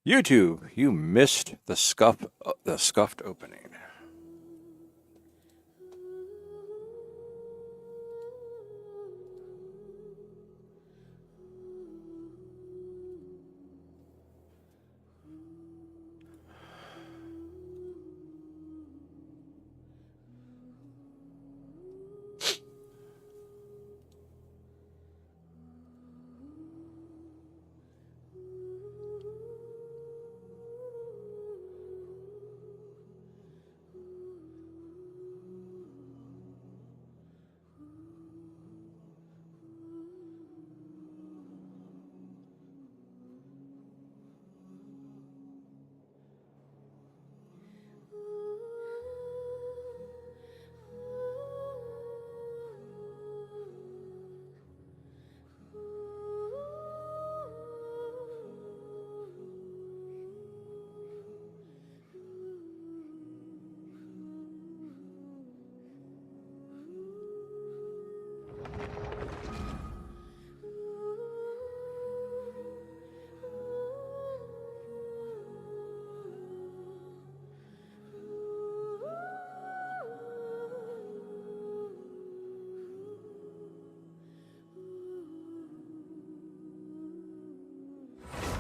YouTube, you missed the scuffed opening.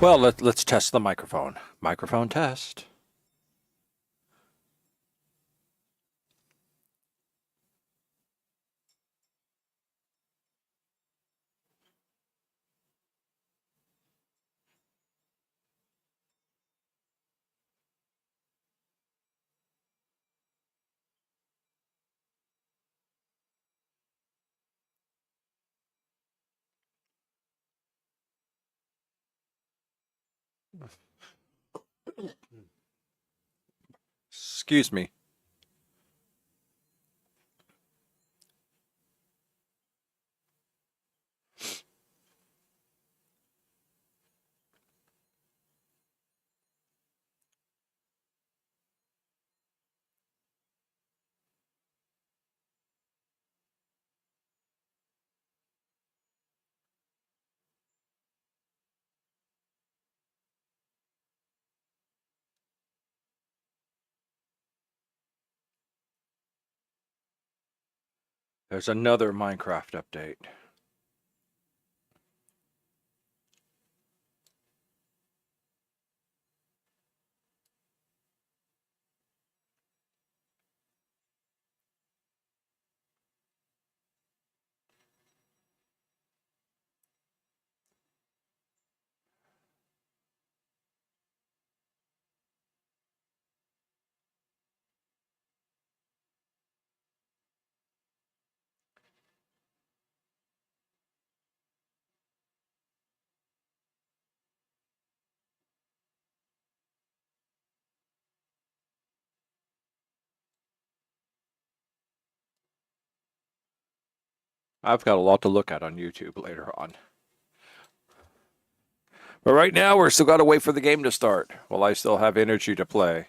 Well, let's test the microphone. Microphone test. Excuse me. There's another Minecraft update. I've got a lot to look at on YouTube later on. But right now, we're still got to wait for the game to start while I still have energy to play.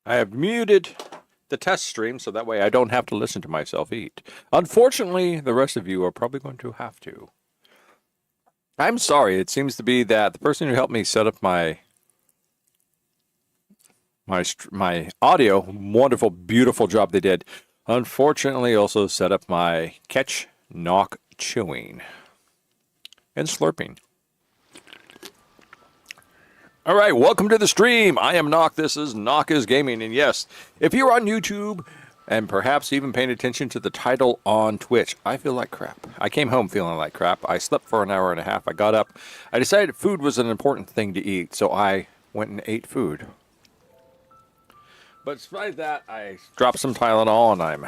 I have muted the test stream so that way I don't have to listen to myself eat. Unfortunately, the rest of you are probably going to have to. I'm sorry. It seems to be that the person who helped me set up my audio, wonderful, beautiful job they did, unfortunately also set up my catch, knock, chewing, and slurping. All right, welcome to the stream. I am Knock. This is Knock is Gaming. And yes, if you're on YouTube and perhaps even paying attention to the title on Twitch, I feel like crap. I came home feeling like crap. I slept for an hour and a half. I got up. I decided food was an important thing to eat, so I went and ate food. But despite that, I dropped some Tylenol and I'm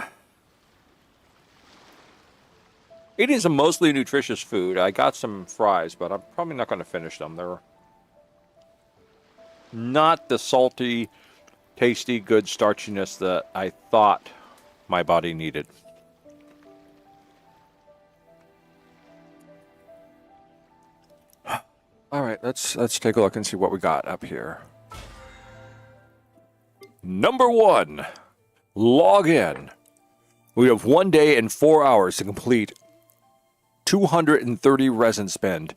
eating some mostly nutritious food. I got some fries, but I'm probably not going to finish them. They're not the salty, tasty, good starchiness that I thought my body needed. All right, let's take a look and see what we got up here. Number 1, log in. We have 1 day and 4 hours to complete 230 resin spend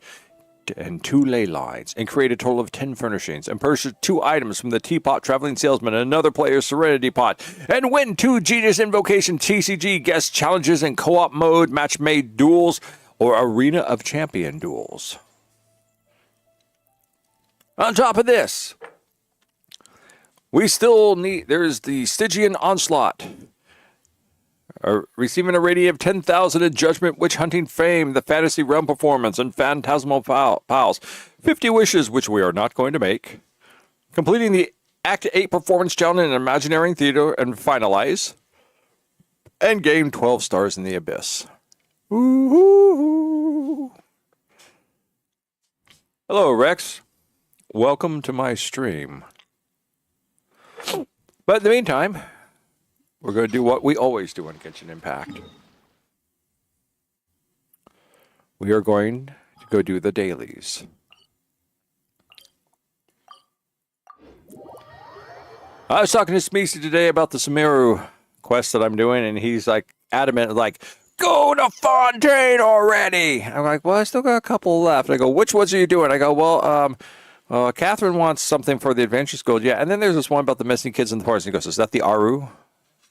and 2 ley lines, and create a total of 10 furnishings, and purchase 2 items from the Teapot Traveling Salesman and another player's Serenity Pot, and win 2 Genius Invocation TCG guest challenges in co-op mode, match-made duels, or Arena of Champion duels. On top of this, we still need, there's the Stygian Onslaught, receiving a rating of 10,000 in Judgment, Witch Hunting Fame, the Fantasy Realm Performance, and Phantasmal Pals. 50 wishes, which we are not going to make. Completing the Act 8 Performance Challenge in Imagineering Theater and finalize. And gain 12 stars in the Abyss. Ooh. Hello, Rex. Welcome to my stream. But in the meantime, we're going to do what we always do on Genshin Impact. We are going to go do the dailies. I was talking to Smeesy today about the Sumeru quest that I'm doing, and he's like adamant, like, go to Fontaine already! I'm like, well, I still got a couple left. I go, which ones are you doing? I go, well, Catherine wants something for the Adventure School. Yeah, and then there's this one about the missing kids in the forest. And he goes, is that the Aru?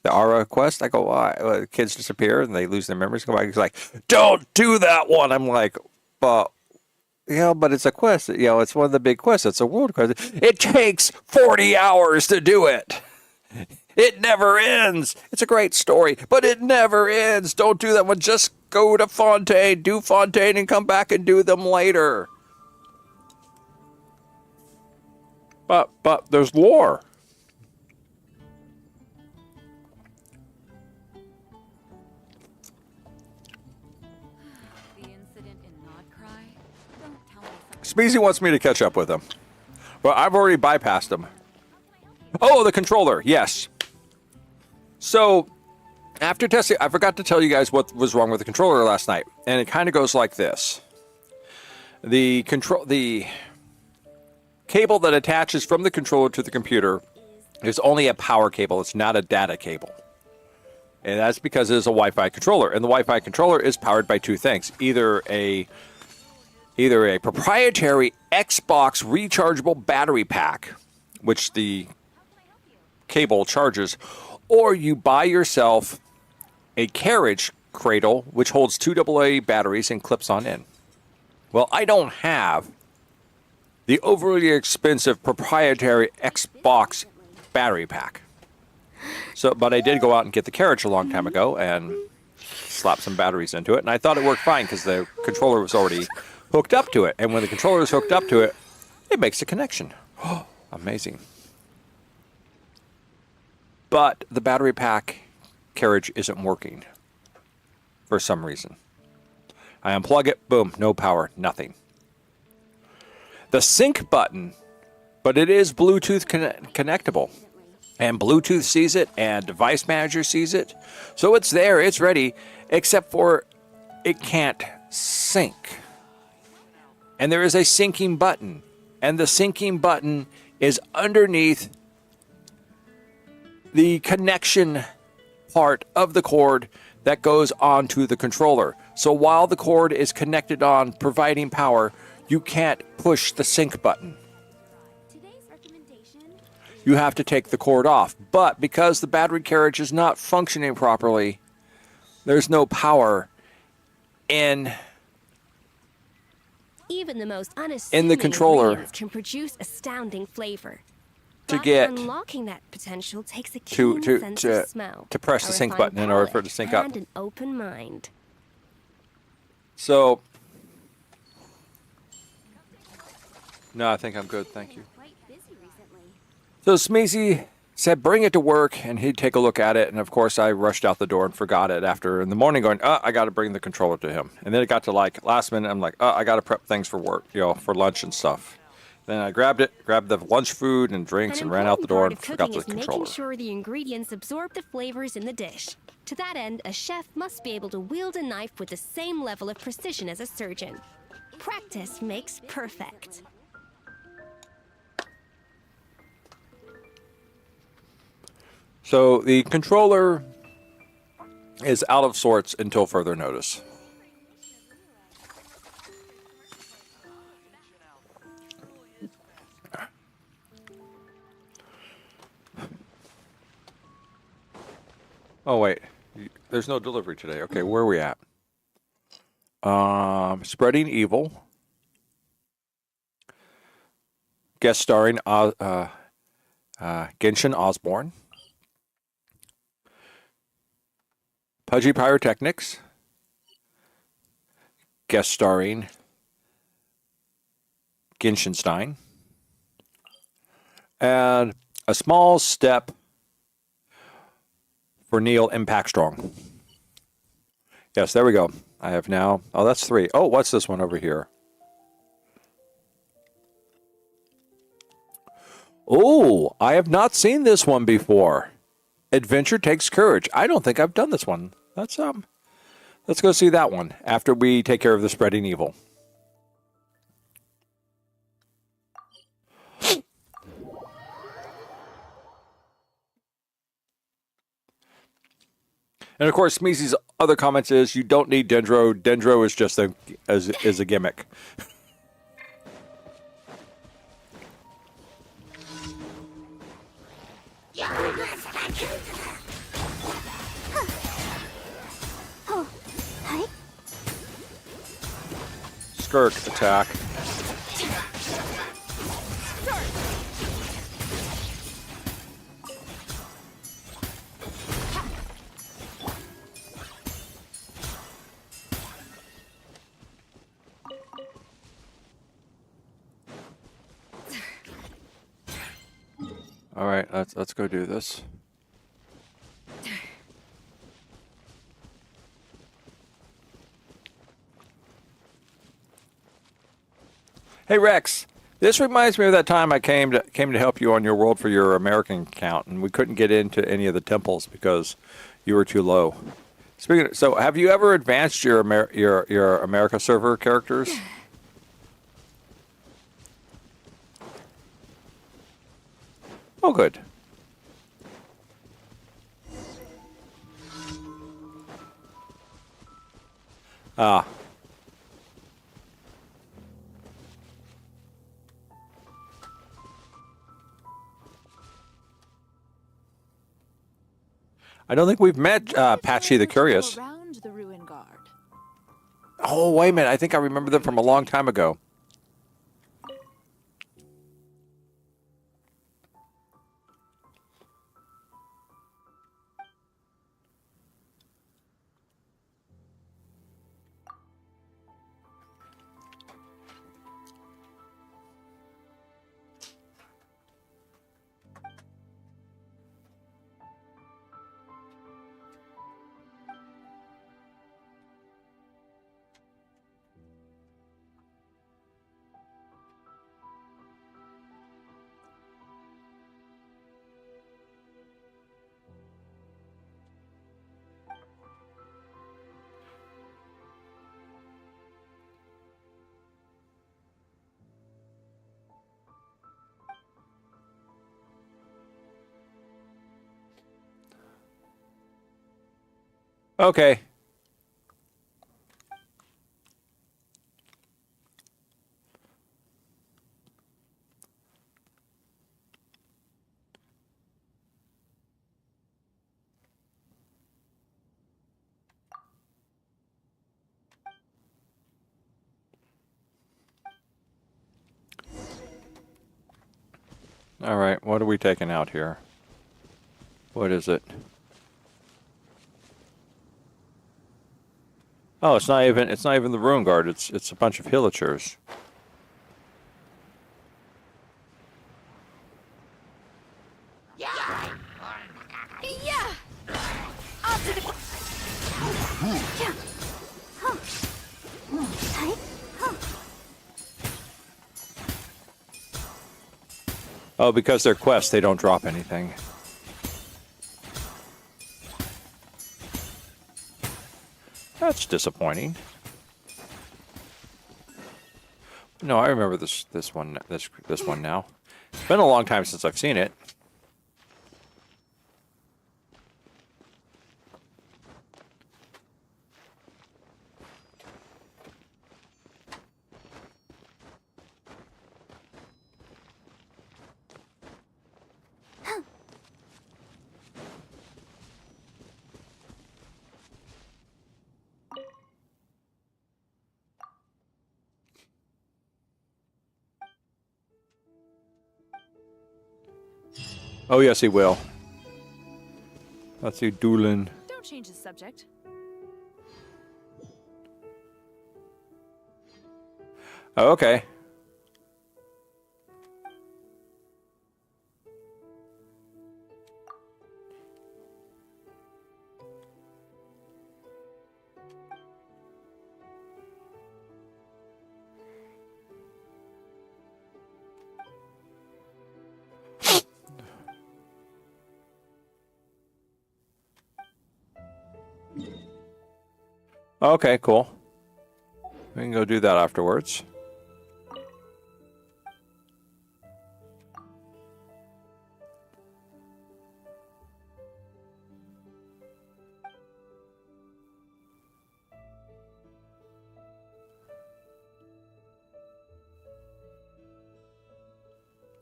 The Ara quest? I go, why? Well, kids disappear and they lose their memories. He's like, don't do that one. I'm like, but it's a quest. It's one of the big quests. It's a world quest. It takes 40 hours to do it. It never ends. It's a great story, but it never ends. Don't do that one. Just go to Fontaine, do Fontaine, and come back and do them later. But there's lore. Smeezy wants me to catch up with him. Well, I've already bypassed him. Oh, the controller. Yes. So, after testing, I forgot to tell you guys what was wrong with the controller last night. And it kind of goes like this. The cable that attaches from the controller to the computer is only a power cable. It's not a data cable. And that's because it is a Wi-Fi controller. And the Wi-Fi controller is powered by 2 things. Either a proprietary Xbox rechargeable battery pack, which the cable charges, or you buy yourself a carriage cradle, which holds 2 AA batteries and clips on in. Well, I don't have the overly expensive proprietary Xbox battery pack. But I did go out and get the carriage a long time ago and slap some batteries into it, and I thought it worked fine because the controller was already hooked up to it. And when the controller is hooked up to it, it makes a connection. Oh, amazing. But the battery pack carriage isn't working for some reason. I unplug it, boom, no power, nothing. The sync button, but it is Bluetooth connectable. And Bluetooth sees it, and Device Manager sees it. So it's there, it's ready, except for it can't sync. And there is a syncing button. And the syncing button is underneath the connection part of the cord that goes onto the controller. So while the cord is connected on, providing power, you can't push the sync button. You have to take the cord off. But because the battery carriage is not functioning properly, there's no power in even the most unassuming the controller can produce astounding flavor. To But get unlocking that potential takes a keen sense of smell, to press a the sync refined button in order for it palate, to sync up. and an open mind. So, no, I think I'm good, thank you. So Smeezy said bring it to work, and he'd take a look at it, and of course I rushed out the door and forgot it after in the morning going, I got to bring the controller to him. And then it got to like last minute, I'm like, I got to prep things for work, for lunch and stuff. Then I grabbed the lunch food and drinks and ran out the door and forgot the controller. Making sure the ingredients absorb the flavors in the dish. To that end, a chef must be able to wield a knife with the same level of precision as a surgeon. Practice makes perfect. So the controller is out of sorts until further notice. Oh wait, there's no delivery today. Okay, where are we at? Spreading Evil. Guest starring Genshin Osborne. Pudgy Pyrotechnics. Guest starring Genshinstein. And A Small Step for Neil Impact Strong. Yes, there we go. I have now... Oh, that's 3. Oh, what's this one over here? Oh, I have not seen this one before. Adventure Takes Courage. I don't think I've done this one. Let's go see that one after we take care of the Spreading Evil. And of course, Smeezy's other comments is you don't need Dendro. Dendro is just is a gimmick. Skirk attack. All right, let's go do this. Hey Rex, this reminds me of that time I came to help you on your World for Your American account, and we couldn't get into any of the temples because you were too low. Speaking of, so have you ever advanced your America server characters? Oh, good. Ah. I don't think we've met Patchy the Curious. Oh, wait a minute. I think I remember them from a long time ago. Okay. All right, what are we taking out here? What is it? Oh, it's not even the Ruin Guard. It's a bunch of Hillagers. Oh, because they're quests, they don't drop anything. That's disappointing. No, I remember this one now. It's been a long time since I've seen it. Oh, yes, he will. Let's see, Doolin. Don't change the subject. Oh, okay. Okay, cool. We can go do that afterwards.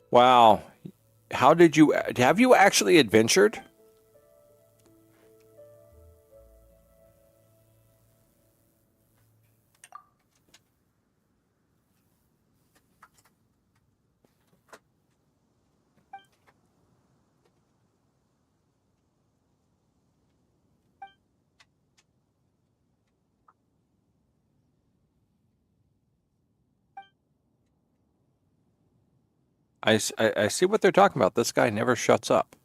Wow. How did you... Have you actually adventured? I see what they're talking about. This guy never shuts up.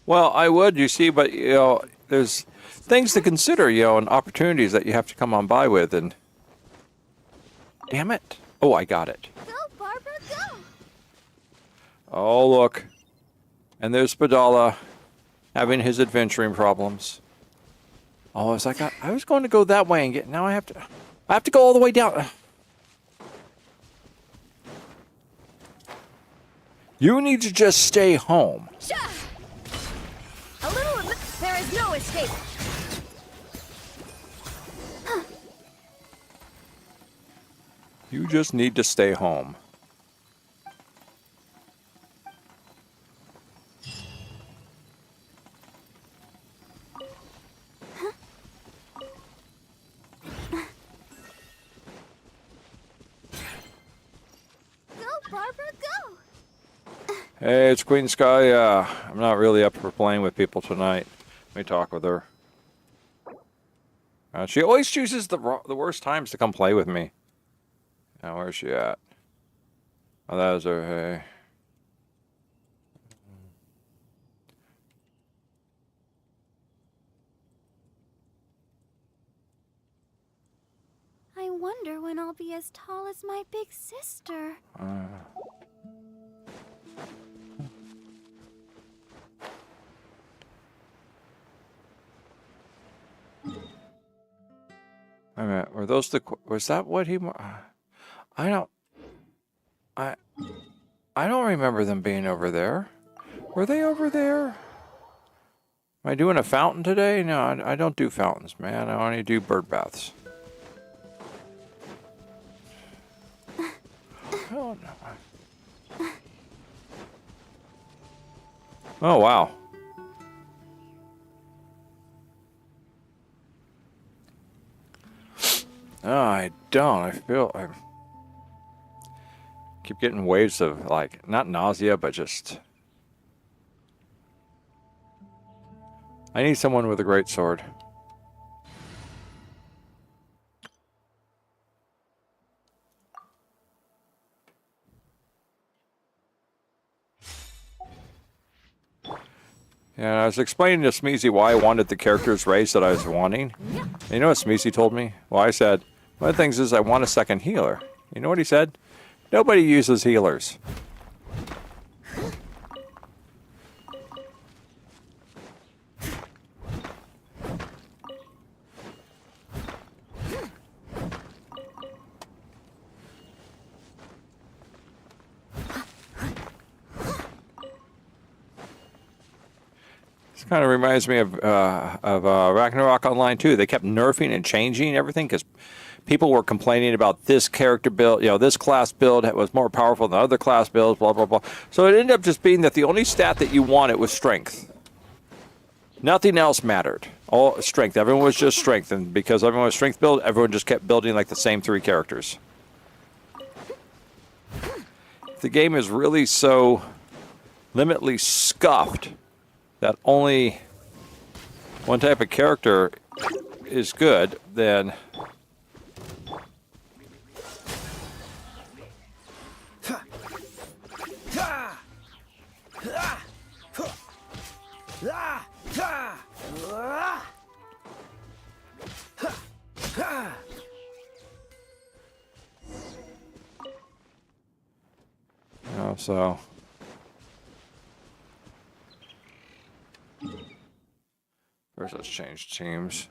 Well, I would, you see, but, you know, there's things to consider, you know, and opportunities that you have to come on by with, and... Damn it. Oh, I got it. Go, Barbara, go! Oh, look. And there's Spadala having his adventuring problems. Oh, I was going to go that way and get... Now I have to go all the way down. You need to just stay home. A little of there is no escape. You just need to stay home. Go, Barbara, go! Hey, it's Queen Sky. I'm not really up for playing with people tonight. Let me talk with her. She always chooses the worst times to come play with me. Now, where's she at? Oh, that was her. Hey. I wonder when I'll be as tall as my big sister. Wait a minute. Were those the... Was that what he... I don't remember them being over there. Were they over there? Am I doing a fountain today? No, I don't do fountains, man. I only do bird baths. Oh, no. Oh, wow. No, I don't. I keep getting waves of, like, not nausea, but just... I need someone with a great sword. Yeah, I was explaining to Smeezy why I wanted the character's race that I was wanting. And you know what Smeezy told me? Well, I said, one of the things is I want a second healer. You know what he said? Nobody uses healers. Kind of reminds me of Ragnarok Online 2. They kept nerfing and changing everything because people were complaining about this character build, you know, this class build was more powerful than other class builds, blah, blah, blah. So it ended up just being that the only stat that you wanted was strength. Nothing else mattered. All strength. Everyone was just strength. And because everyone was strength build, everyone just kept building like the same 3 characters. the game is really so limitly scuffed that only one type of character is good, then so first let's change teams.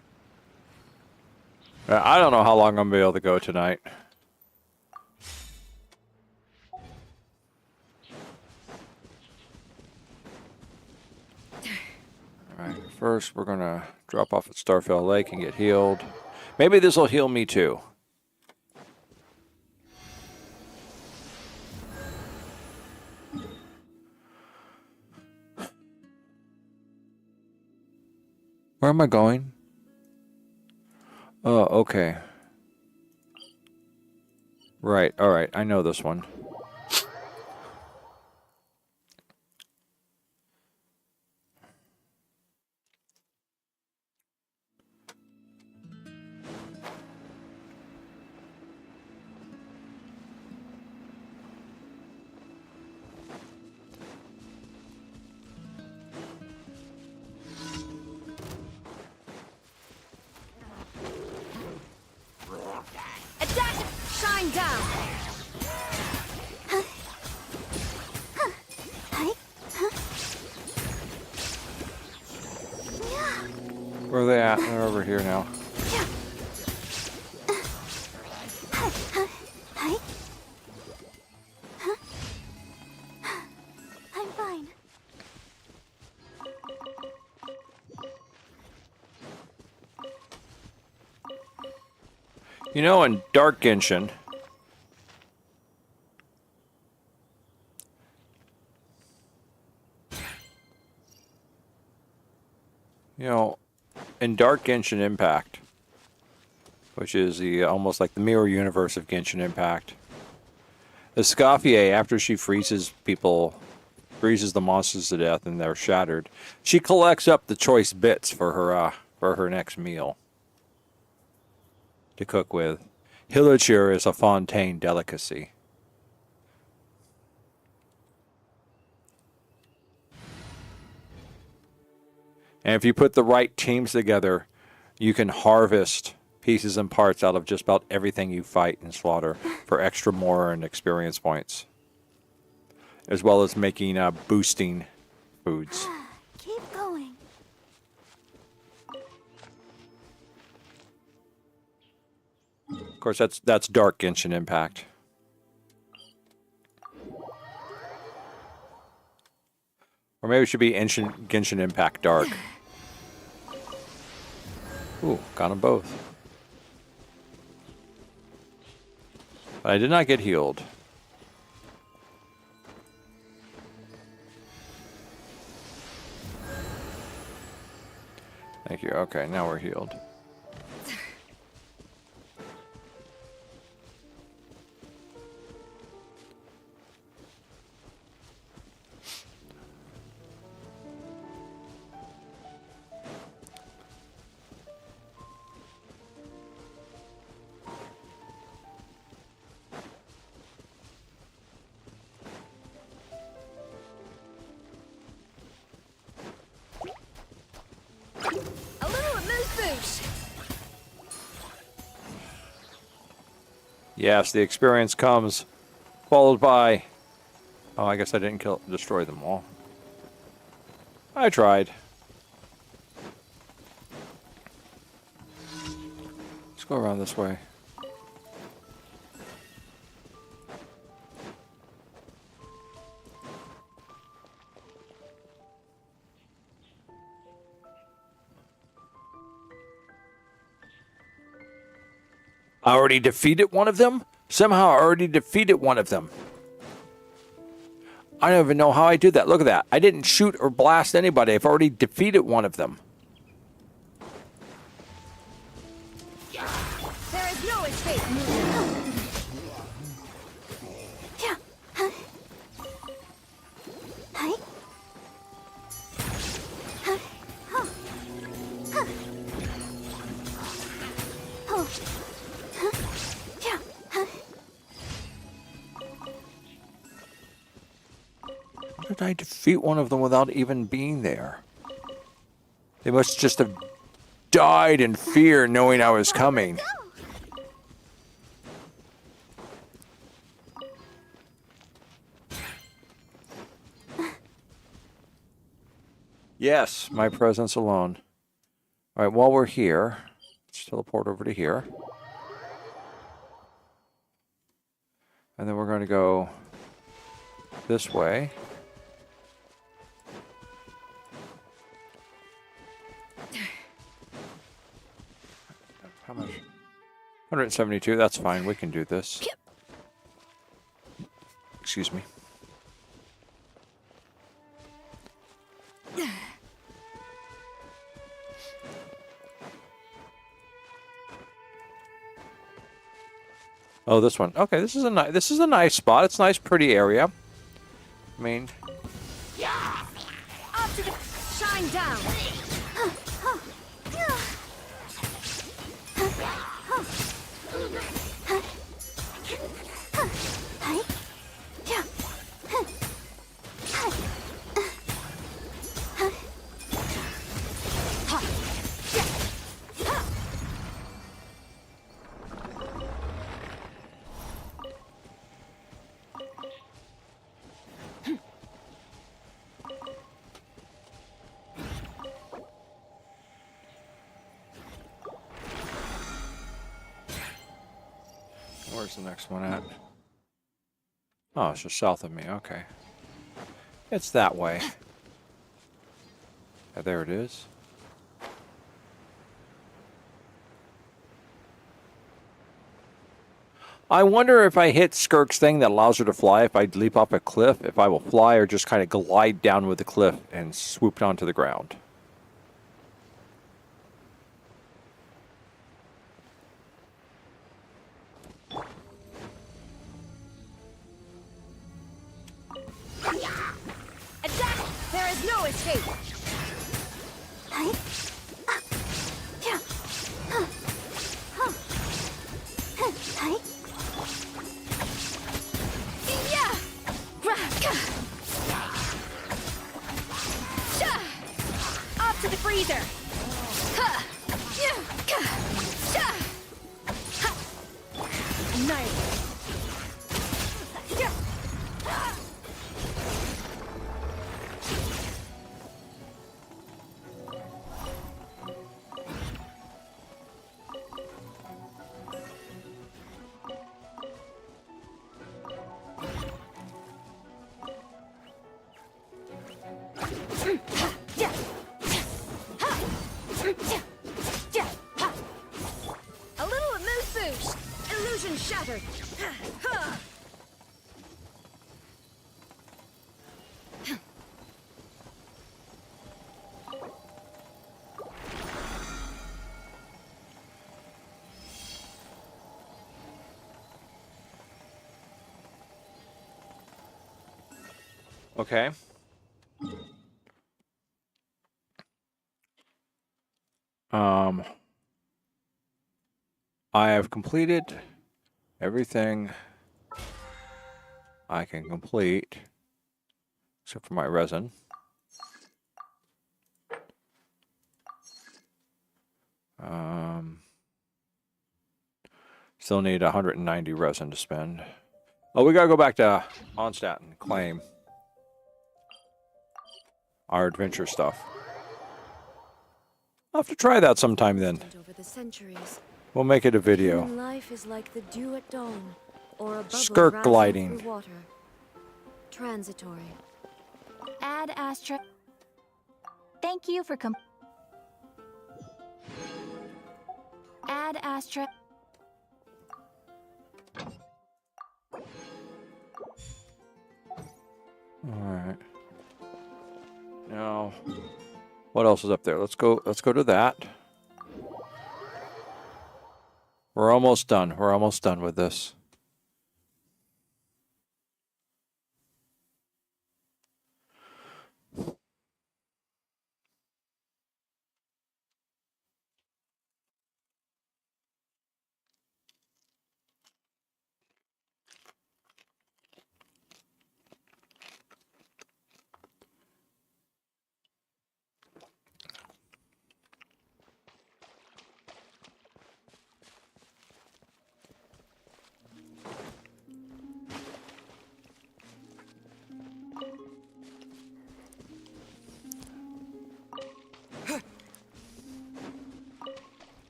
I don't know how long I'm gonna be able to go tonight. Alright, first we're gonna drop off at Starfell Lake and get healed. Maybe this will heal me too. Where am I going? Oh, okay. Right, alright, I know this one. Attack! Shine down! Where are they at? They're over here now. I'm fine. You know, in Dark Genshin, in Dark Genshin Impact, which is the almost like the mirror universe of Genshin Impact, the Escoffier, after she freezes people, freezes the monsters to death and they're shattered, she collects up the choice bits for her next meal to cook with. Hillachir is a Fontaine delicacy. And if you put the right teams together, you can harvest pieces and parts out of just about everything you fight and slaughter for extra more and experience points. As well as making boosting foods. Keep going. Of course, that's Dark Genshin Impact. Or maybe it should be Genshin Impact Dark. Ooh, got them both. But I did not get healed. Thank you. Okay, now we're healed. A little amuse-bouche. Yes, the experience comes, followed by... Oh, I guess I didn't destroy them all. I tried. Let's go around this way. I already defeated one of them? Somehow I already defeated one of them. I don't even know how I did that. Look at that. I didn't shoot or blast anybody. I've already defeated one of them. There is no escape. did I defeat one of them without even being there? They must just have died in fear knowing I was coming. Yes, my presence alone. All right, while we're here, let's teleport over to here. And then we're going to go this way. How much? 172, that's fine. We can do this. Excuse me. Oh, this one. Okay, this is a nice spot. It's a nice, pretty area. I mean, Up to the shine down. where's the next one at? Oh, it's just south of me. Okay. It's that way. Yeah, there it is. I wonder if I hit Skirk's thing that allows her to fly, if I leap off a cliff, if I will fly or just kind of glide down with the cliff and swoop onto the ground. Attack! There is no escape. Up to the freezer. Nice. A little moose boost. Illusion shattered. Okay. I have completed everything I can complete, except for my resin. Still need 190 resin to spend. Oh, we gotta go back to Onstadt and claim our adventure stuff. I'll have to try that sometime then. Over the centuries, We'll make it a video. human life is like the dew at dawn, or a bubble Skirk rising gliding. through water. Transitory. Add astra. Thank you for Add astra. Alright. Now, what else is up there? Let's go to that. We're almost done. We're almost done with this.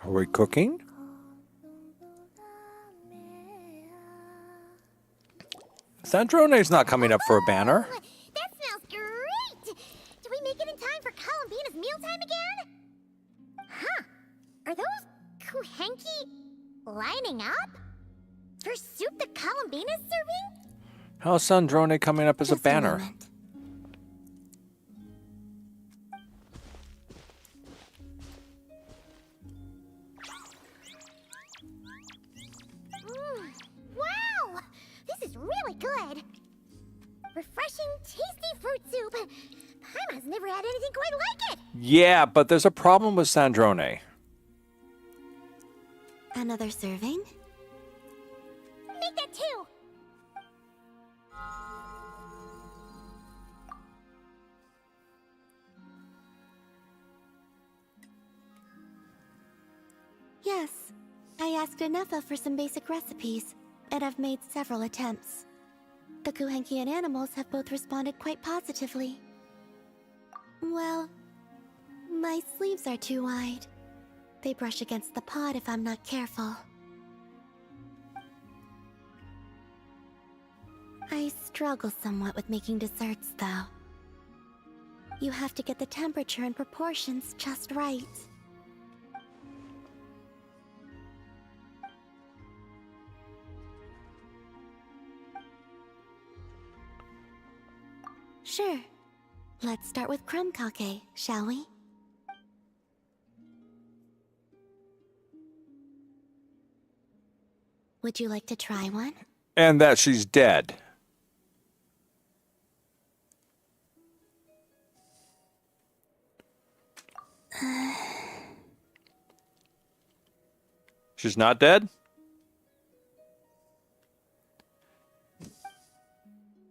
Are we cooking? Sandrone's not coming up for a banner. Ooh, that smells great! Do we make it in time for Columbina's mealtime again? Huh. Are those kuhenki lining up? For soup that Columbina's serving? How's Sandrone coming up as a Just banner? moment. Wow! This is really good! Refreshing, tasty fruit soup. Paimon's never had anything quite like it! Yeah, but there's a problem with Sandrone. Another serving? Make that two! Yes. I asked Anefa for some basic recipes, and I've made several attempts. The Kuhenkian animals have both responded quite positively. Well, my sleeves are too wide. They brush against the pot if I'm not careful. I struggle somewhat with making desserts, though. You have to get the temperature and proportions just right. Sure. Let's start with crumb kake, shall we? Would you like to try one? And that she's dead. She's not dead?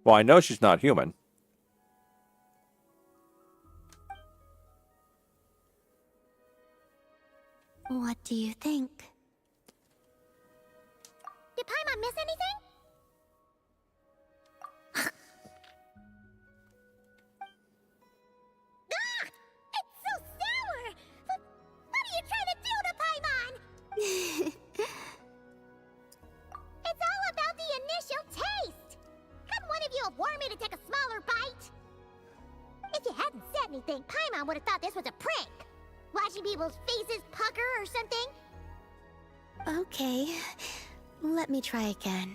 Well, I know she's not human. What do you think? Did Paimon miss anything? Ah! It's so sour! What are you trying to do to Paimon? It's all about the initial taste! Couldn't one of you have warned me to take a smaller bite? If you hadn't said anything, Paimon would have thought this was a prank. Watching people's faces pucker or something. Okay. Let me try again.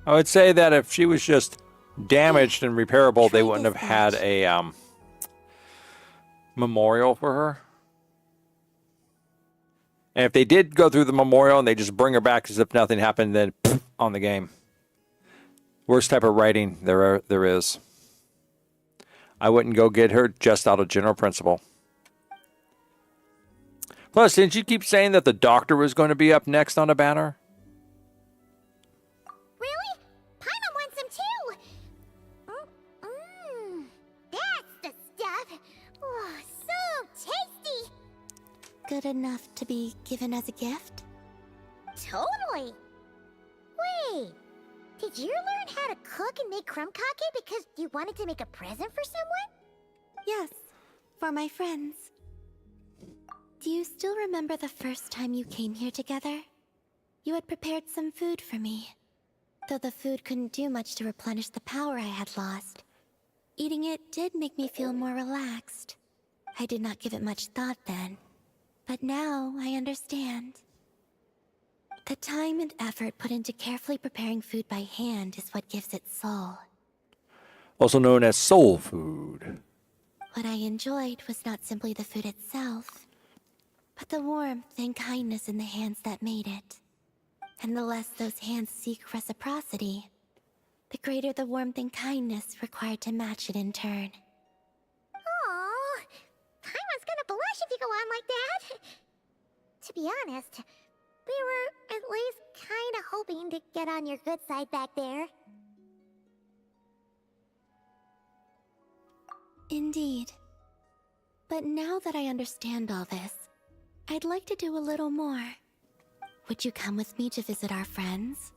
I would say that if she was just damaged and repairable, they Try wouldn't have this had batch. a memorial for her. And if they did go through the memorial and they just bring her back as if nothing happened, then on the game. Worst type of writing there is. I wouldn't go get her just out of general principle. Plus, didn't you keep saying that the doctor was going to be up next on a banner? Really? Paimon wants some too! That's the stuff! Oh, so tasty! Good enough to be given as a gift? Totally! Wait, did you learn how to cook and make crumb kake because you wanted to make a present for someone? Yes, for my friends. Do you still remember the first time you came here together? You had prepared some food for me, though the food couldn't do much to replenish the power I had lost. Eating it did make me feel more relaxed. I did not give it much thought then, but now I understand. The time and effort put into carefully preparing food by hand is what gives it soul. Also known as soul food. What I enjoyed was not simply the food itself, but the warmth and kindness in the hands that made it. And the less those hands seek reciprocity, the greater the warmth and kindness required to match it in turn. Aww, Paimon's gonna blush if you go on like that. To be honest, we were at least kinda hoping to get on your good side back there. Indeed. But now that I understand all this, I'd like to do a little more. Would you come with me to visit our friends?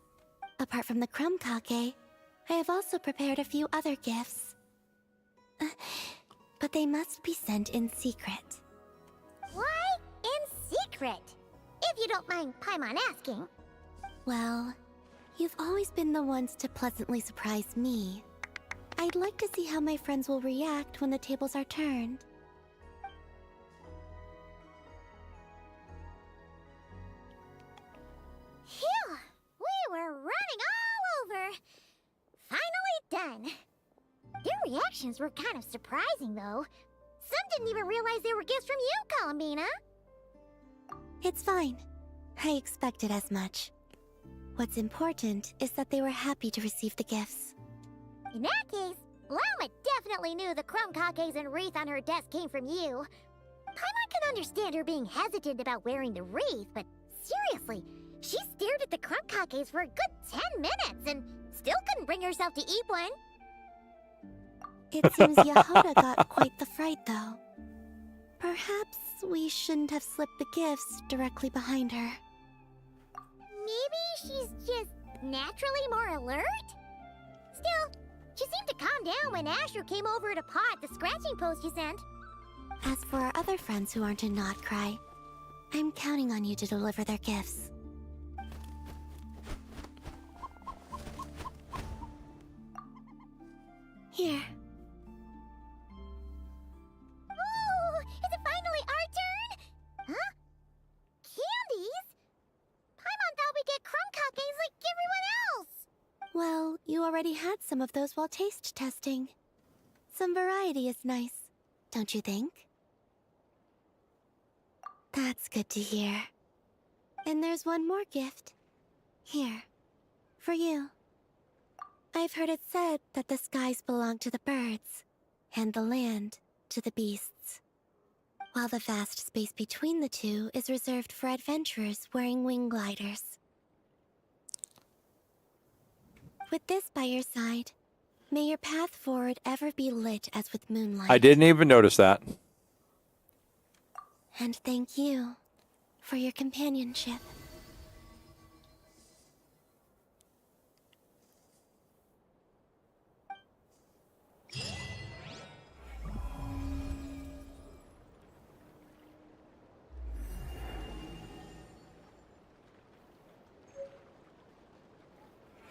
Apart from the crumb kake, I have also prepared a few other gifts. But they must be sent in secret. secret? If you don't mind Paimon asking. Well, you've always been the ones to pleasantly surprise me. I'd like to see how my friends will react when the tables are turned. Phew! We were running all over! Finally done! Their reactions were kind of surprising, though. Some didn't even realize they were gifts from you, Columbina! It's fine. I expected as much. What's important is that they were happy to receive the gifts. In that case, Llama definitely knew the crumb cakes and wreath on her desk came from you. Paimon can understand her being hesitant about wearing the wreath, but seriously, she stared at the crumb cakes for a good 10 minutes and still couldn't bring herself to eat one. It seems Yahoda got quite the fright, though. Perhaps we shouldn't have slipped the gifts directly behind her. Maybe she's just naturally more alert? Still, she seemed to calm down when Asher came over to paw at the scratching post you sent. As for our other friends who aren't in Not Cry, I'm counting on you to deliver their gifts. Here. Oh, is it finally our turn? Huh? Candies? Paimon thought we'd get crumb cakes like everyone else. Well, you already had some of those while taste testing. Some variety is nice, don't you think? That's good to hear. And there's one more gift. Here. For you. I've heard it said that the skies belong to the birds, and the land to the beasts, while the vast space between the two is reserved for adventurers wearing wing gliders. With this by your side, may your path forward ever be lit as with moonlight. I didn't even notice that. And thank you for your companionship.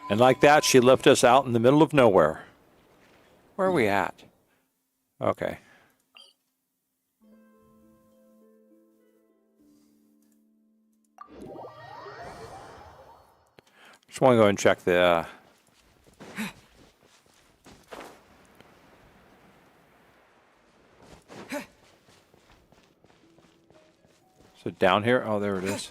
And like that, she left us out in the middle of nowhere. Where are we at? Okay. Just want to go and check the... So down here? Oh, there it is.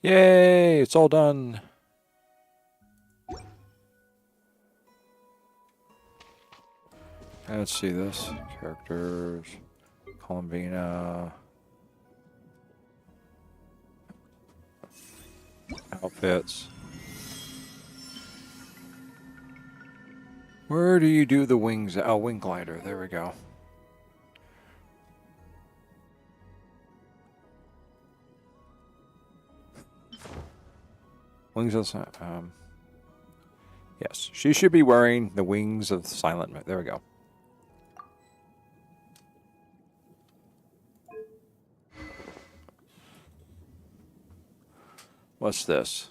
Yay, it's all done. Let's see this. Characters. Columbina. Outfits. Where do you do the wings? Oh, wing glider. There we go. Wings of yes, she should be wearing the wings of silent. There we go. What's this?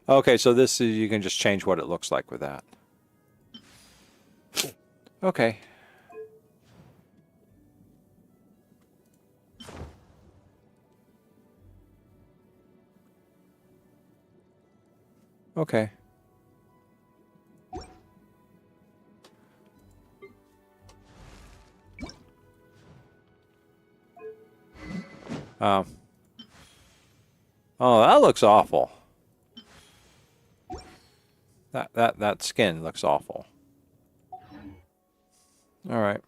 Okay, so this is, you can just change what it looks like with that. Okay. Okay. Oh, that looks awful. That skin looks awful. All right.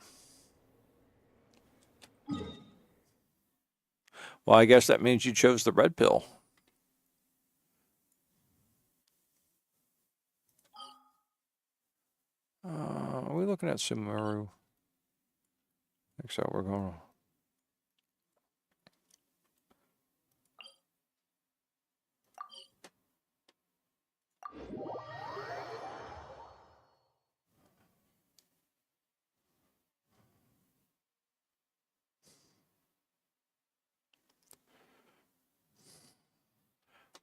Well, I guess that means you chose the red pill. looking at Sumeru? I think so. We're going to...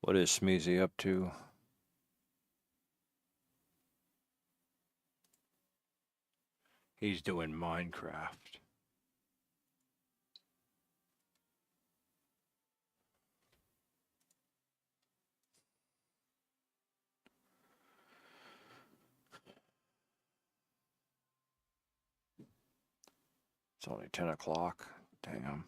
What is Smeezy up to? He's doing Minecraft. It's only 10 o'clock. Damn.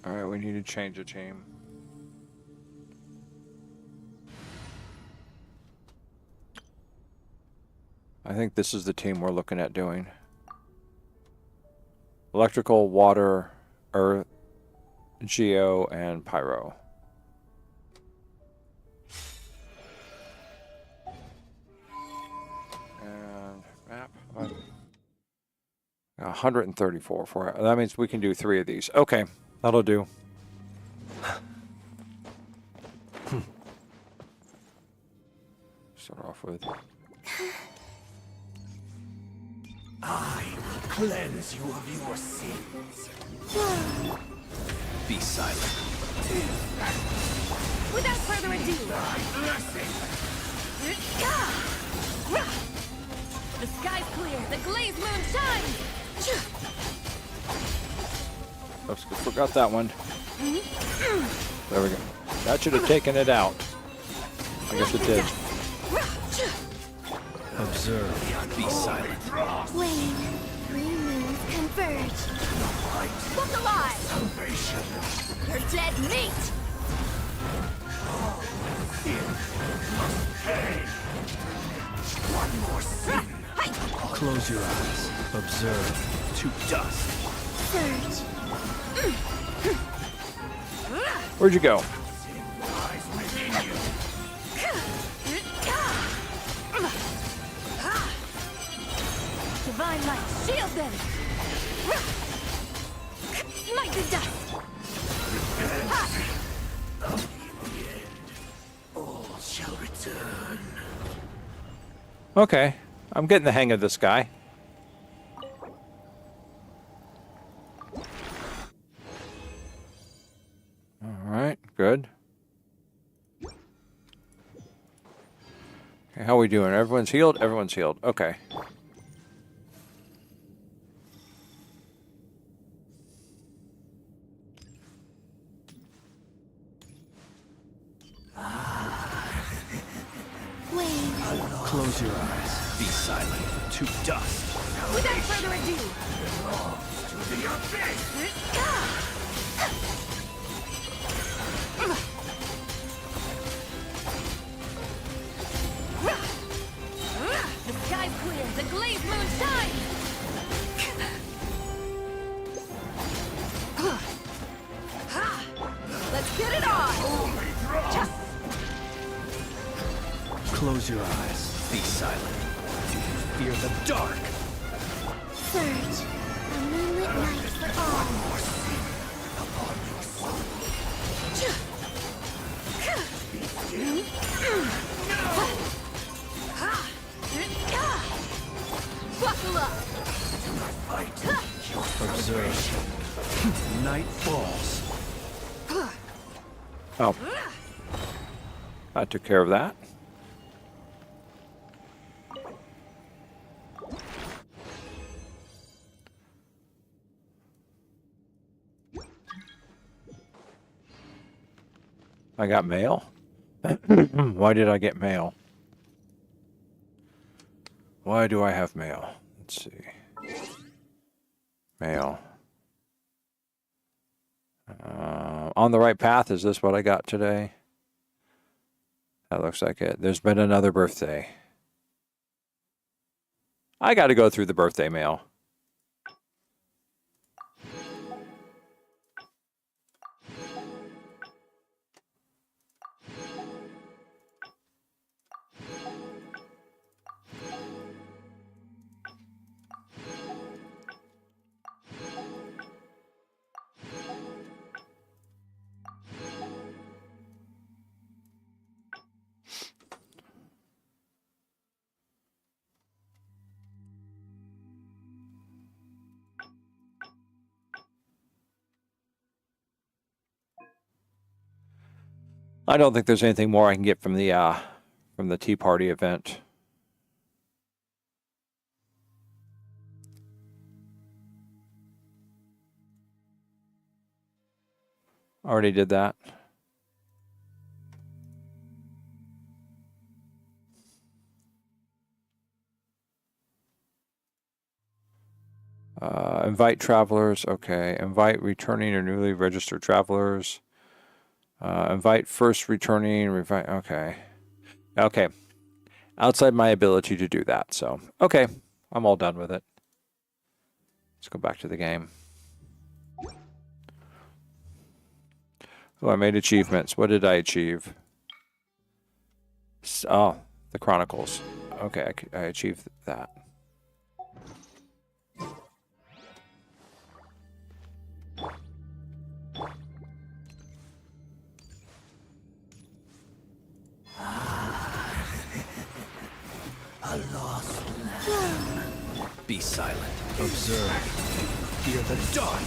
All right, we need to change the team. I think this is the team we're looking at doing. Electrical, water, earth, geo, and pyro. And map. 134 for it. That means we can do 3 of these. Okay, that'll do. Start off with... I will cleanse you of your sins. Be silent. Without further ado, Blessing. the sky's clear, the glazed moon shines! Oops, forgot that one. There we go. That should have taken it out. I guess it did. Observe. Be silent. Flame, 3 moons converge. Look alive! Salvation. You're dead meat! One more sin. Close your eyes. Observe. To dust. Surge. Where'd you go? Sin lies within you. Divine light, shield them! Might be dust! All shall return. Okay, I'm getting the hang of this guy. All right, good. Okay, how are we doing? Everyone's healed? Everyone's healed. Okay. Wave. Close your eyes. Be silent. To dust. Without further ado, To the abyss. the sky's clear, the glazed moon shines! Let's get it on! Close your eyes. Be silent. Do you fear the dark? Surge. A moonlit night for all. More sin upon your soul. Buckle up! Fight your observe. Night falls. Oh. I took care of that. I got mail? Why did I get mail? Why do I have mail? Let's see. Mail. On the right path, is this what I got today? That looks like it. There's been another birthday. I got to go through the birthday mail. I don't think there's anything more I can get from the Tea Party event. Already did that. Invite travelers. Okay. Invite returning or newly registered travelers. Invite first returning. Okay. Okay. Outside my ability to do that. So, okay. I'm all done with it. Let's go back to the game. Oh, I made achievements. What did I achieve? Oh, the Chronicles. Okay, I achieved that. A lost land. Be silent. Observe. Fear the dark.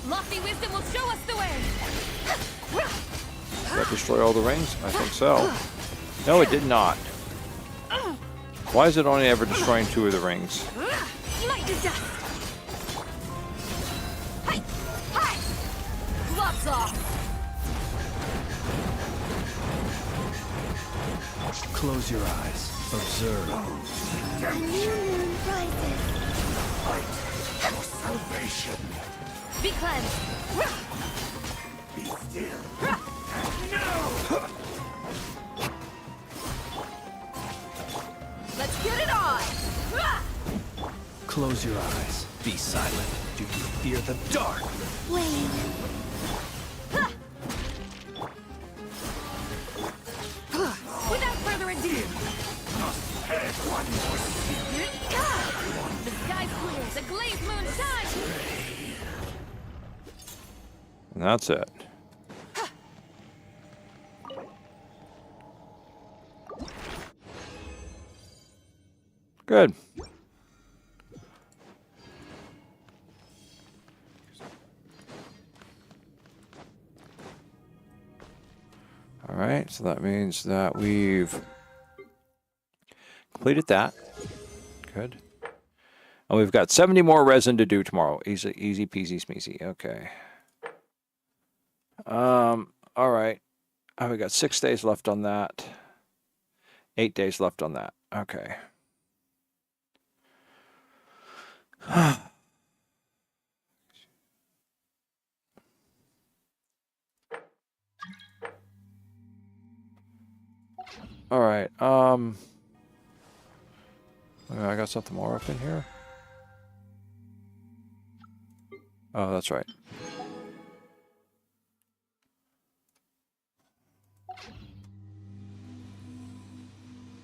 Lofty wisdom will show us the way. Did that destroy all the rings? I think so. No, it did not. Why is it only ever destroying 2 of the rings? Light to dust. Hi, hi. Lots off. Close your eyes. Observe. A new moon rises. Fight for salvation. Be cleansed. Be still. Let's get it on. Close your eyes. Be silent. Do you fear the dark? Wayne. Without further ado. The sky's clear. The glazed moon shines. And that's it. Good. All right, so that means that we've completed that. Good. And we've got 70 more resin to do tomorrow. Easy peasy smeezy. Okay. All right. Oh, we got 6 days left on that. 8 days left on that. Okay. All right. I got something more up in here. Oh, that's right.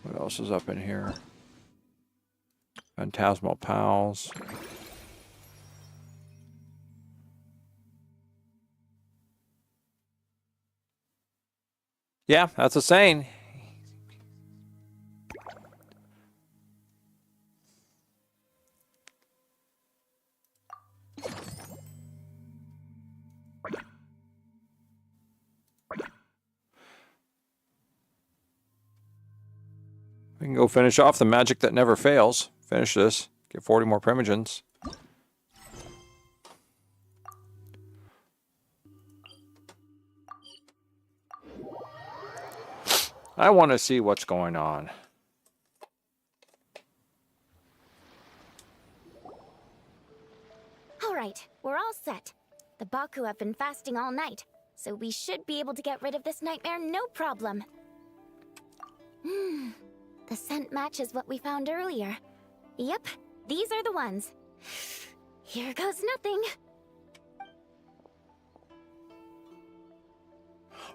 What else is up in here? Phantasmal Pals. Yeah, that's a saying. We can go finish off the magic that never fails. Finish this. Get 40 more primogens. I want to see what's going on. All right, we're all set. The Baku have been fasting all night, so we should be able to get rid of this nightmare no problem. The scent matches what we found earlier. Yep, these are the ones. Here goes nothing.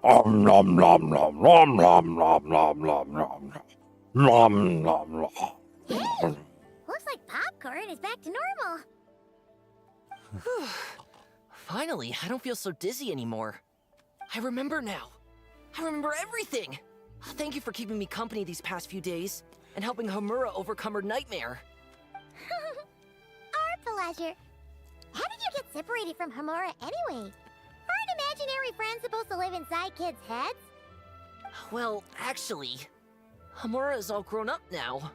Nom nom nom nom nom nom nom nom nom nom nom nom nom. Looks like popcorn is back to normal. Finally, I don't feel so dizzy anymore. I remember now. I remember everything. Thank you for keeping me company these past few days and helping Homura overcome her nightmare. Our pleasure. How did you get separated from Homura anyway? Aren't imaginary friends supposed to live inside kids' heads? Well, actually, Hamura is all grown up now.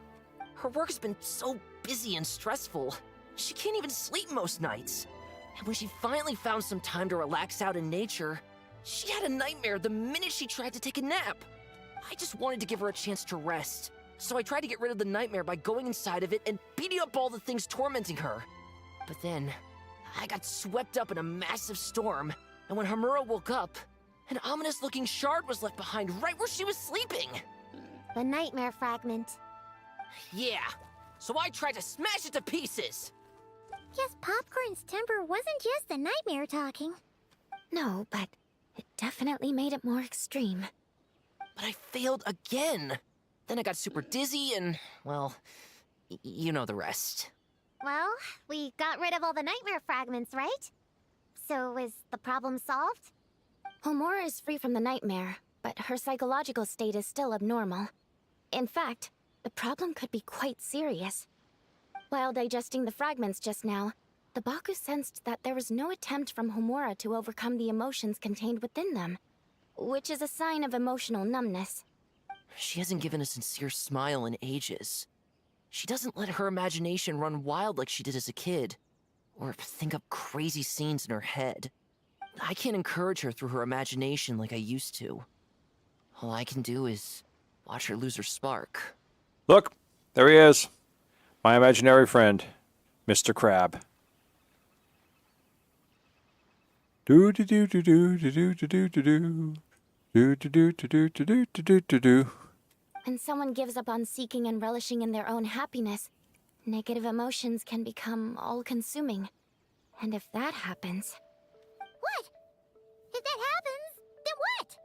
Her work has been so busy and stressful. She can't even sleep most nights. And when she finally found some time to relax out in nature, she had a nightmare the minute she tried to take a nap. I just wanted to give her a chance to rest. So I tried to get rid of the nightmare by going inside of it and beating up all the things tormenting her. But then, I got swept up in a massive storm, and when Hamura woke up, an ominous-looking shard was left behind right where she was sleeping. The nightmare fragment. Yeah, so I tried to smash it to pieces. Guess Popcorn's temper wasn't just the nightmare talking. No, but it definitely made it more extreme. But I failed again. Then I got super dizzy and, well, you know the rest. Well, we got rid of all the nightmare fragments, right? So is the problem solved? Homura is free from the nightmare, but her psychological state is still abnormal. In fact, the problem could be quite serious. While digesting the fragments just now, the Baku sensed that there was no attempt from Homura to overcome the emotions contained within them, which is a sign of emotional numbness. She hasn't given a sincere smile in ages. She doesn't let her imagination run wild like she did as a kid, or think up crazy scenes in her head. I can't encourage her through her imagination like I used to. All I can do is watch her lose her spark. Look, there he is. My imaginary friend, Mr. Crab. Do do do do do do do do do do do do do do do do do do. When someone gives up on seeking and relishing in their own happiness, negative emotions can become all-consuming. And if that happens... What? If that happens, then what?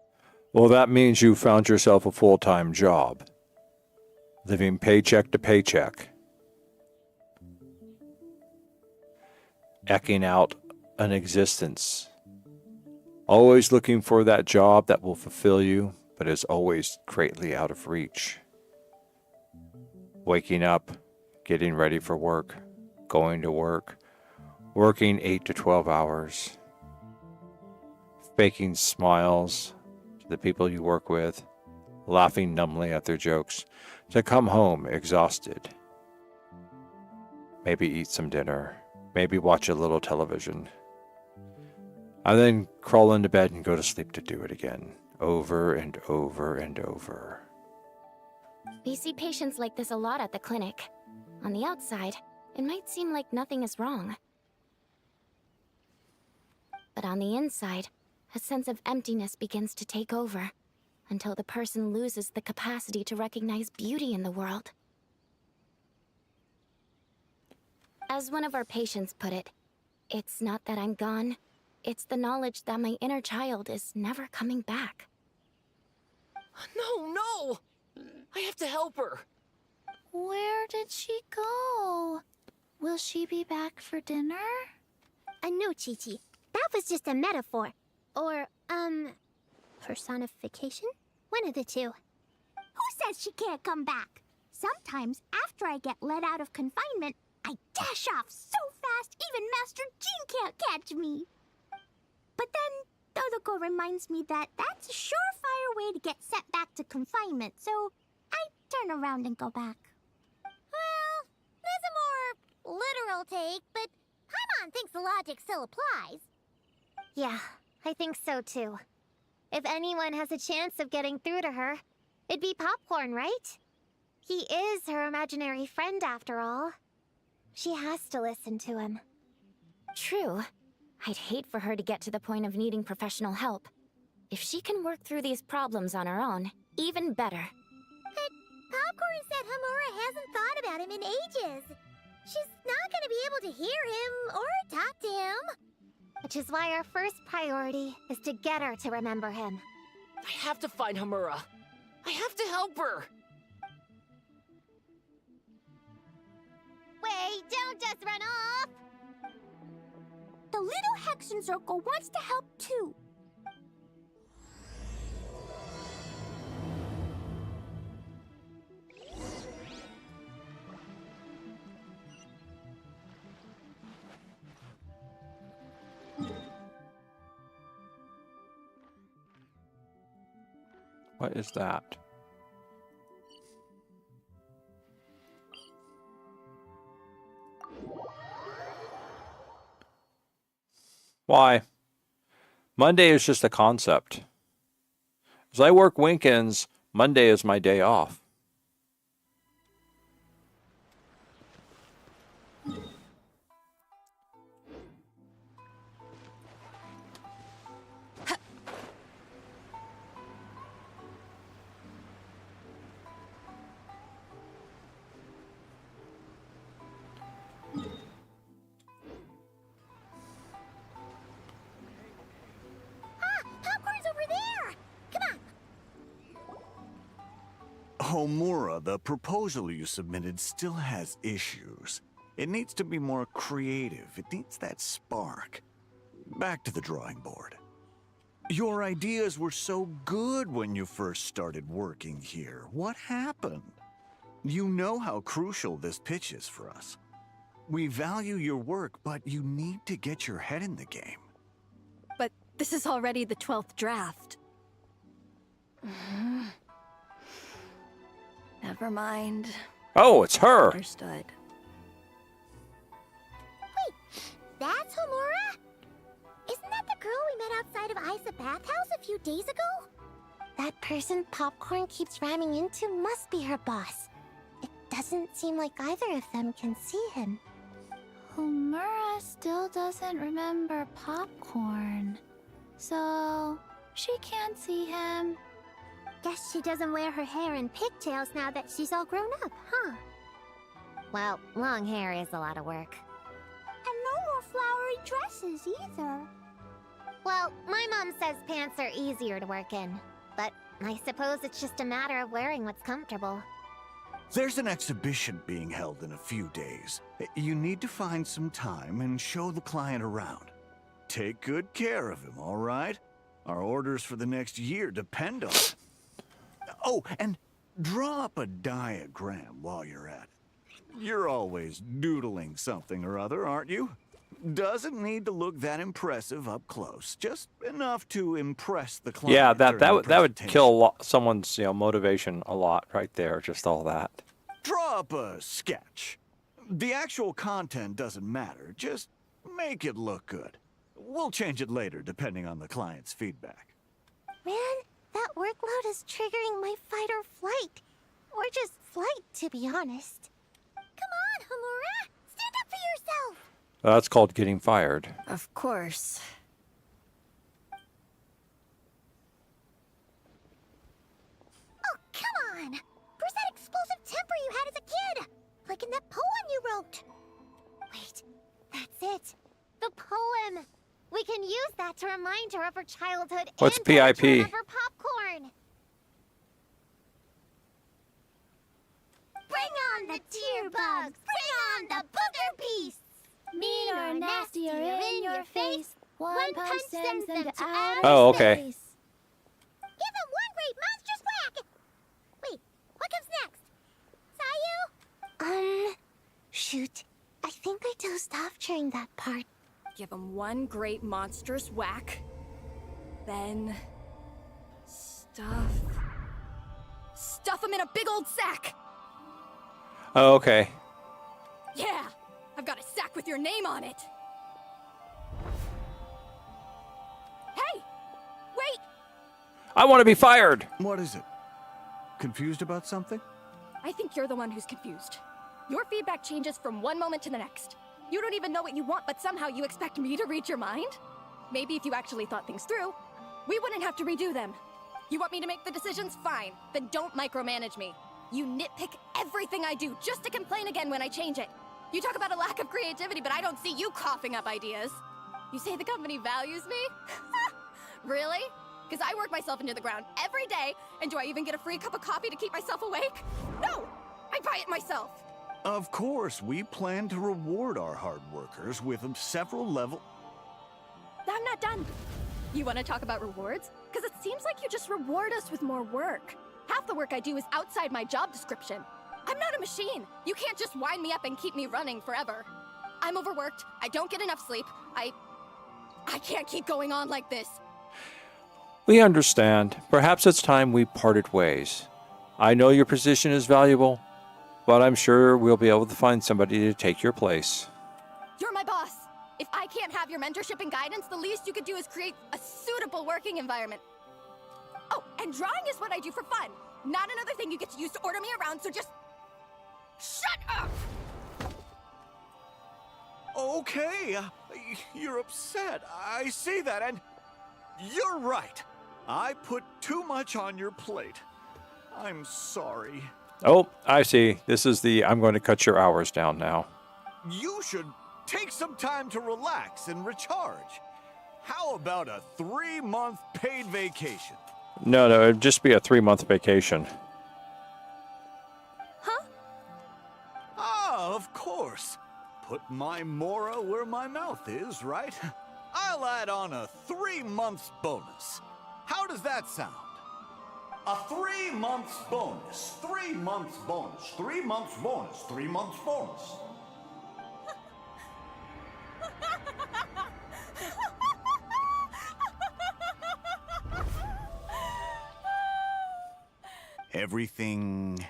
Well, that means you found yourself a full-time job. Living paycheck to paycheck. Eking out an existence. Always looking for that job that will fulfill you, but is always greatly out of reach. Waking up, getting ready for work, going to work, working 8 to 12 hours, faking smiles to the people you work with, laughing numbly at their jokes, to come home exhausted. Maybe eat some dinner, maybe watch a little television, and then crawl into bed and go to sleep to do it again, over and over and over. We see patients like this a lot at the clinic. On the outside, it might seem like nothing is wrong. But on the inside, a sense of emptiness begins to take over, until the person loses the capacity to recognize beauty in the world. As one of our patients put it, it's not that I'm gone, it's the knowledge that my inner child is never coming back. No! I have to help her! Where did she go? Will she be back for dinner? No, Chi-Chi. That was just a metaphor. Or, personification? One of the two. Who says she can't come back? Sometimes, after I get let out of confinement, I dash off so fast even Master Jean can't catch me. But then, Dodoko reminds me that that's a surefire way to get sent back to confinement, so I turn around and go back. Well, that's a more literal take, but Paimon thinks the logic still applies. Yeah, I think so too. If anyone has a chance of getting through to her, it'd be Popcorn, right? He is her imaginary friend after all. She has to listen to him. True. I'd hate for her to get to the point of needing professional help. If she can work through these problems on her own, even better. But Popcorn said Homura hasn't thought about him in ages. She's not gonna be able to hear him or talk to him. Which is why our first priority is to get her to remember him. I have to find Hamura. I have to help her! Wait, don't just run off! The little Hexen Circle wants to help too. What is that? Why? Monday is just a concept. As I work weekends, Monday is my day off. Popcorn's over there! Come on! Homura, the proposal you submitted still has issues. It needs to be more creative. It needs that spark. Back to the drawing board. Your ideas were so good when you first started working here. What happened? You know how crucial this pitch is for us. We value your work, but you need to get your head in the game. But this is already the 12th draft. Never mind. Oh, it's her. Understood. That's Homura? Isn't that the girl we met outside of Isa Bathhouse a few days ago? That person Popcorn keeps ramming into must be her boss. It doesn't seem like either of them can see him. Homura still doesn't remember Popcorn. So, she can't see him. Guess she doesn't wear her hair in pigtails now that she's all grown up, huh? Well, long hair is a lot of work. And no more flowery dresses either. Well, my mom says pants are easier to work in. But I suppose it's just a matter of wearing what's comfortable. There's an exhibition being held in a few days. You need to find some time and show the client around. Take good care of him, all right? Our orders for the next year depend on it. Oh, and draw up a diagram while you're at it. You're always doodling something or other, aren't you? Doesn't need to look that impressive up close. Just enough to impress the client. Yeah, during that the would kill a presentation. lot, someone's motivation a lot right there. Just all that. Draw up a sketch. The actual content doesn't matter. Just make it look good. We'll change it later, depending on the client's feedback. Man, that workload is triggering my fight or flight. Or just flight, to be honest. Come on, Homura! Stand up for yourself! That's called getting fired. Of course. Oh, come on! Where's that explosive temper you had as a kid? Like in that poem you wrote. Wait, that's it. The poem! We can use that to remind her of her childhood What's and to PIP? remember Popcorn. Bring on the tear bugs! Bring on the booger beasts! Mean or nasty or in your face. One punch sends them to outer Oh, okay. space. Give them one great monstrous whack! Wait, what comes next? Sayu? Shoot. I think I dozed off during that part. Give him one great monstrous whack. Then... Stuff him in a big old sack! Oh, okay. Yeah! I've got a sack with your name on it! Hey! Wait! I want to be fired. What is it? Confused about something? I think you're the one who's confused. Your feedback changes from one moment to the next. You don't even know what you want, but somehow you expect me to read your mind? Maybe if you actually thought things through, we wouldn't have to redo them. You want me to make the decisions? Fine. Then don't micromanage me. You nitpick everything I do just to complain again when I change it. You talk about a lack of creativity, but I don't see you coughing up ideas. You say the company values me? Really? Because I work myself into the ground every day, and do I even get a free cup of coffee to keep myself awake? No! I buy it myself! Of course, we plan to reward our hard workers with several level... I'm not done. You want to talk about rewards? Because it seems like you just reward us with more work. Half the work I do is outside my job description. I'm not a machine. You can't just wind me up and keep me running forever. I'm overworked. I don't get enough sleep. I can't keep going on like this. We understand. Perhaps it's time we parted ways. I know your position is valuable, but I'm sure we'll be able to find somebody to take your place. You're my boss. If I can't have your mentorship and guidance, the least you could do is create a suitable working environment. Oh, and drawing is what I do for fun. Not another thing you get to use to order me around, so just... shut up! Okay, you're upset. I see that, and you're right. I put too much on your plate. I'm sorry. Oh, I see. This is the I'm going to cut your hours down now. You should take some time to relax and recharge. How about a 3-month paid vacation? No, it'd just be a 3-month vacation. Huh? Ah, of course. Put my Mora where my mouth is, right? I'll add on a 3 months bonus. How does that sound? A 3 months bonus, 3 months bonus, 3 months bonus, 3 months bonus. Everything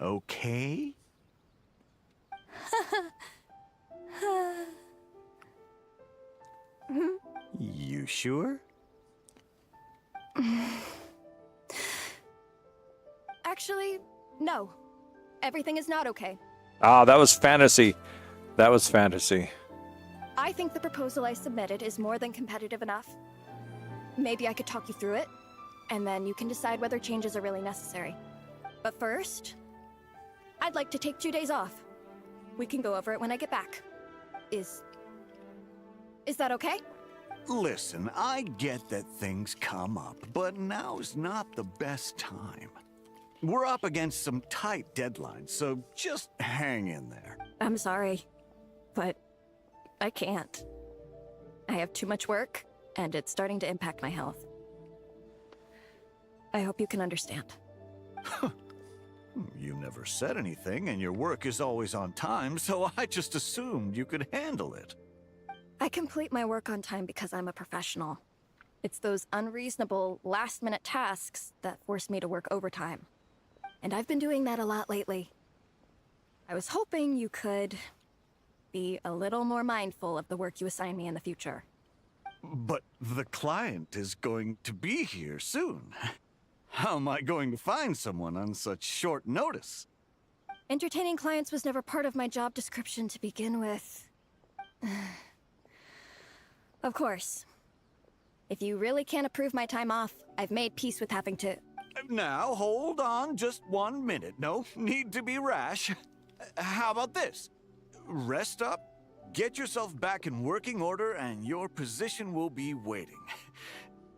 okay? You sure? Actually, no. Everything is not okay. Ah, that was fantasy. That was fantasy. I think the proposal I submitted is more than competitive enough. Maybe I could talk you through it, and then you can decide whether changes are really necessary. But first, I'd like to take 2 days off. We can go over it when I get back. Is that okay? Listen, I get that things come up, but now's not the best time. We're up against some tight deadlines, so just hang in there. I'm sorry, but I can't. I have too much work, and it's starting to impact my health. I hope you can understand. You never said anything, and your work is always on time, so I just assumed you could handle it. I complete my work on time because I'm a professional. It's those unreasonable, last-minute tasks that force me to work overtime. And I've been doing that a lot lately. I was hoping you could be a little more mindful of the work you assign me in the future. But the client is going to be here soon. How am I going to find someone on such short notice? Entertaining clients was never part of my job description to begin with. Of course. If you really can't approve my time off, I've made peace with having to... Now, hold on just 1 minute. No need to be rash. How about this? Rest up, get yourself back in working order, and your position will be waiting.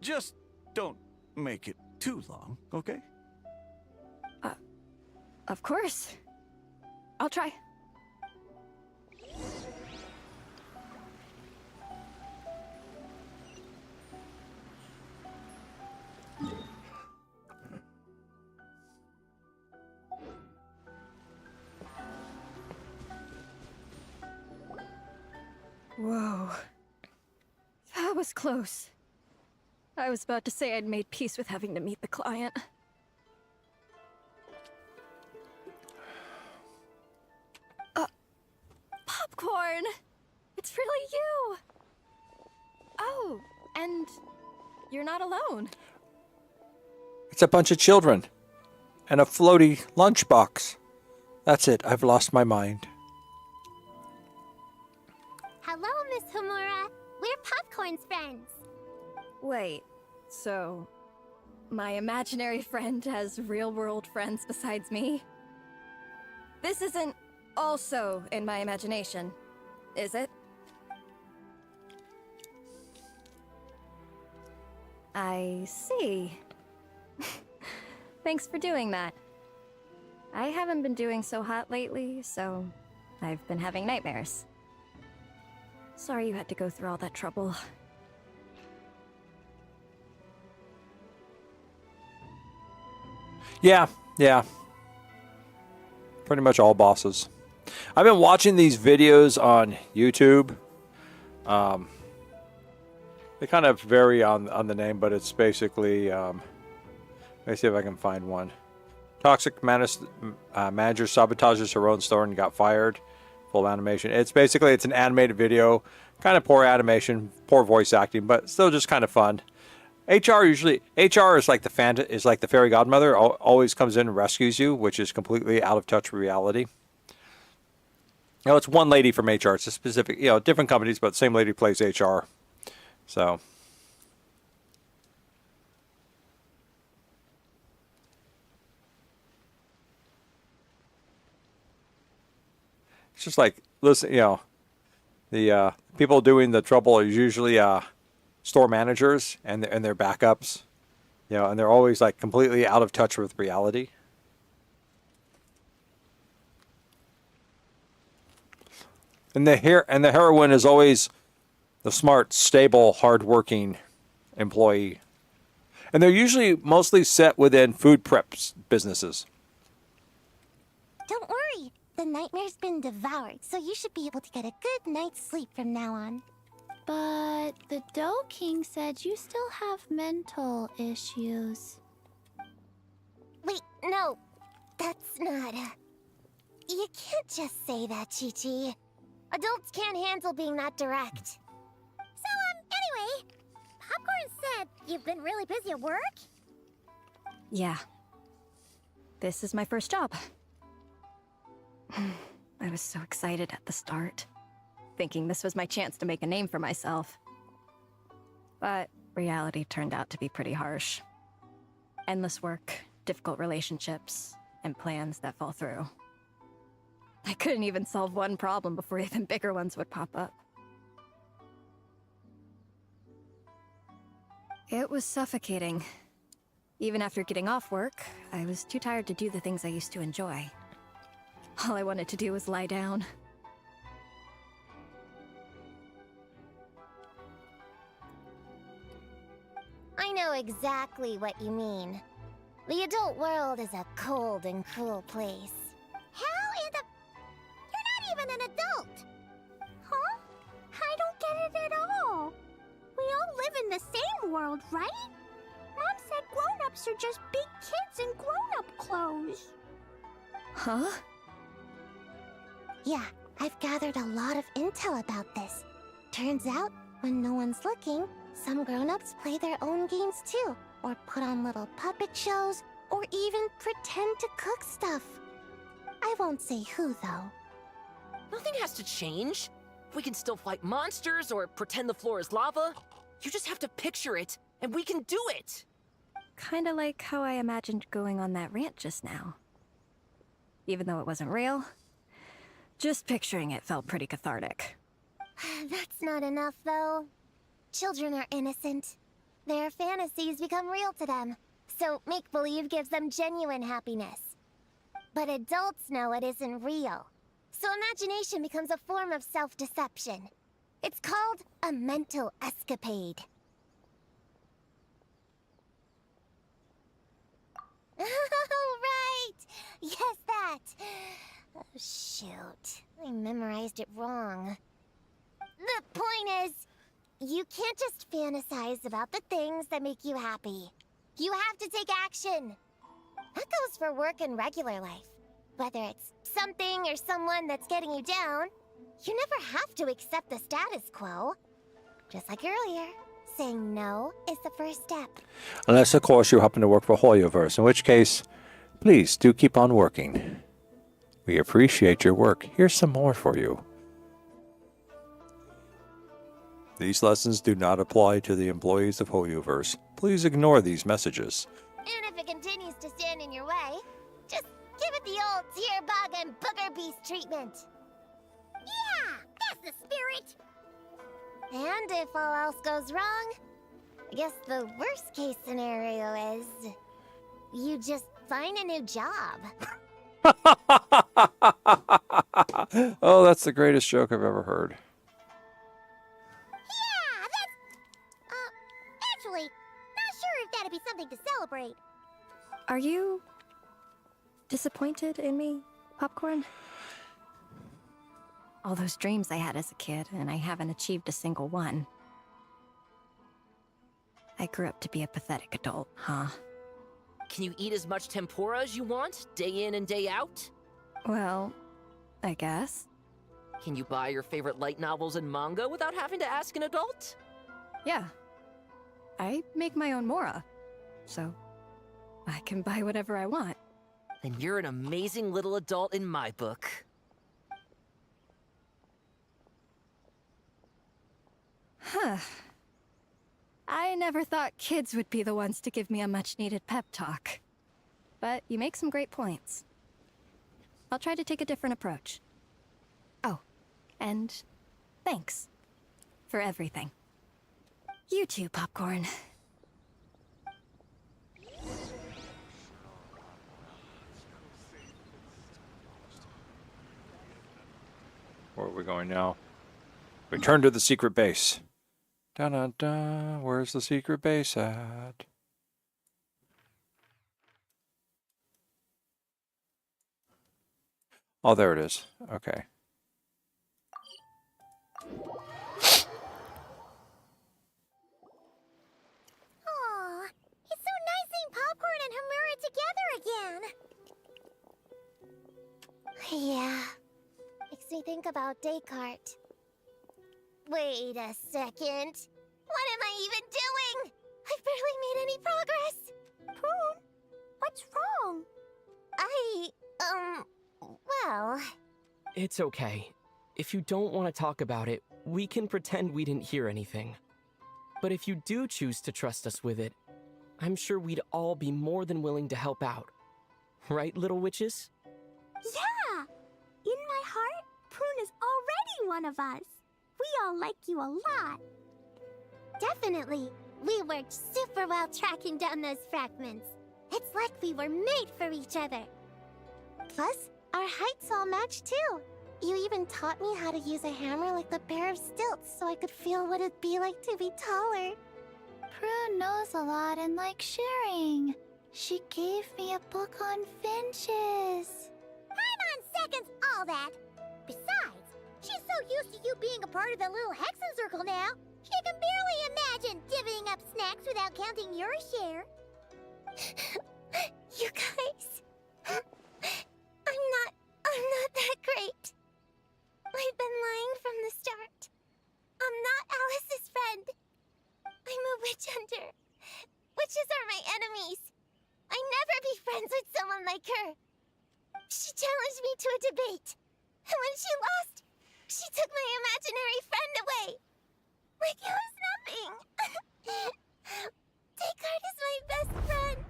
Just don't make it too long, okay? Of course. I'll try. Whoa. That was close. I was about to say I'd made peace with having to meet the client. Popcorn! It's really you! Oh, and you're not alone. It's a bunch of children. And a floaty lunchbox. That's it. I've lost my mind. Hello, Miss Homura. We're Popcorn's friends. Wait, so... my imaginary friend has real-world friends besides me? This isn't also in my imagination, is it? I see. Thanks for doing that. I haven't been doing so hot lately, so I've been having nightmares. Sorry you had to go through all that trouble. Yeah. Pretty much all bosses. I've been watching these videos on YouTube. They kind of vary on the name, but it's basically. Let me see if I can find one. Toxic manager sabotages her own store and got fired. Full animation. It's an animated video, kind of poor animation, poor voice acting, but still just kind of fun. HR is like the fairy godmother. Always comes in and rescues you, which is completely out of touch with reality. It's one lady from HR. It's a specific, different companies, but same lady plays HR. So. It's just like, listen, the people doing the trouble are usually store managers and their backups, and they're always like completely out of touch with reality. And the heroine is always the smart, stable, hardworking employee. And they're usually mostly set within food prep businesses. Don't worry. The nightmare's been devoured, so you should be able to get a good night's sleep from now on. But the Dough King said you still have mental issues. Wait, no. That's not... You can't just say that, Chi-Chi. Adults can't handle being that direct. So, anyway, Popcorn said you've been really busy at work? Yeah. This is my first job. I was so excited at the start, thinking this was my chance to make a name for myself. But reality turned out to be pretty harsh. Endless work, difficult relationships, and plans that fall through. I couldn't even solve one problem before even bigger ones would pop up. It was suffocating. Even after getting off work, I was too tired to do the things I used to enjoy. All I wanted to do was lie down. I know exactly what you mean. The adult world is a cold and cruel place. How in the... You're not even an adult! Huh? I don't get it at all. We all live in the same world, right? Mom said grown-ups are just big kids in grown-up clothes. Huh? Yeah, I've gathered a lot of intel about this. Turns out, when no one's looking, some grown-ups play their own games too, or put on little puppet shows, or even pretend to cook stuff. I won't say who, though. Nothing has to change. We can still fight monsters or pretend the floor is lava. You just have to picture it, and we can do it! Kinda like how I imagined going on that rant just now. Even though it wasn't real, just picturing it felt pretty cathartic. That's not enough, though. Children are innocent. Their fantasies become real to them, so make-believe gives them genuine happiness. But adults know it isn't real, so imagination becomes a form of self-deception. It's called a mental escapade. Oh, right! Yes, that! Oh, shoot. I memorized it wrong. The point is, you can't just fantasize about the things that make you happy. You have to take action. That goes for work and regular life. Whether it's something or someone that's getting you down, you never have to accept the status quo. Just like earlier, saying no is the first step. Unless, of course, you happen to work for Hoyoverse, in which case, please do keep on working. We appreciate your work. Here's some more for you. These lessons do not apply to the employees of Hoyoverse. Please ignore these messages. And if it continues to stand in your way, just give it the old tear bug and booger beast treatment. Yeah, that's the spirit. And if all else goes wrong, I guess the worst case scenario is you just find a new job. Oh, that's the greatest joke I've ever heard. Yeah, that's... actually, not sure if that'd be something to celebrate. Are you disappointed in me, Popcorn? All those dreams I had as a kid, and I haven't achieved a single one. I grew up to be a pathetic adult, huh? Can you eat as much tempura as you want, day in and day out? Well, I guess. Can you buy your favorite light novels and manga without having to ask an adult? Yeah. I make my own mora, so I can buy whatever I want. Then you're an amazing little adult in my book. Huh. I never thought kids would be the ones to give me a much-needed pep talk. But you make some great points. I'll try to take a different approach. Oh, and thanks for everything. You too, Popcorn. Where are we going now? Return to the secret base. Da-da-da. Where's the secret base at? Oh, there it is. Okay. Aw, it's so nice seeing Popcorn and Hamura together again. Yeah, makes me think about Descartes. Wait a second. What am I even doing? I've barely made any progress. Prune, what's wrong? Well... It's okay. If you don't want to talk about it, we can pretend we didn't hear anything. But if you do choose to trust us with it, I'm sure we'd all be more than willing to help out. Right, little witches? Yeah! In my heart, Prune is already one of us. We all like you a lot. Definitely. We worked super well tracking down those fragments. It's like we were made for each other. Plus, our heights all match too. You even taught me how to use a hammer like the pair of stilts so I could feel what it'd be like to be taller. Prune knows a lot and likes sharing. She gave me a book on finches. Paimon seconds all that. Besides, she's so used to you being a part of the little Hexen Circle now, she can barely imagine divvying up snacks without counting your share. You guys... I'm not that great. I've been lying from the start. I'm not Alice's friend. I'm a witch hunter. Witches are my enemies. I'd never be friends with someone like her. She challenged me to a debate. And when she lost, she took my imaginary friend away. Like it was nothing. Descartes is my best friend.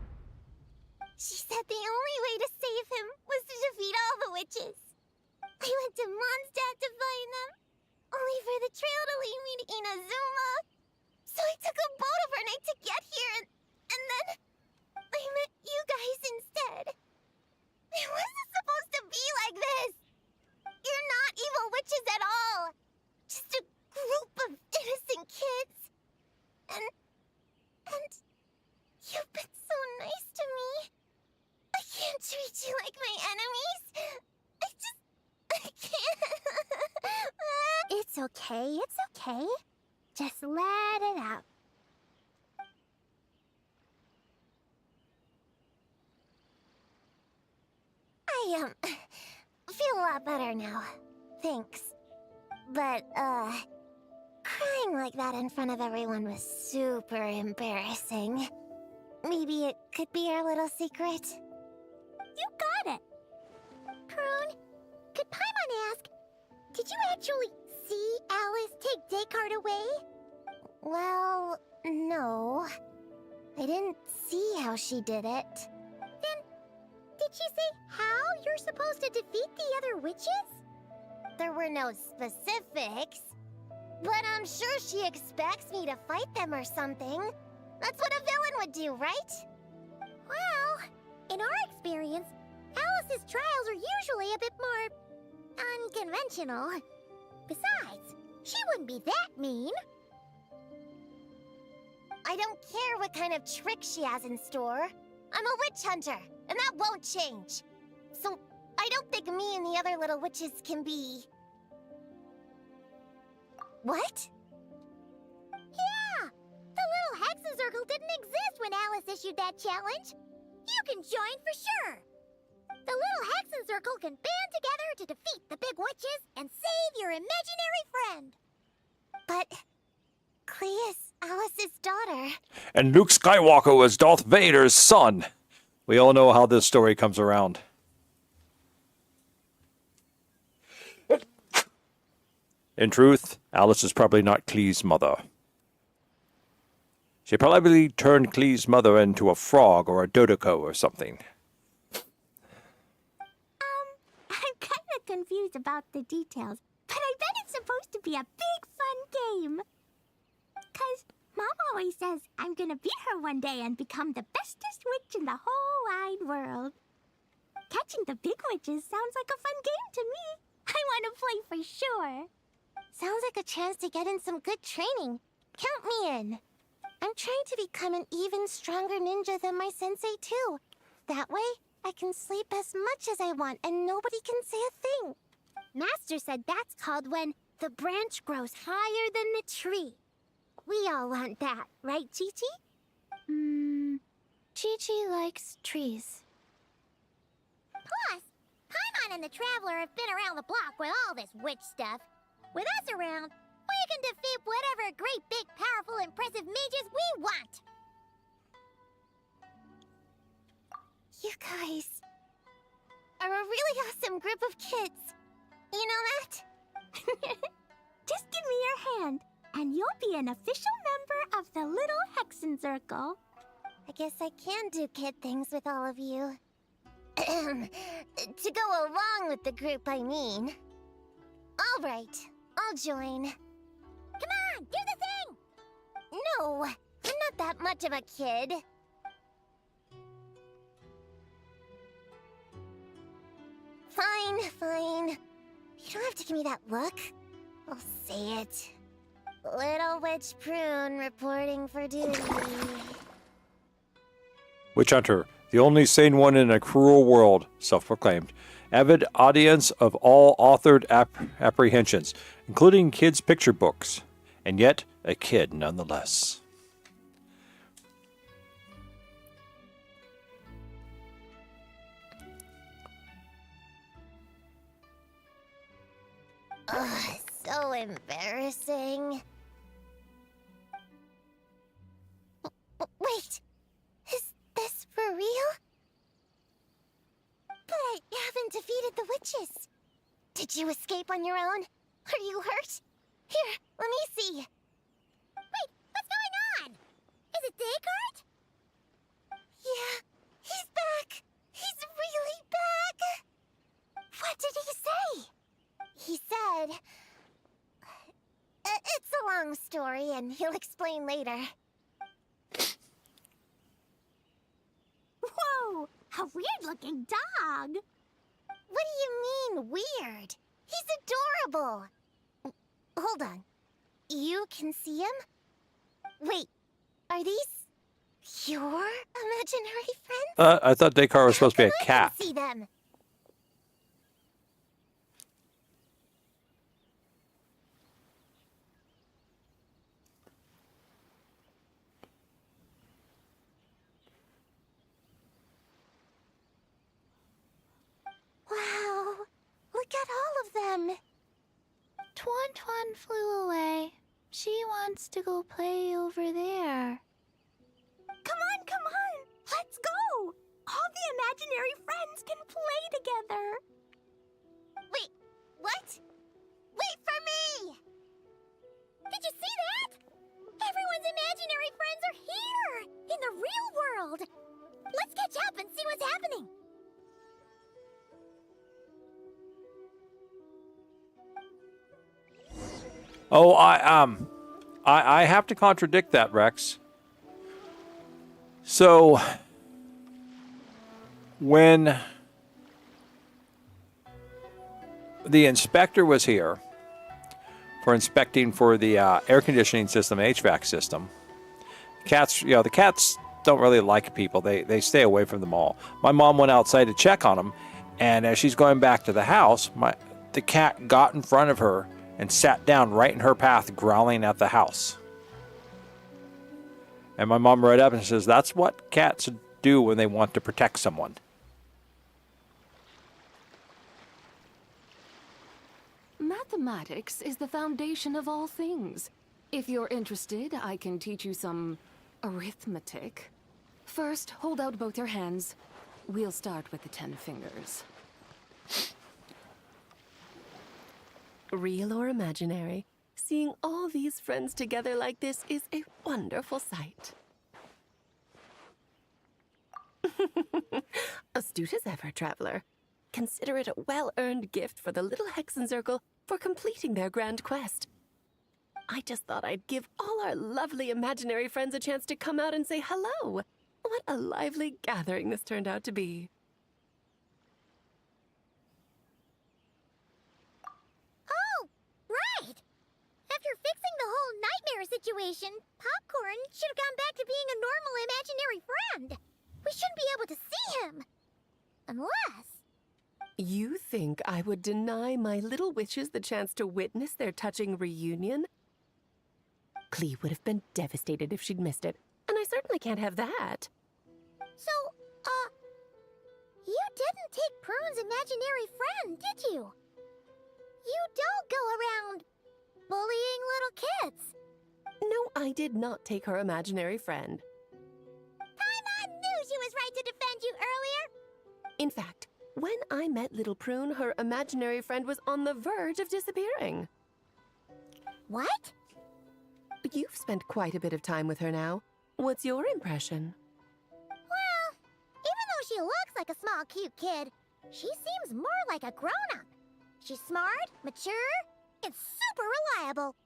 She said the only way to save him was to defeat all the witches. I went to Mondstadt to find them, only for the trail to lead me to Inazuma. So I took a boat overnight to get here, and then I met you guys instead. It wasn't supposed to be like this. You're not evil witches at all. Just a group of innocent kids. And you've been so nice to me. I can't treat you like my enemies. I can't. It's okay, it's okay. Just let it out. I, feel a lot better now. Thanks. But, crying like that in front of everyone was super embarrassing. Maybe it could be our little secret? You got it! Prune, could Paimon ask, did you actually see Alice take Descartes away? Well, no. I didn't see how she did it. Then, did she say how you're supposed to defeat the other witches? There were no specifics. But I'm sure she expects me to fight them or something. That's what a villain would do, right? Well, in our experience, Alice's trials are usually a bit more unconventional. Besides, she wouldn't be that mean. I don't care what kind of trick she has in store. I'm a witch hunter, and that won't change. So, I don't think me and the other little witches can be... What? Yeah! The little Hexen Circle didn't exist when Alice issued that challenge. You can join for sure. The little Hexen Circle can band together to defeat the big witches and save your imaginary friend. But Clee is Alice's daughter. And Luke Skywalker was Darth Vader's son. We all know how this story comes around. In truth, Alice is probably not Klee's mother. She probably turned Klee's mother into a frog or a Dodoko or something. I'm kind of confused about the details, but I bet it's supposed to be a big fun game. 'Cause Mom always says I'm gonna beat her one day and become the bestest witch in the whole wide world. Catching the big witches sounds like a fun game to me. I want to play for sure. Sounds like a chance to get in some good training. Count me in. I'm trying to become an even stronger ninja than my sensei, too. That way, I can sleep as much as I want and nobody can say a thing. Master said that's called when the branch grows higher than the tree. We all want that, right, Chi-Chi? Chi-Chi likes trees. Plus, Paimon and the Traveler have been around the block with all this witch stuff. With us around, we can defeat whatever great, big, powerful, impressive mages we want. You guys are a really awesome group of kids. You know that? Just give me your hand, and you'll be an official member of the Little Hexen Circle. I guess I can do kid things with all of you. To go along with the group, I mean. All right, I'll join. Come on, do the thing! No, I'm not that much of a kid. Fine. You don't have to give me that look. I'll say it. Little Witch Prune reporting for duty. Witch Hunter, the only sane one in a cruel world, self-proclaimed. Avid audience of all authored apprehensions, including kids' picture books. And yet, a kid nonetheless. Ugh, so embarrassing. Wait, is this for real? But I haven't defeated the witches. Did you escape on your own? Are you hurt? Here, let me see. Wait, what's going on? Is it Descartes? Yeah, he's back. He's really back. What did he say? He said... It's a long story, and he'll explain later. Whoa, a weird-looking dog. What do you mean, weird? He's adorable. Hold on. You can see him? Wait, are these your imaginary friends? I thought Descartes was supposed to be a cat. I can see them. Wow, look at all of them. Tuan flew away. She wants to go play over there. Come on, let's go. All the imaginary friends can play together. Wait, what? Wait for me! Did you see that? Everyone's imaginary friends are here, in the real world. Let's catch up and see what's happening. Oh, I have to contradict that, Rex. So, when the inspector was here for inspecting for the air conditioning system, HVAC system, the cats don't really like people. They stay away from them all. My mom went outside to check on them, and as she's going back to the house, the cat got in front of her and sat down right in her path, growling at the house. And my mom right up and says, that's what cats do when they want to protect someone. Mathematics is the foundation of all things. If you're interested, I can teach you some arithmetic. First, hold out both your hands. We'll start with the 10 fingers. Real or imaginary, seeing all these friends together like this is a wonderful sight. Astute as ever, traveler. Consider it a well-earned gift for the little Hexen Circle for completing their grand quest. I just thought I'd give all our lovely imaginary friends a chance to come out and say hello. What a lively gathering this turned out to be. Oh, right! After fixing the whole nightmare situation, Popcorn should have gone back to being a normal imaginary friend. We shouldn't be able to see him. Unless... You think I would deny my little witches the chance to witness their touching reunion? Clee would have been devastated if she'd missed it, and I certainly can't have that. So, you didn't take Prune's imaginary friend, did you? You don't go around bullying little kids. No, I did not take her imaginary friend. Paimon knew she was right to defend you earlier. In fact, when I met little Prune, her imaginary friend was on the verge of disappearing. What? You've spent quite a bit of time with her now. What's your impression? Well, even though she looks like a small, cute kid, she seems more like a grown-up. She's smart, mature, and super reliable.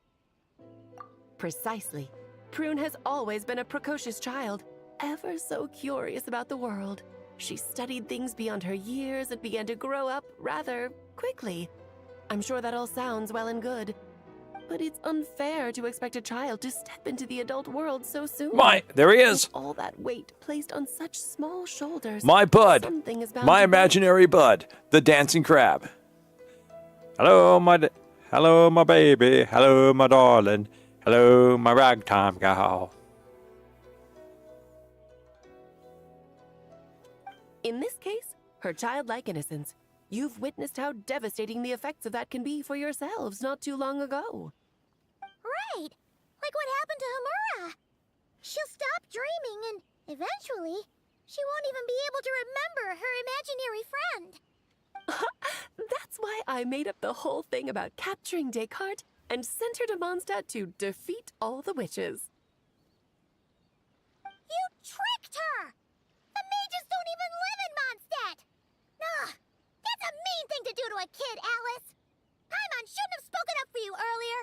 Precisely. Prune has always been a precocious child, ever so curious about the world. She studied things beyond her years and began to grow up rather quickly. I'm sure that all sounds well and good, but it's unfair to expect a child to step into the adult world so soon. There he is. With all that weight placed on such small shoulders. My bud. Something is bound My to imaginary bud. The dancing crab. Hello, hello, my baby. Hello, my darling. Hello, my ragtime gal. In this case, her childlike innocence. You've witnessed how devastating the effects of that can be for yourselves not too long ago. Right! Like what happened to Hamura. She'll stop dreaming and, eventually, she won't even be able to remember her imaginary friend. That's why I made up the whole thing about capturing Descartes and sent her to Mondstadt to defeat all the witches. You tricked her! The mages don't even live in Mondstadt! Ugh! That's a mean thing to do to a kid, Alice! Paimon shouldn't have spoken up for you earlier!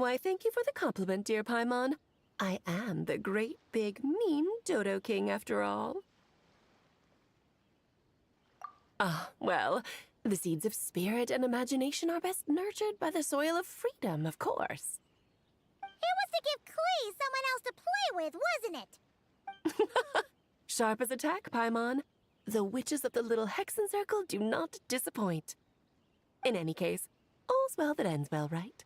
Why, thank you for the compliment, dear Paimon. I am the great, big, mean Dodo King, after all. Well, the seeds of spirit and imagination are best nurtured by the soil of freedom, of course. It was to give Klee someone else to play with, wasn't it? Sharp as a tack, Paimon. The witches of the little Hexen Circle do not disappoint. In any case, all's well that ends well, right?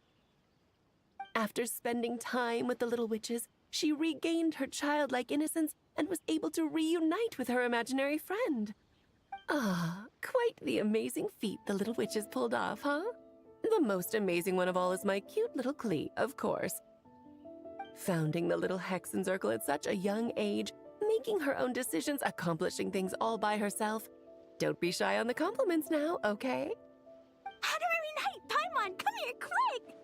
After spending time with the little witches, she regained her childlike innocence and was able to reunite with her imaginary friend. Quite the amazing feat the little witches pulled off, huh? The most amazing one of all is my cute little Klee, of course. Founding the little Hexen Circle at such a young age, making her own decisions, accomplishing things all by herself. Don't be shy on the compliments now, okay? Honorary Knight, Paimon, come here quick!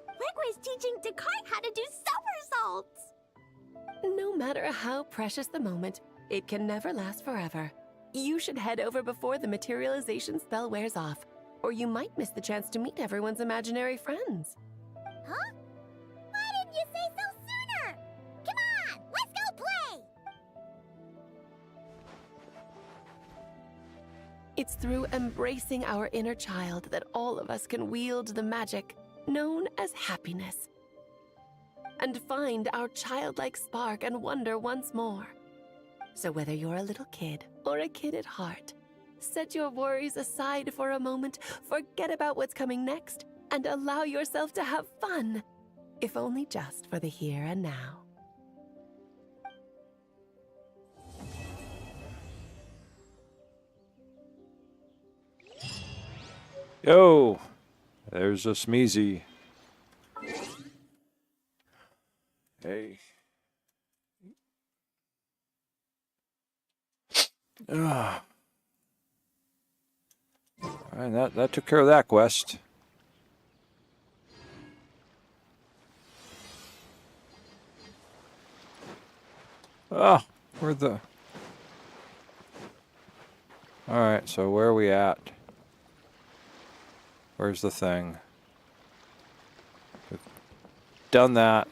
Legwe's teaching Descartes how to do somersaults! No matter how precious the moment, it can never last forever. You should head over before the materialization spell wears off, or you might miss the chance to meet everyone's imaginary friends. Huh? Why didn't you say so sooner? Come on, let's go play! It's through embracing our inner child that all of us can wield the magic known as happiness, and find our childlike spark and wonder once more. So whether you're a little kid or a kid at heart, set your worries aside for a moment, forget about what's coming next, and allow yourself to have fun, if only just for the here and now. Yo, there's a Smeezy. Hey. Ah. And that took care of that quest. Oh, where the... Alright, so where are we at? Where's the thing? We've done that.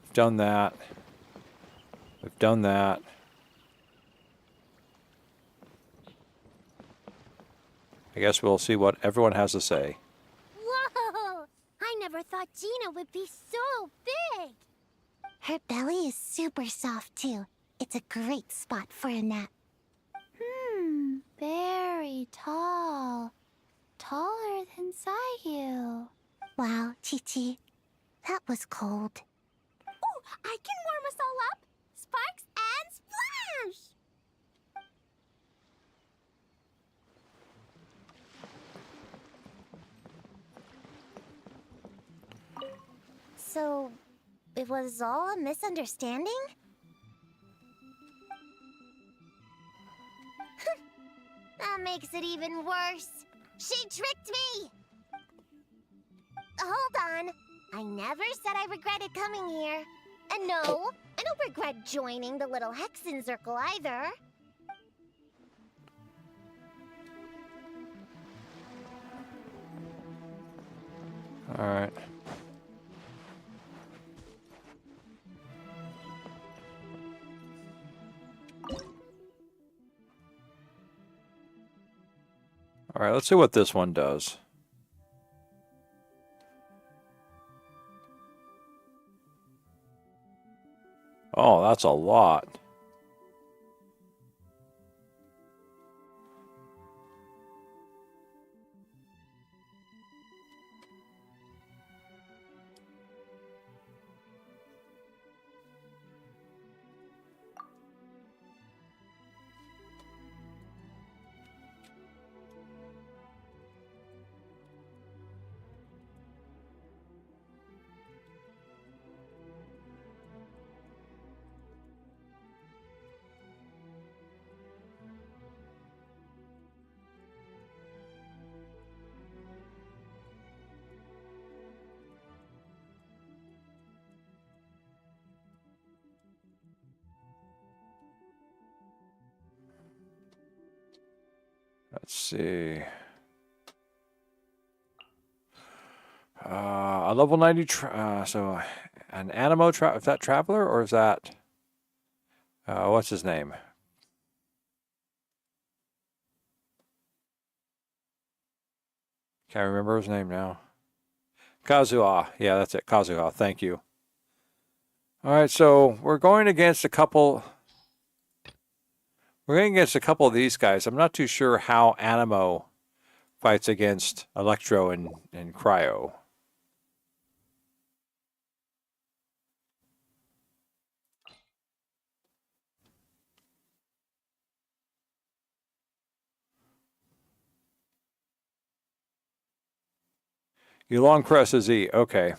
We've done that. We've done that. I guess we'll see what everyone has to say. Whoa! I never thought Gina would be so big! Her belly is super soft, too. It's a great spot for a nap. Very tall. Taller than Sayu. Wow, Chi-Chi. That was cold. Ooh, I can warm us all up! Sparks and splash! So, it was all a misunderstanding? That makes it even worse. She tricked me! Hold on. I never said I regretted coming here. And no, I don't regret joining the little Hexen Circle either. Alright. Alright, let's see what this one does. Oh, that's a lot. Let's see. A level 90, so an Animo, is that Traveler or is that, what's his name? Can't remember his name now. Kazuha. Yeah, that's it. Kazuha. Thank you. All right, so we're going against a couple. We're going against a couple of these guys. I'm not too sure how Animo fights against Electro and Cryo. You long press a Z. Okay.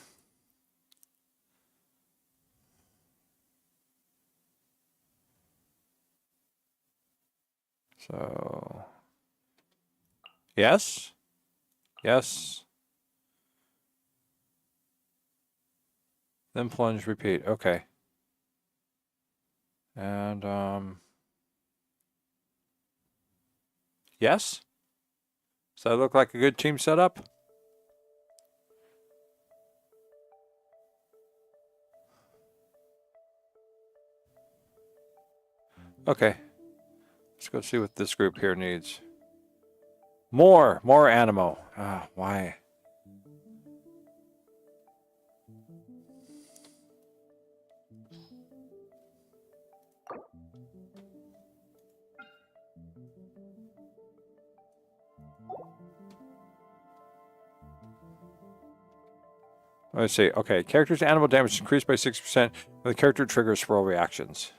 So, yes, yes. Then plunge, repeat. Okay. And, yes. Does that look like a good team setup? Okay. Let's go see what this group here needs. More Animo. Why? Let's see. Okay, character's animal damage increased by 6% when the character triggers swirl reactions.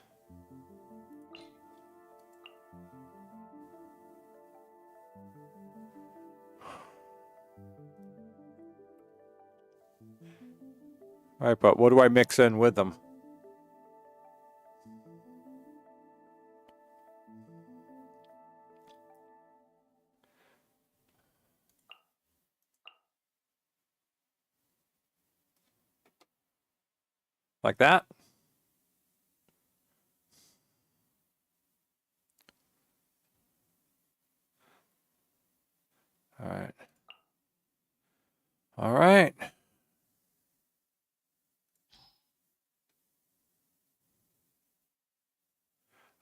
Right, but what do I mix in with them? Like that? All right. All right.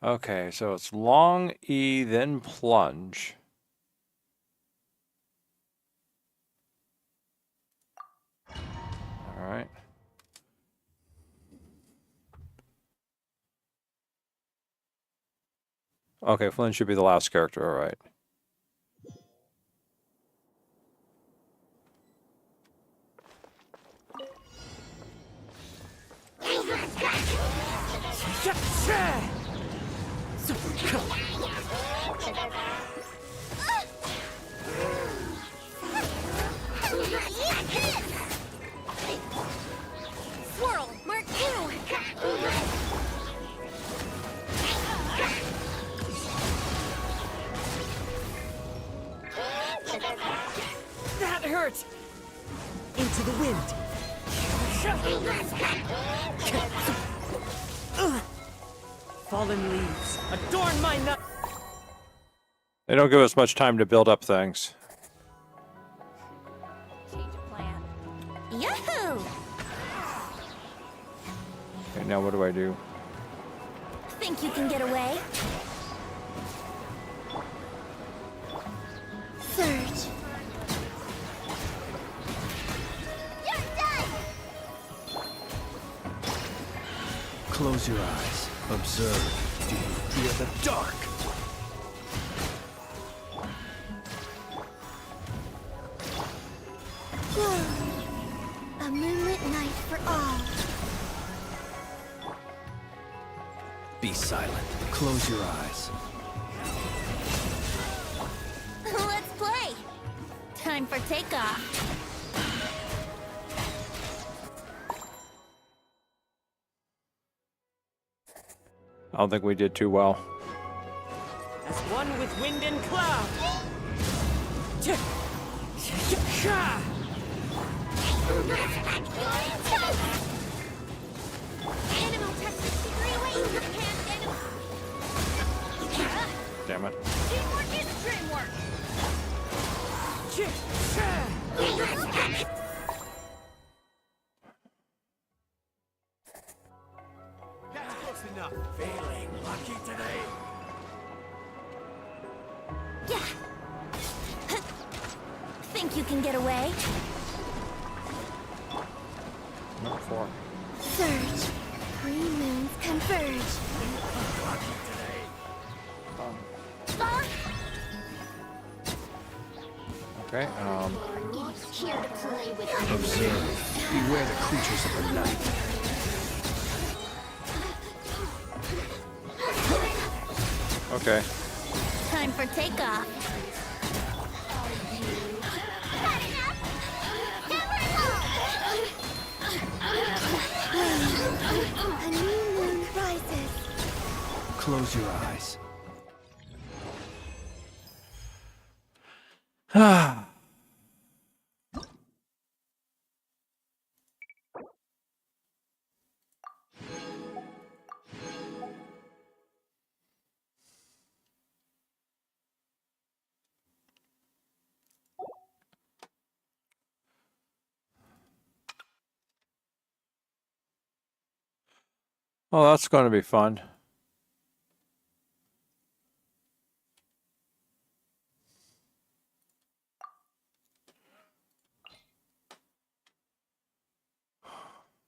Okay, so it's long E, then plunge. All right. Okay, Flynn should be the last character, all right. Swirl, Mark 2! That hurt! Into the wind. Fallen leaves, adorn my night. They don't give us much time to build up things. Change of plan. Yahoo! Okay, now what do I do? Think you can get away? Surge. You're done! Close your eyes. Observe. Do you fear the dark? Glow. A moonlit night for all. Be silent. Close your eyes. Let's play! Time for takeoff. I don't think we did too well. As one with wind and cloud. Animal test 60-degree away! Damn it. Teamwork is dreamwork! That's close enough. Feeling lucky today? Think you can get away? Number 4. Surge. 3 moons converge. Okay, Here to play with Observe. Beware the creatures of the night. okay. Time for takeoff. A new moon rises. Close your eyes. Oh, that's going to be fun.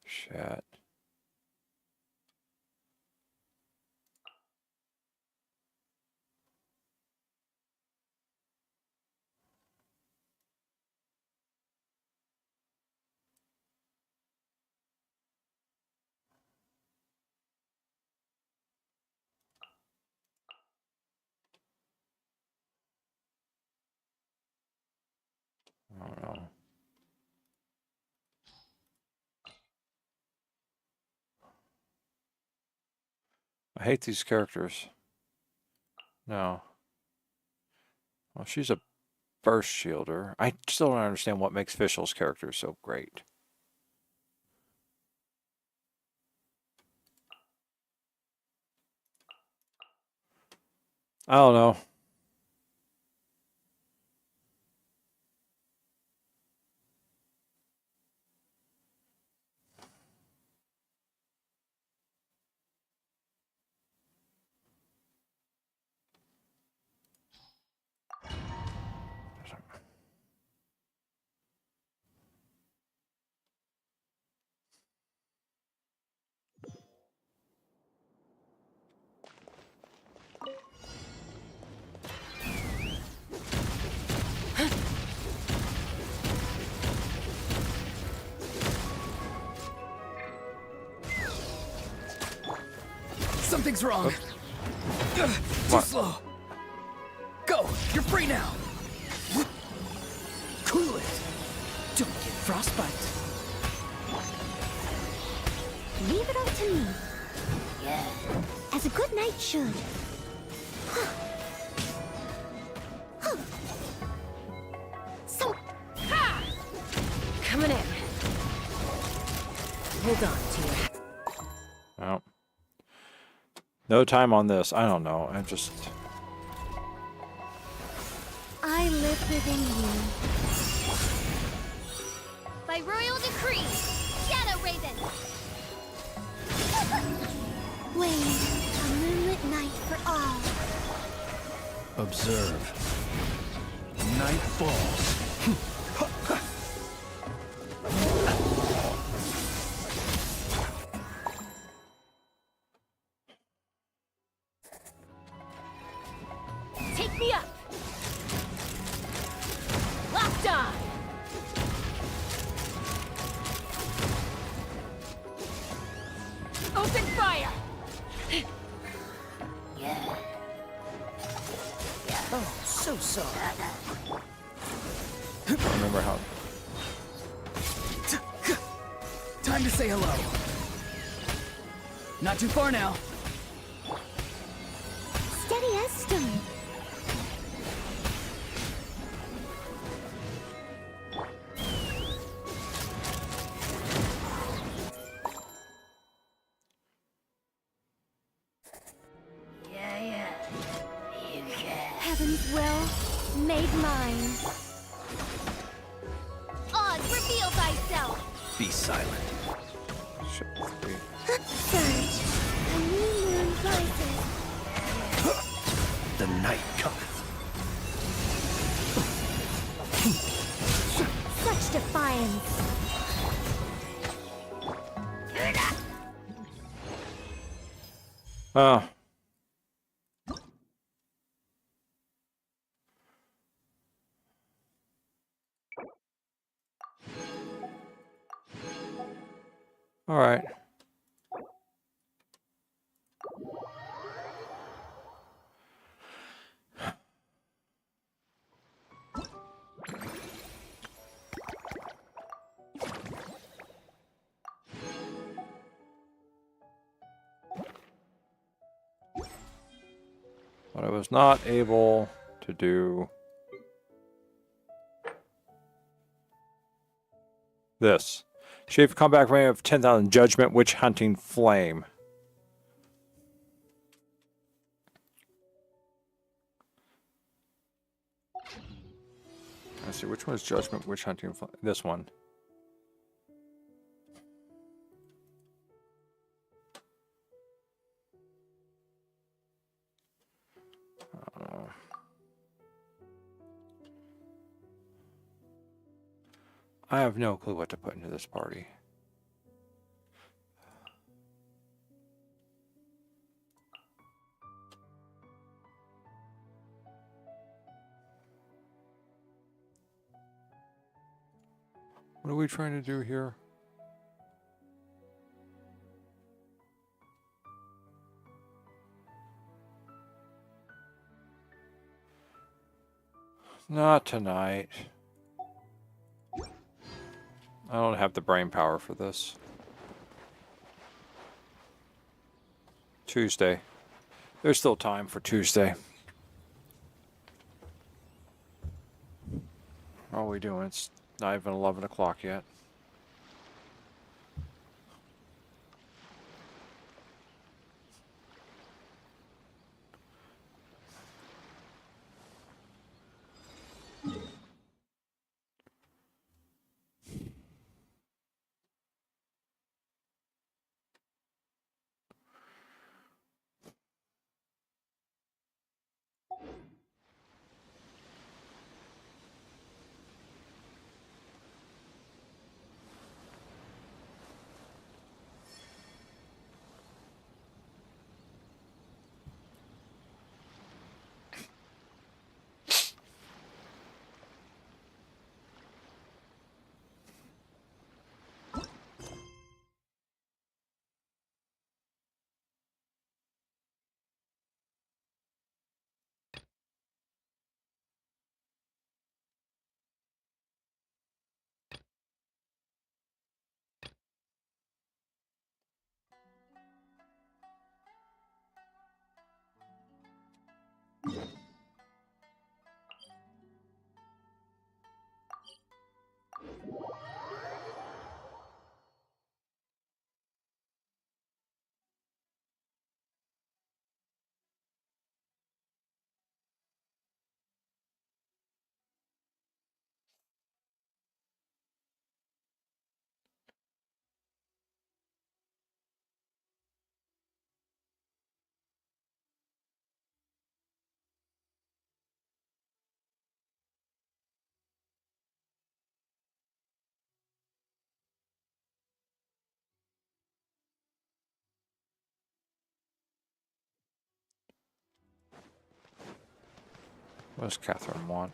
Shit. I don't know. I hate these characters. No. Well, she's a burst shielder. I still don't understand what makes Fischl's character so great. I don't know. Something's wrong. Too slow. Go. You're free now. Cool it. Don't get frostbite. Leave it up to me. Yeah. As a good knight should. So, Coming in. Hold on to your... Well, no time on this. I don't know. I just... I live within you. By royal decree, Shadow Raven. Wayne, a moonlit night for all. Observe. Night falls. Take me up. Locked on. Open fire. Oh, so sorry. I don't remember how... Time to say hello. Not too far now. Steady as stone. Heaven's will made mine. Oz, reveal thyself. Be silent. Surge. A new moon rises. The night cometh. Such defiance. Oh. All right. But I was not able to do this. Shave comeback rating of 10,000 Judgment, Witch Hunting Flame. Let's see, which one is Judgment, Witch Hunting Flame? This one. I have no clue what to put into this party. What are we trying to do here? Not tonight. I don't have the brain power for this. Tuesday. There's still time for Tuesday. How are we doing? It's not even 11 o'clock yet. What does Catherine want?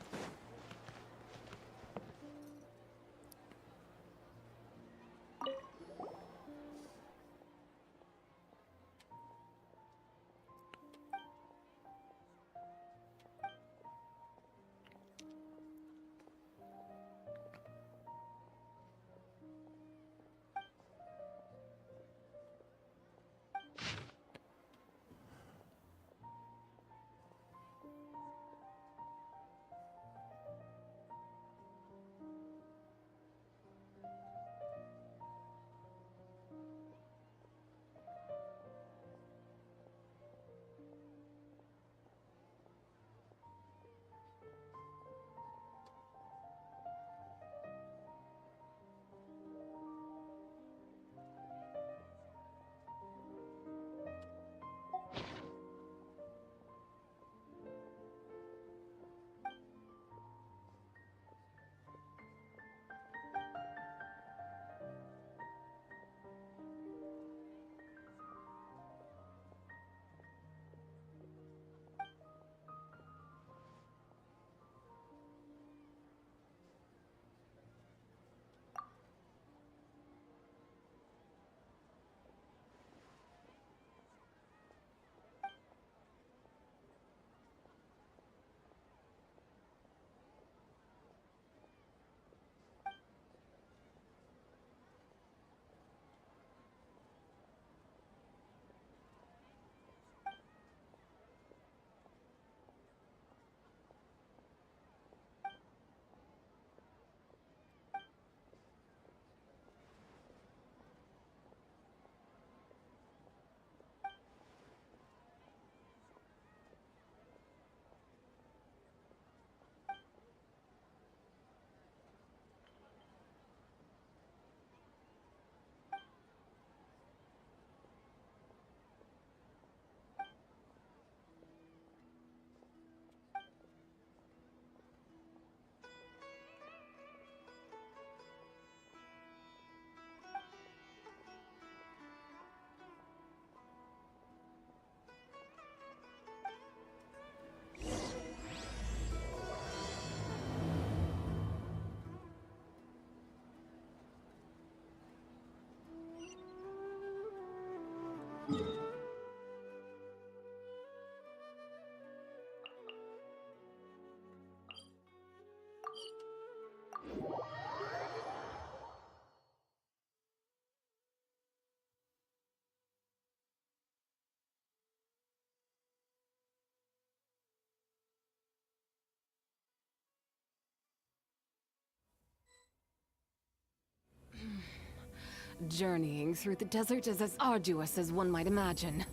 Journeying through the desert is as arduous as one might imagine.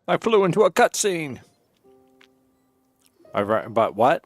I flew into a cutscene. But what?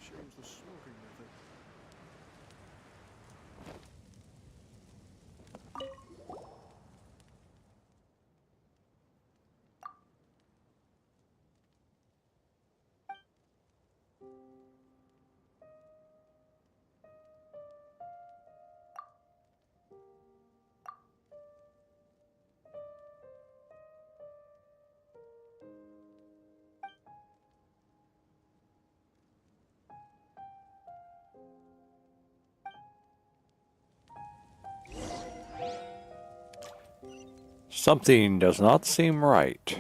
Change the smoking method. Something does not seem right.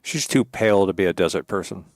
She's too pale to be a desert person.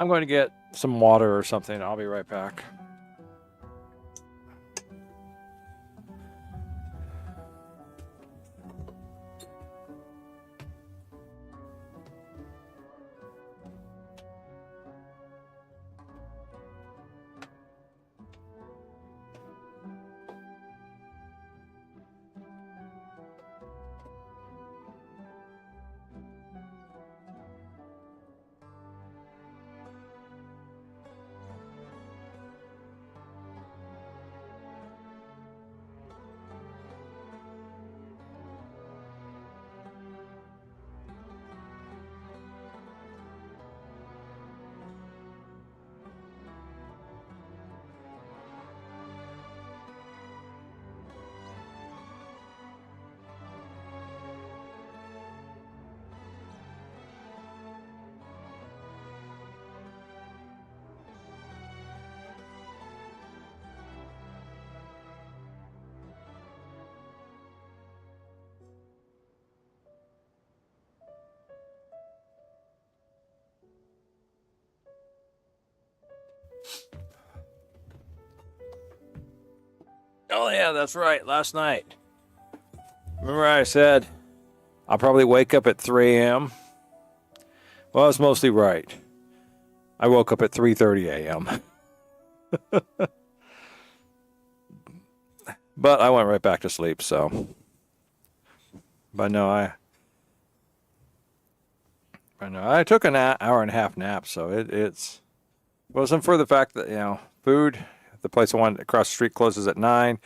I'm going to get some water or something. I'll be right back. Oh, yeah, that's right. Last night. Remember I said I'll probably wake up at 3 a.m.? Well, I was mostly right. I woke up at 3:30 a.m. But I went right back to sleep, so. But no, I took an hour and a half nap, so it wasn't for the fact that, food, the place I wanted across the street closes at 9.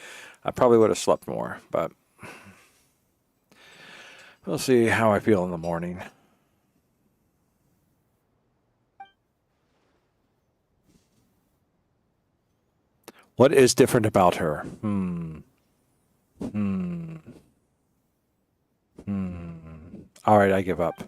I probably would have slept more, but we'll see how I feel in the morning. What is different about her? All right, I give up.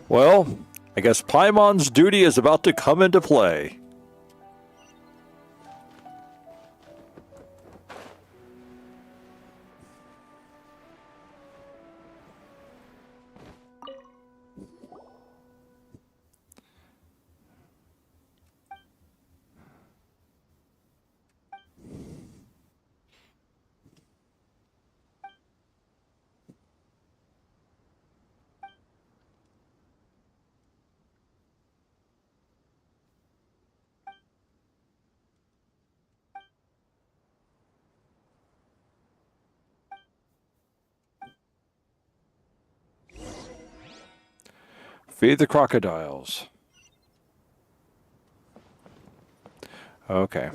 Well, I guess Paimon's duty is about to come into play. Feed the crocodiles. Okay.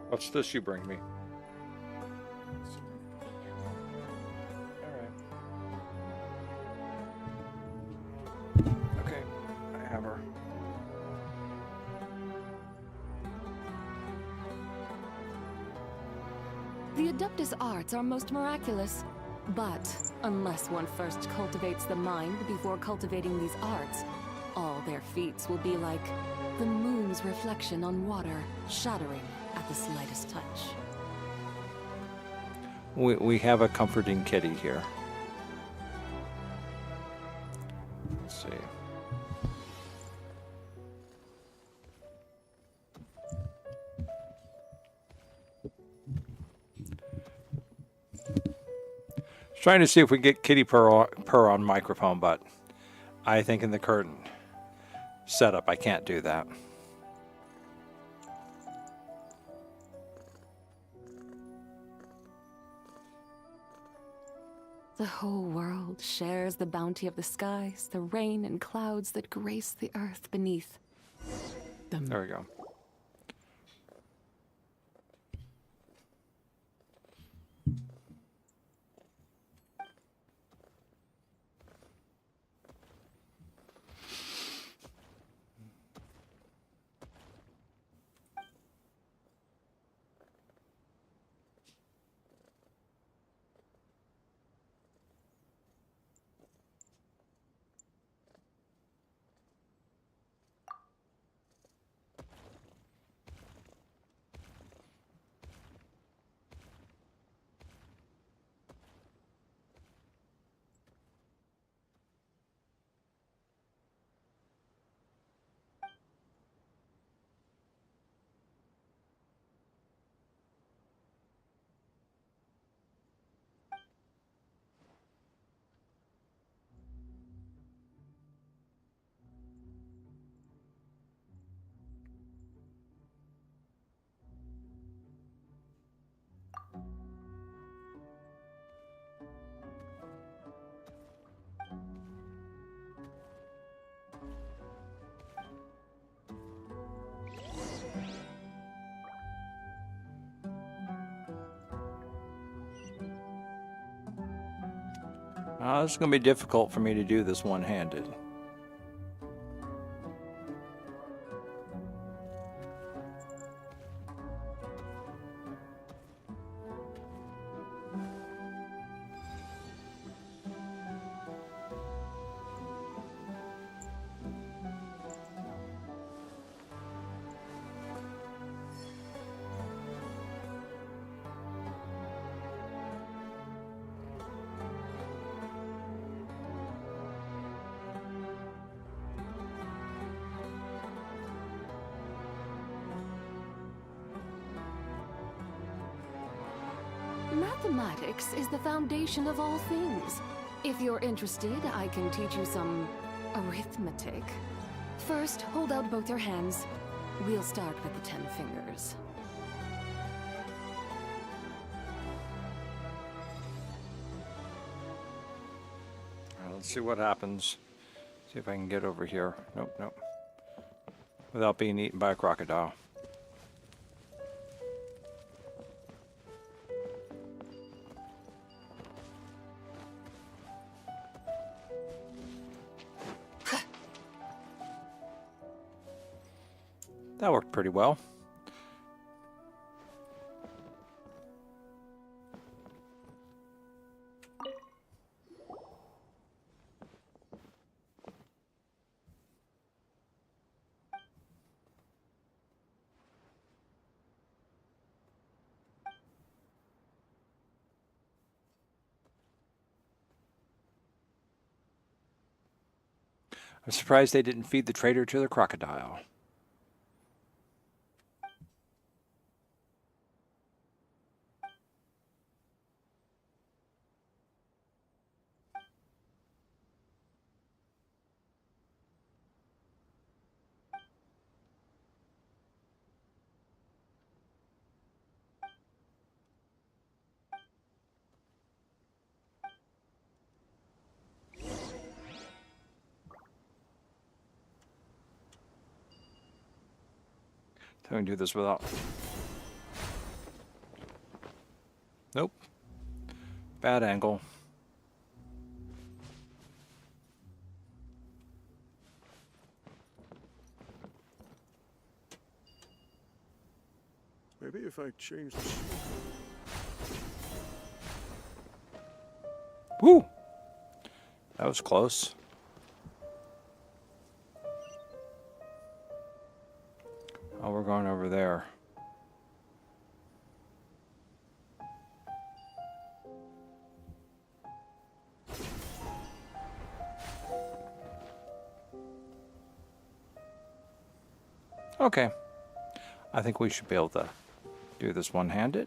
What's this you bring me? Okay, I have her. The Adeptus arts are most miraculous. But unless one first cultivates the mind before cultivating these arts, all their feats will be like the moon's reflection on water, shattering at the slightest touch. We have a comforting kitty here. Let's see. Trying to see if we can get kitty purr on microphone, but I think in the current setup I can't do that. The whole world shares the bounty of the skies, the rain and clouds that grace the earth beneath them. There we go. This is going to be difficult for me to do this one-handed. Mathematics is the foundation of all things. If you're interested, I can teach you some arithmetic. First, hold out both your hands. We'll start with the 10 fingers. Let's see what happens. See if I can get over here. Nope, nope. without being eaten by a crocodile. That worked pretty well. I'm surprised they didn't feed the traitor to the crocodile. So we can do this without... Nope. Bad angle. Maybe if I change the... Woo! That was close. Oh, we're going over there. Okay. I think we should be able to do this one-handed.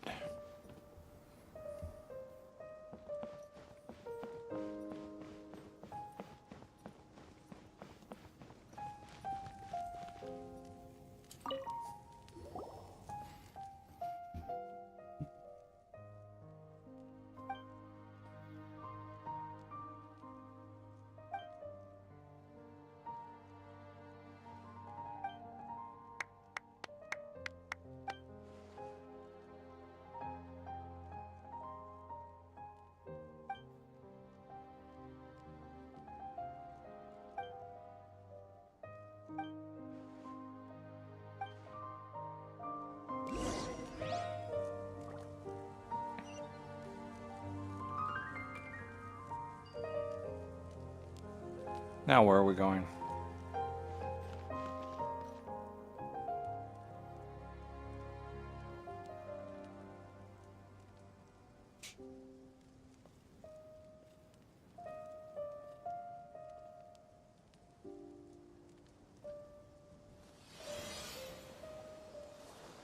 Now where are we going?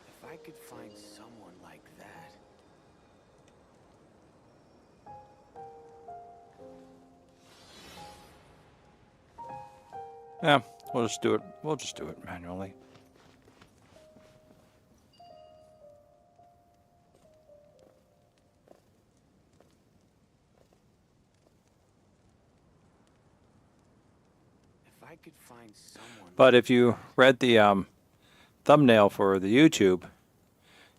If I could find someone like that. Yeah, we'll just do it. We'll just do it manually. If I could find someone. But if you read the thumbnail for the YouTube,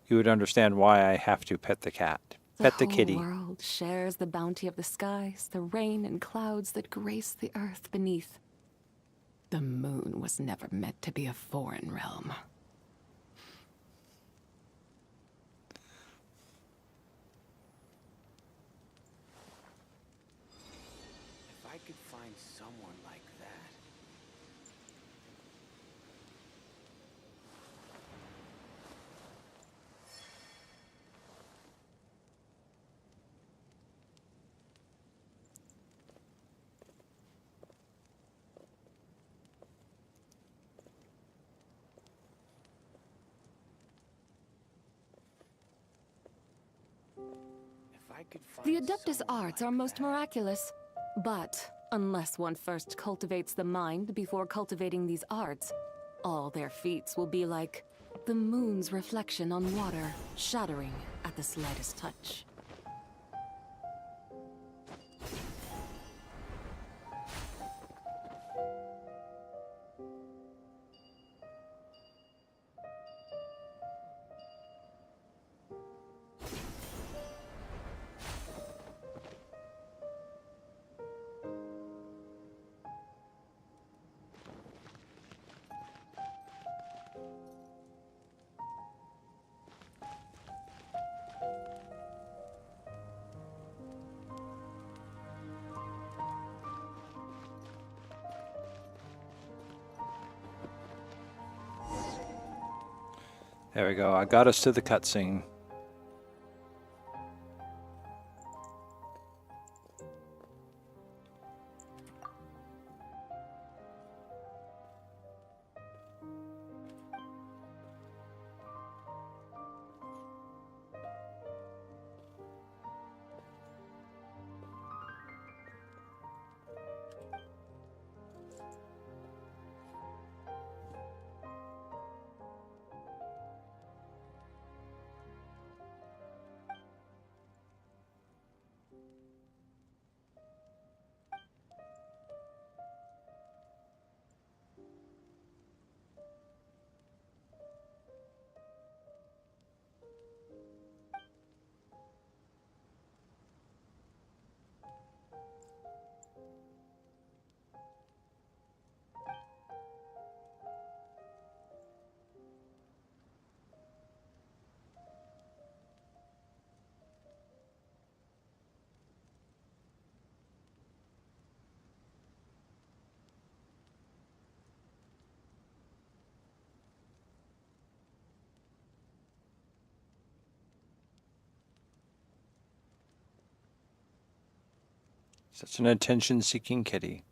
you would understand why I have to pet the cat. Pet the kitty. The whole world shares the bounty of the skies, the rain and clouds that grace the earth beneath. The moon was never meant to be a foreign realm. If I could find someone like that. If I could find The Adeptus someone arts like are most that. miraculous. But unless one first cultivates the mind before cultivating these arts, all their feats will be like the moon's reflection on water, shattering at the slightest touch. There we go. I got us to the cutscene. Such an attention-seeking kitty.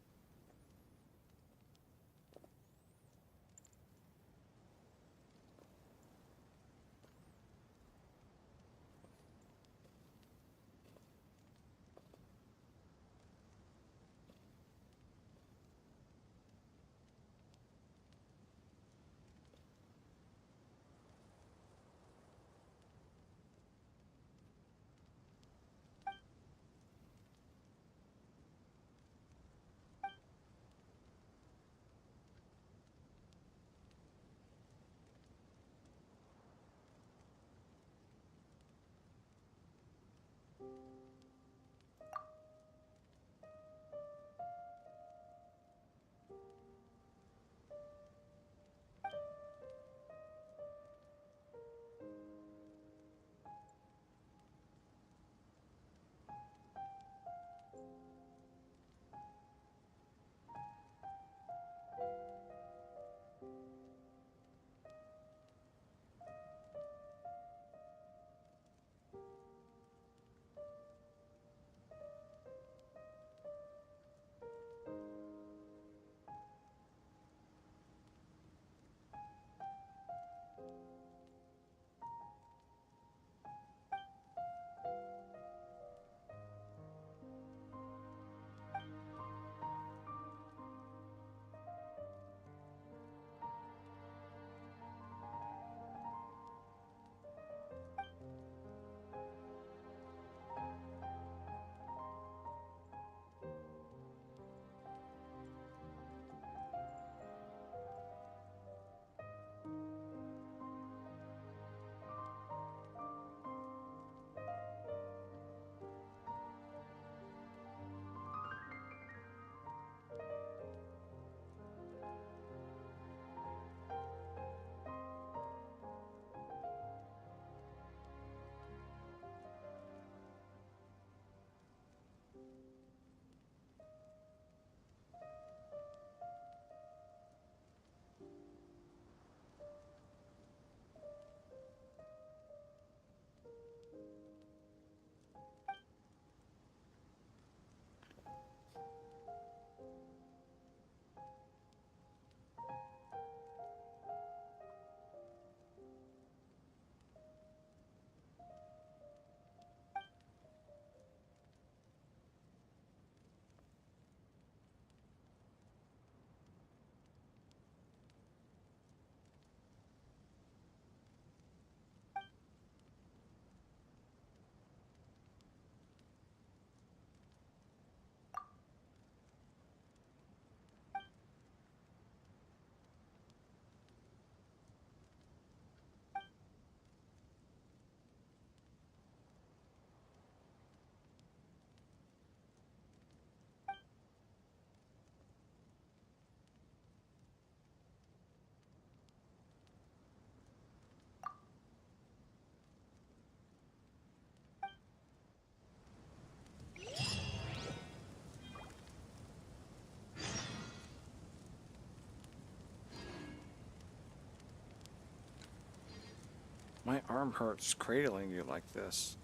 My arm hurts cradling you like this.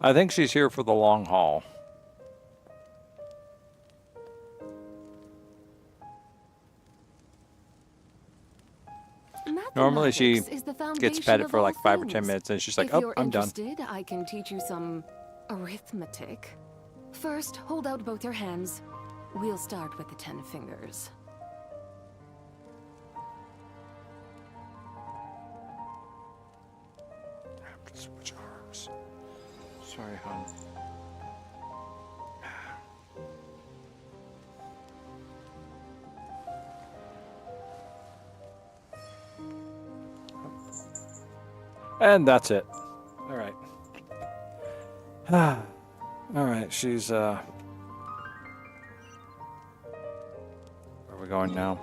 I think she's here for the long haul. Normally she gets petted for like 5 or 10 minutes and she's like, oh, I'm done. If you're interested, I can teach you some arithmetic. First, hold out both your hands. We'll start with the 10 fingers. I have to switch arms. Sorry, hon. And that's it. All right. All right, she's where are we going now?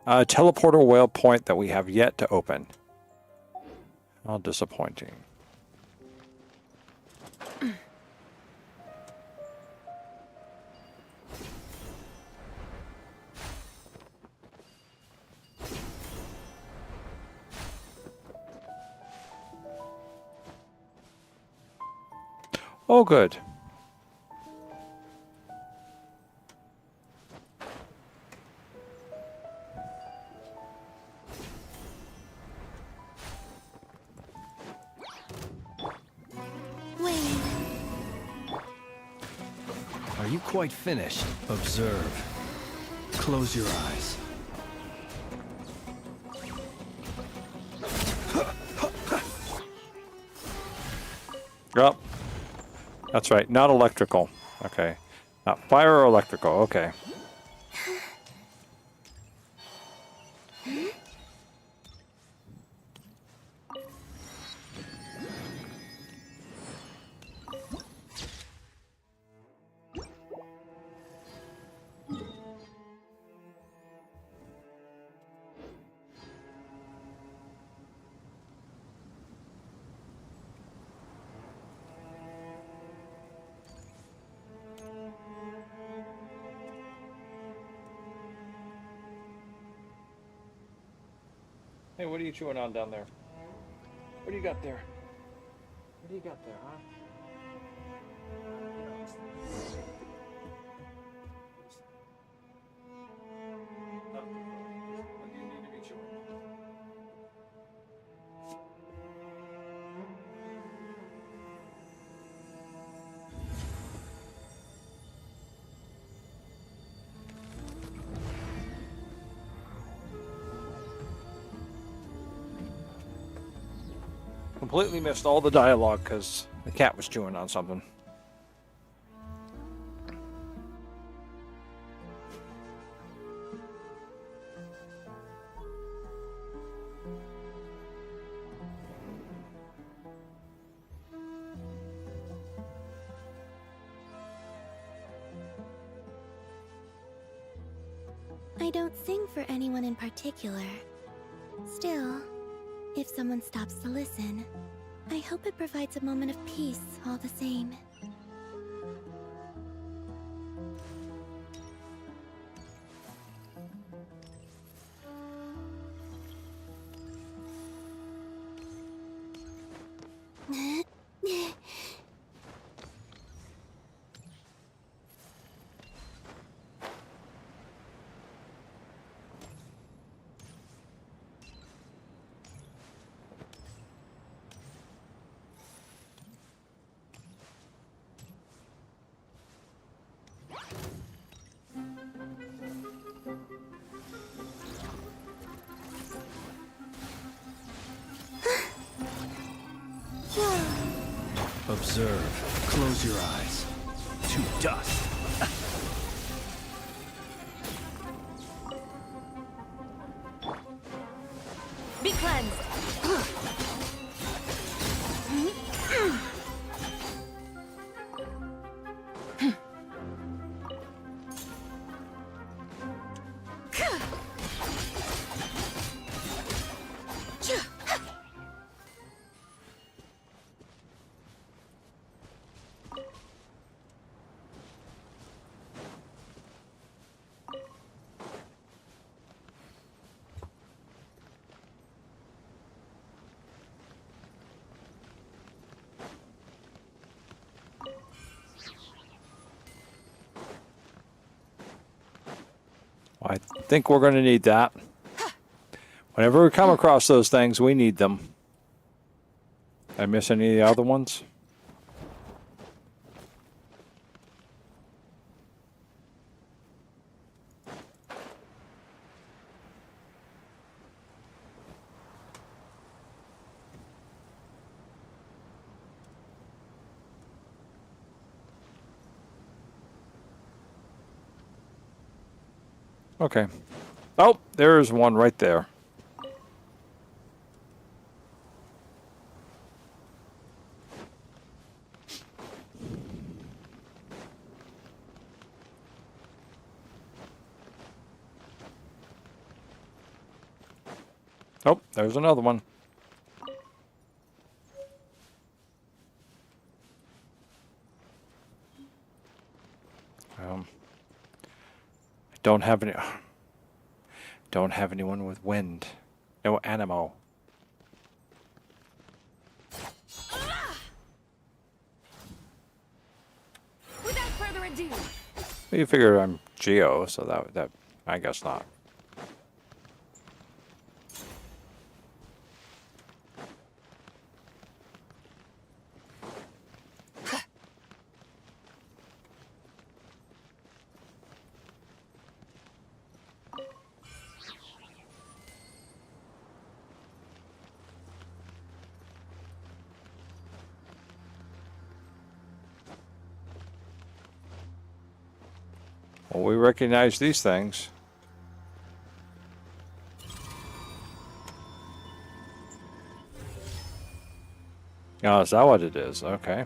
Teleporter whale point that we have yet to open. How disappointing. Oh, good. Are you quite finished? Observe. Close your eyes. Yep. That's right. Not electrical. Okay. Not fire or electrical. Okay. Hey, what are you chewing on down there? What do you got there? What do you got there, huh? What do you need to be chewing? Completely missed all the dialogue because the cat was chewing on something. I don't sing for anyone in particular. Still, if someone stops to listen, I hope it provides a moment of peace all the same. Observe. Close your eyes. To dust. Be cleansed. I think we're going to need that. Whenever we come across those things, we need them. Did I miss any of the other ones? Okay. Oh, there's one right there. Oh, there's another one. I don't have anyone with wind. No animo. Without further ado. You figure I'm Geo, so that I guess not. Well, we recognize these things. Oh, is that what it is? Okay.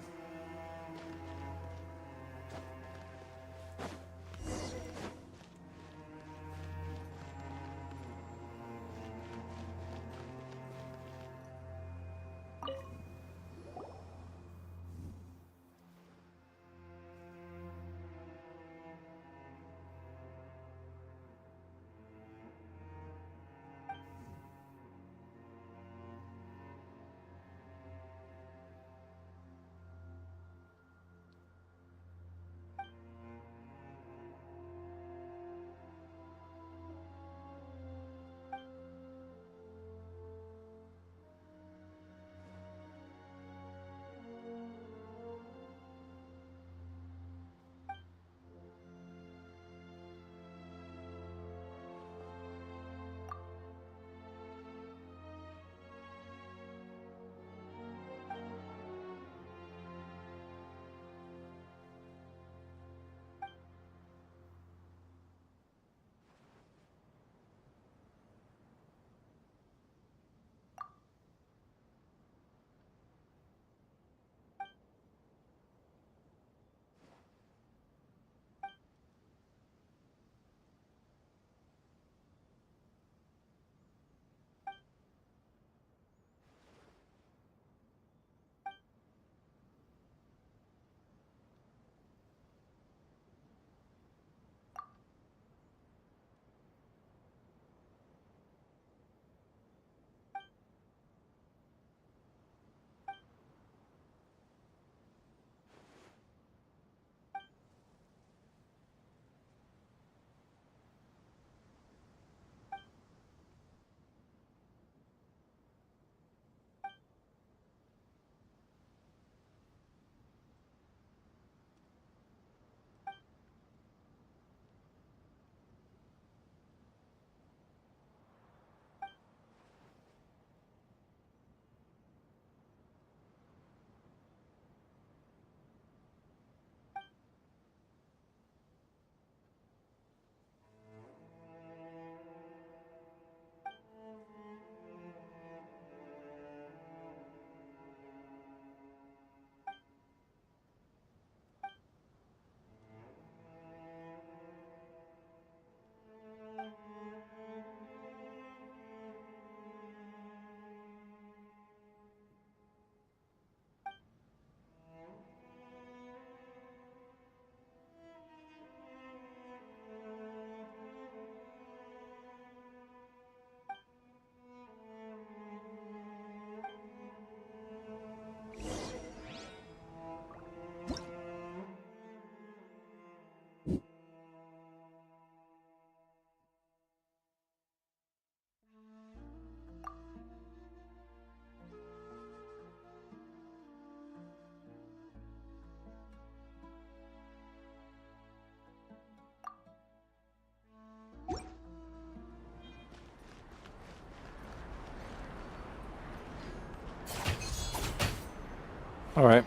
All right.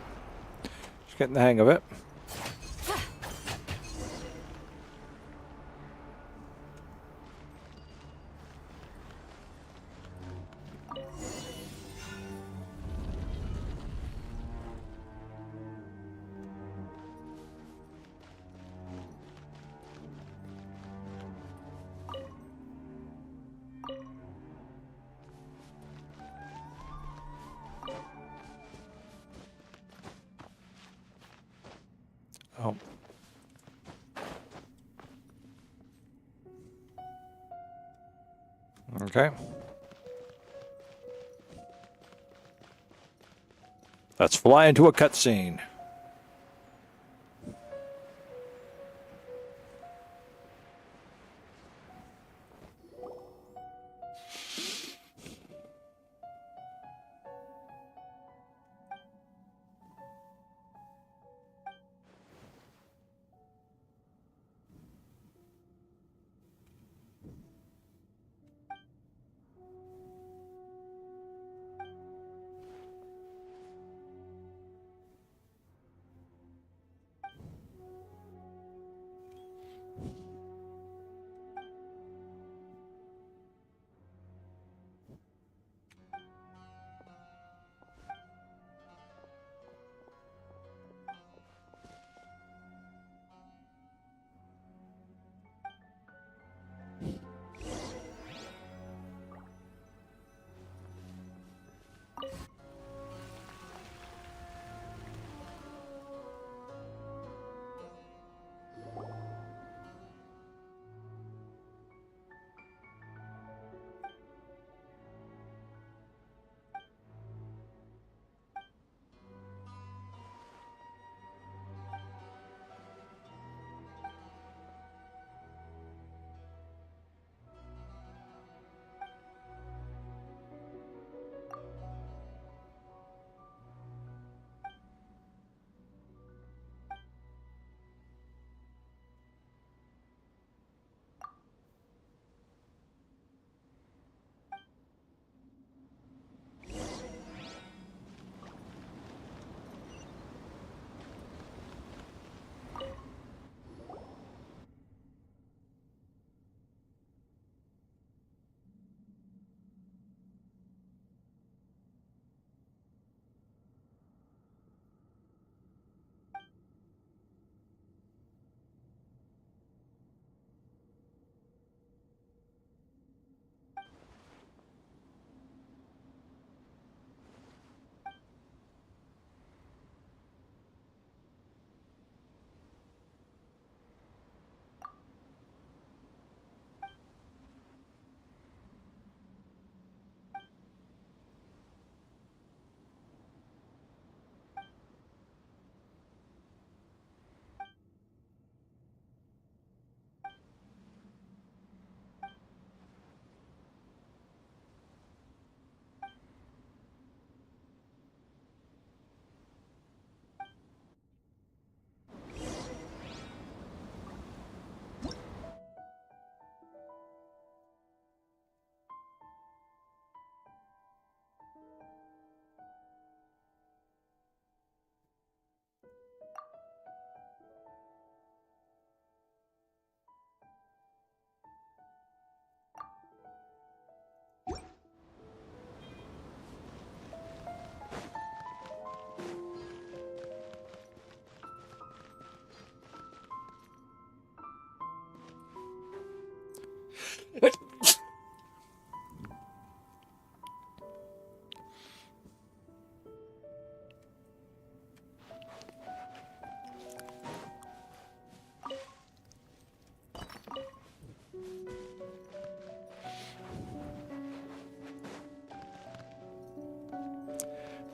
Just getting the hang of it. Oh. Okay. Let's fly into a cutscene.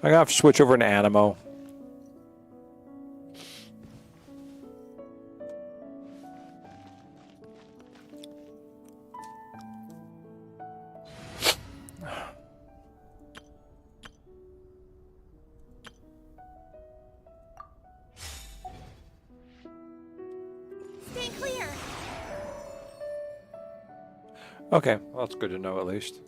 I'm gonna have to switch over to Animo. Stay clear. Okay, well, that's good to know at least.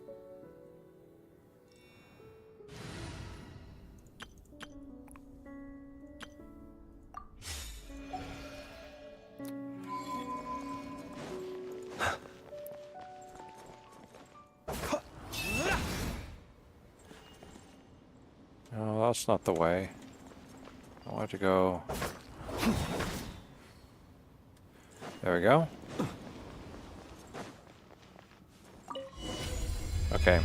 that's not the way. I want to go. There we go. Okay.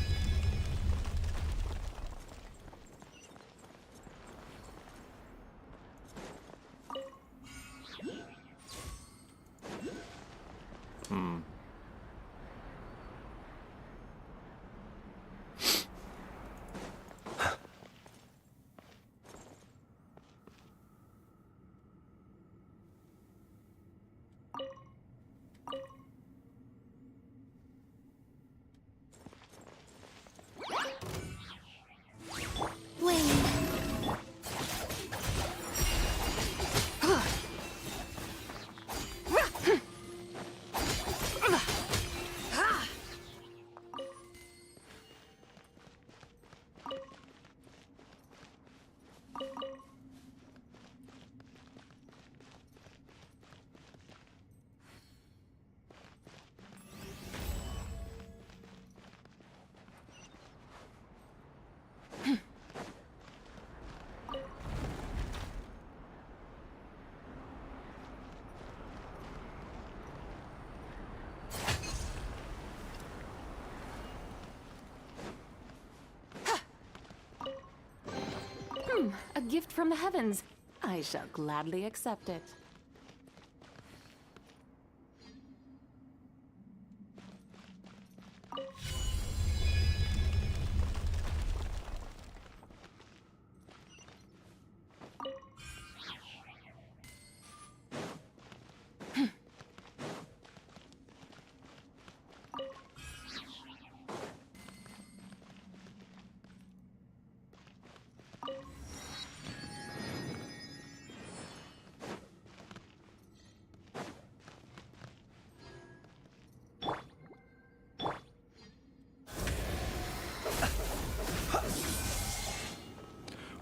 A gift from the heavens. I shall gladly accept it.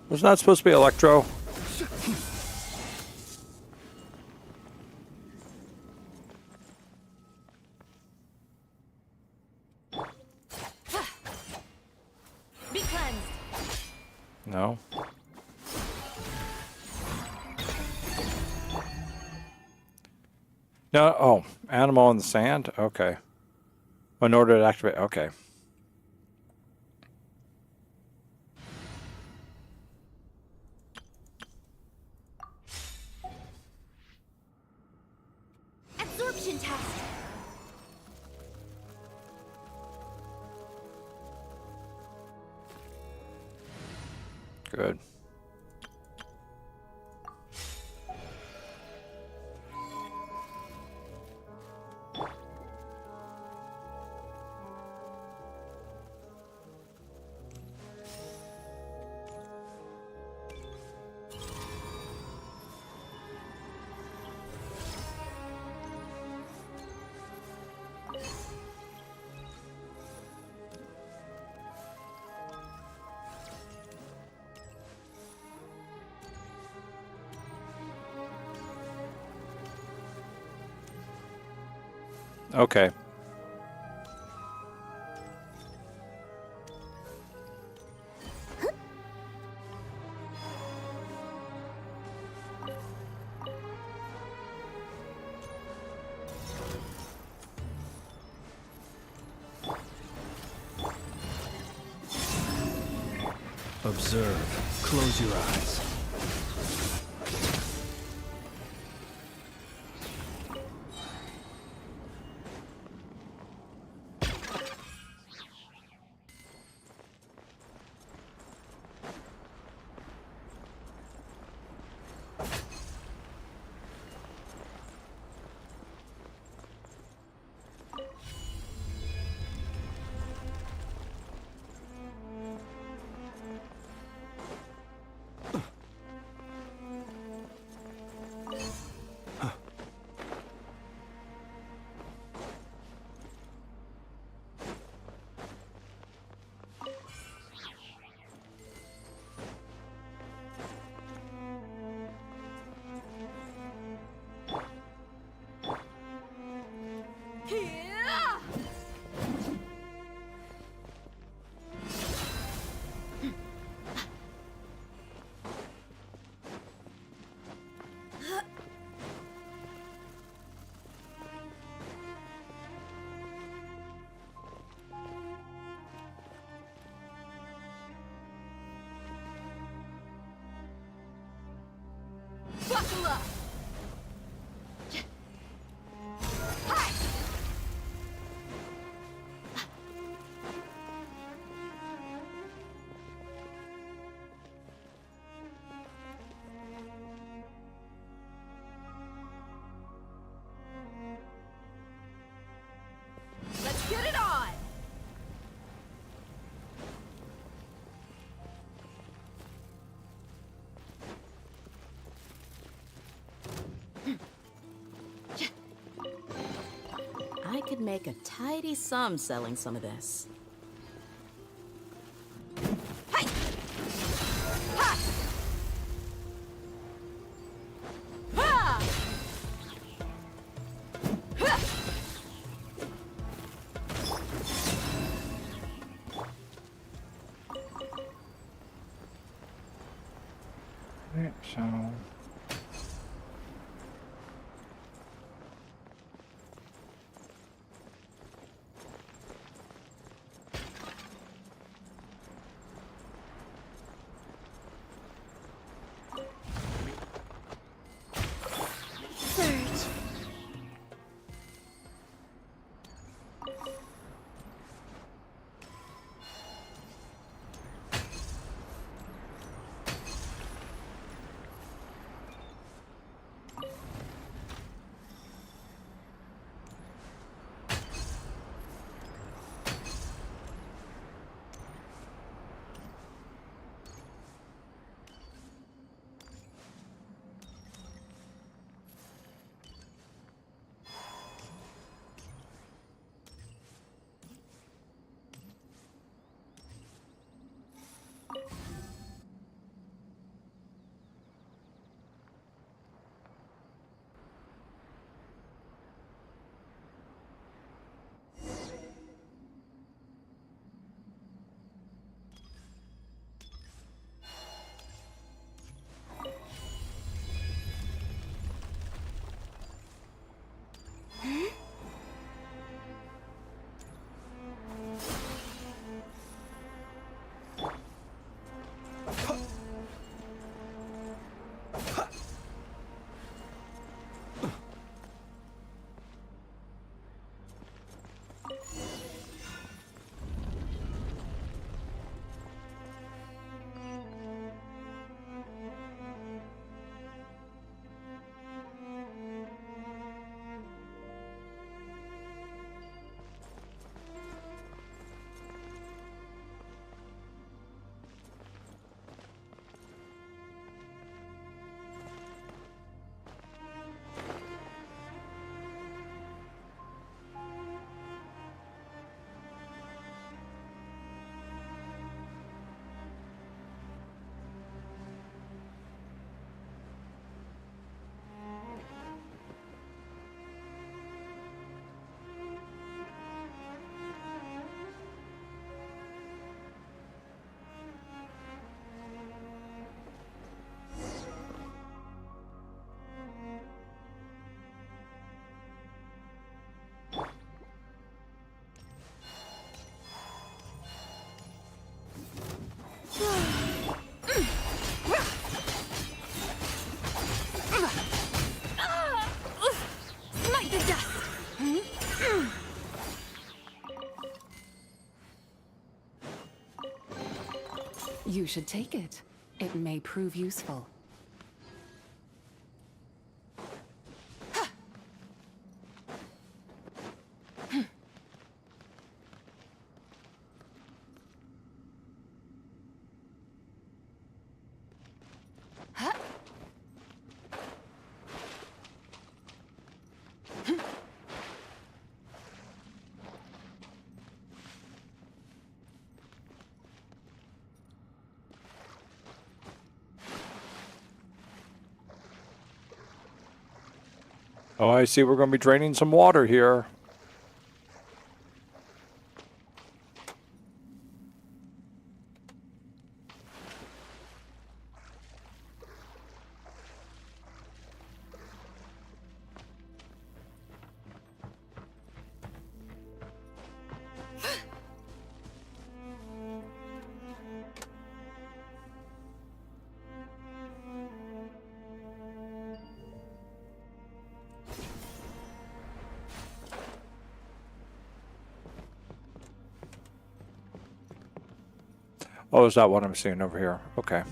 Was not supposed to be Electro. Be cleansed. No. No. Oh, animal in the sand. Okay. In order to activate. Okay. Absorption test. Good. Okay. Observe. Close your eyes. make a tidy sum selling some of this. Right, so Surge. Smite the dust! You should take it. It may prove useful. oh, I see we're going to be draining some water here. Oh, is that what I'm seeing over here? Okay.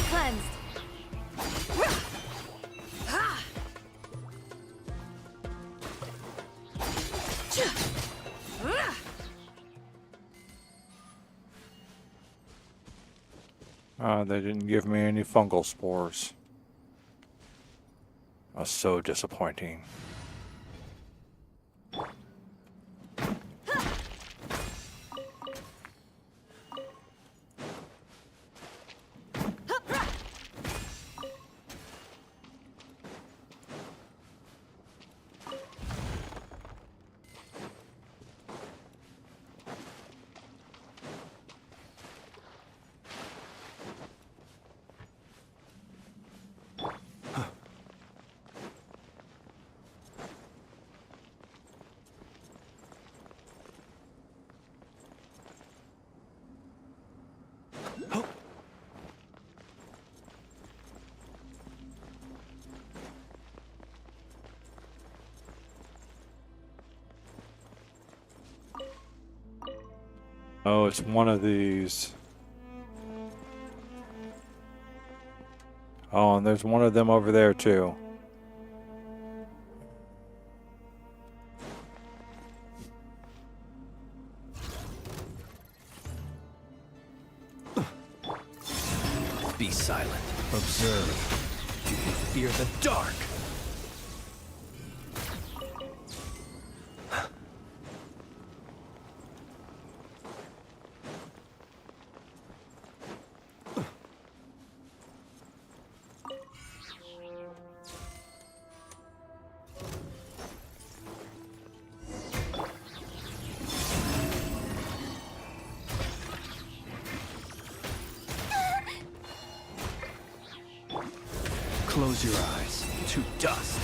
cleansed. They didn't give me any fungal spores. That's so disappointing. Oh, it's one of these. Oh, and there's one of them over there too. Be silent. Observe. Fear the dark. Close your eyes to dust.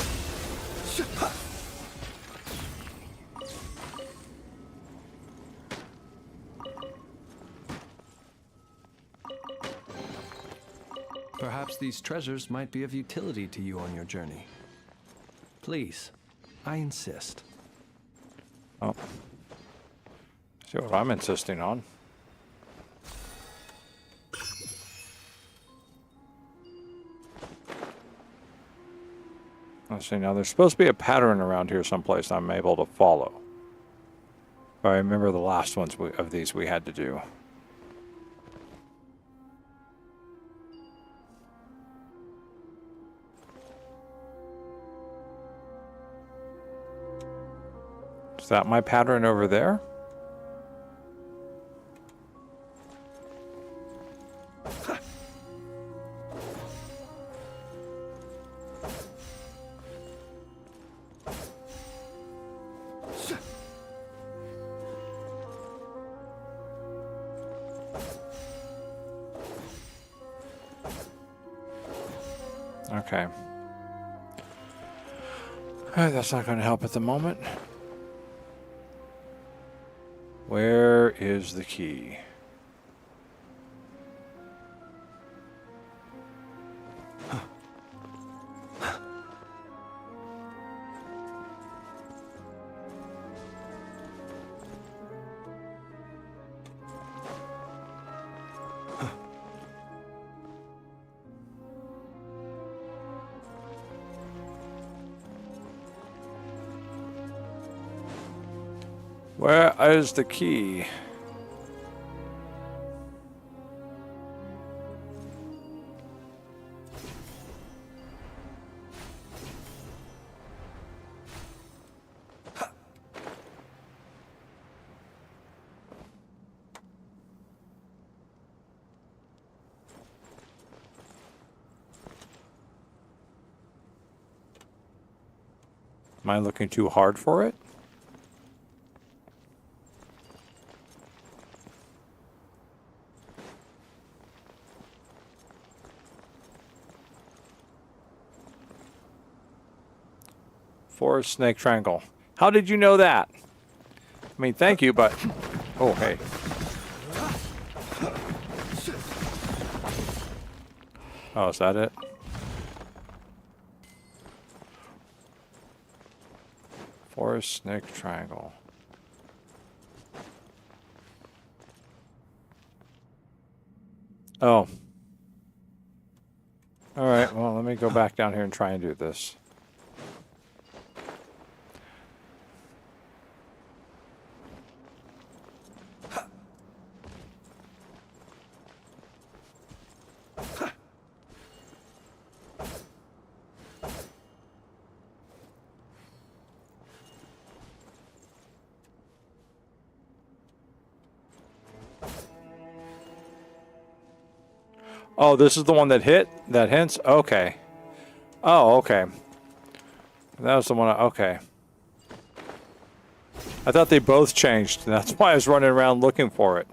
Perhaps these treasures might be of utility to you on your journey. Please, I insist. Oh. See what I'm insisting on. Let's see, now there's supposed to be a pattern around here someplace I'm able to follow. If I remember the last ones of these we had to do. Is that my pattern over there? Okay. That's not going to help at the moment. Where is the key? Where is the key? Am I looking too hard for it? Forest snake triangle. How did you know that? I mean, thank you, but... Oh, hey. Oh, is that it? Forest snake triangle. Oh. All right, well, let me go back down here and try and do this. Oh, this is the one that hit? That hints? Okay. Oh, okay. That was the one. Okay. I thought they both changed. That's why I was running around looking for it.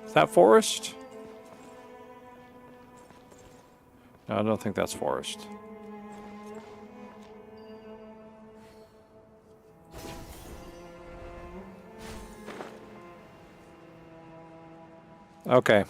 Is that forest? No, I don't think that's forest. Okay.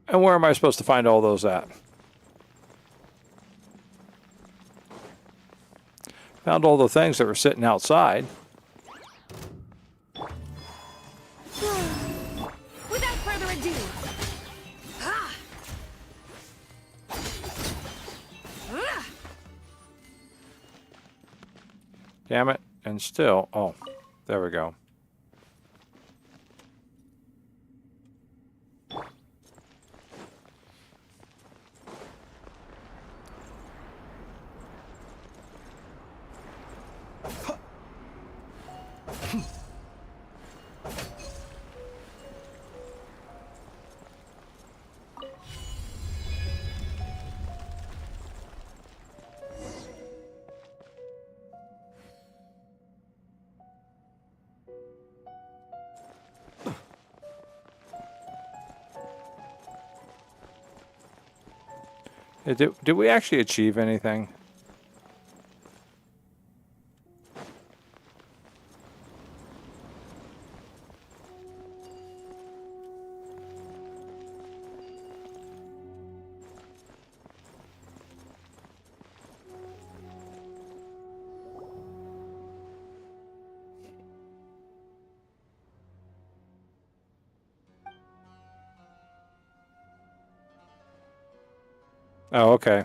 And where am I supposed to find all those at? Found all the things that were sitting outside. Without further ado. Damn it. And still, oh, there we go. Did we actually achieve anything? Oh, okay.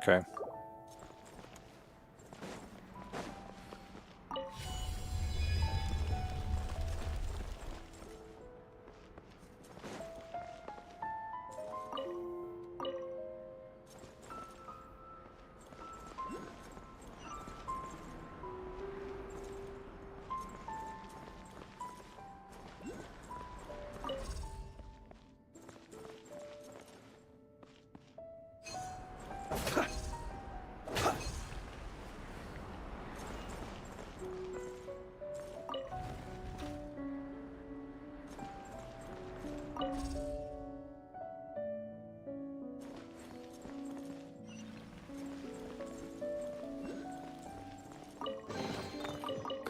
Okay.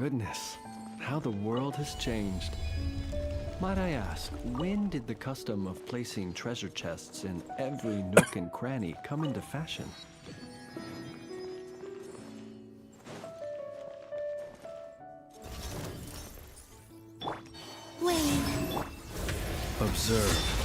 Goodness, how the world has changed. Might I ask, when did the custom of placing treasure chests in every nook and cranny come into fashion? Wait. Observe.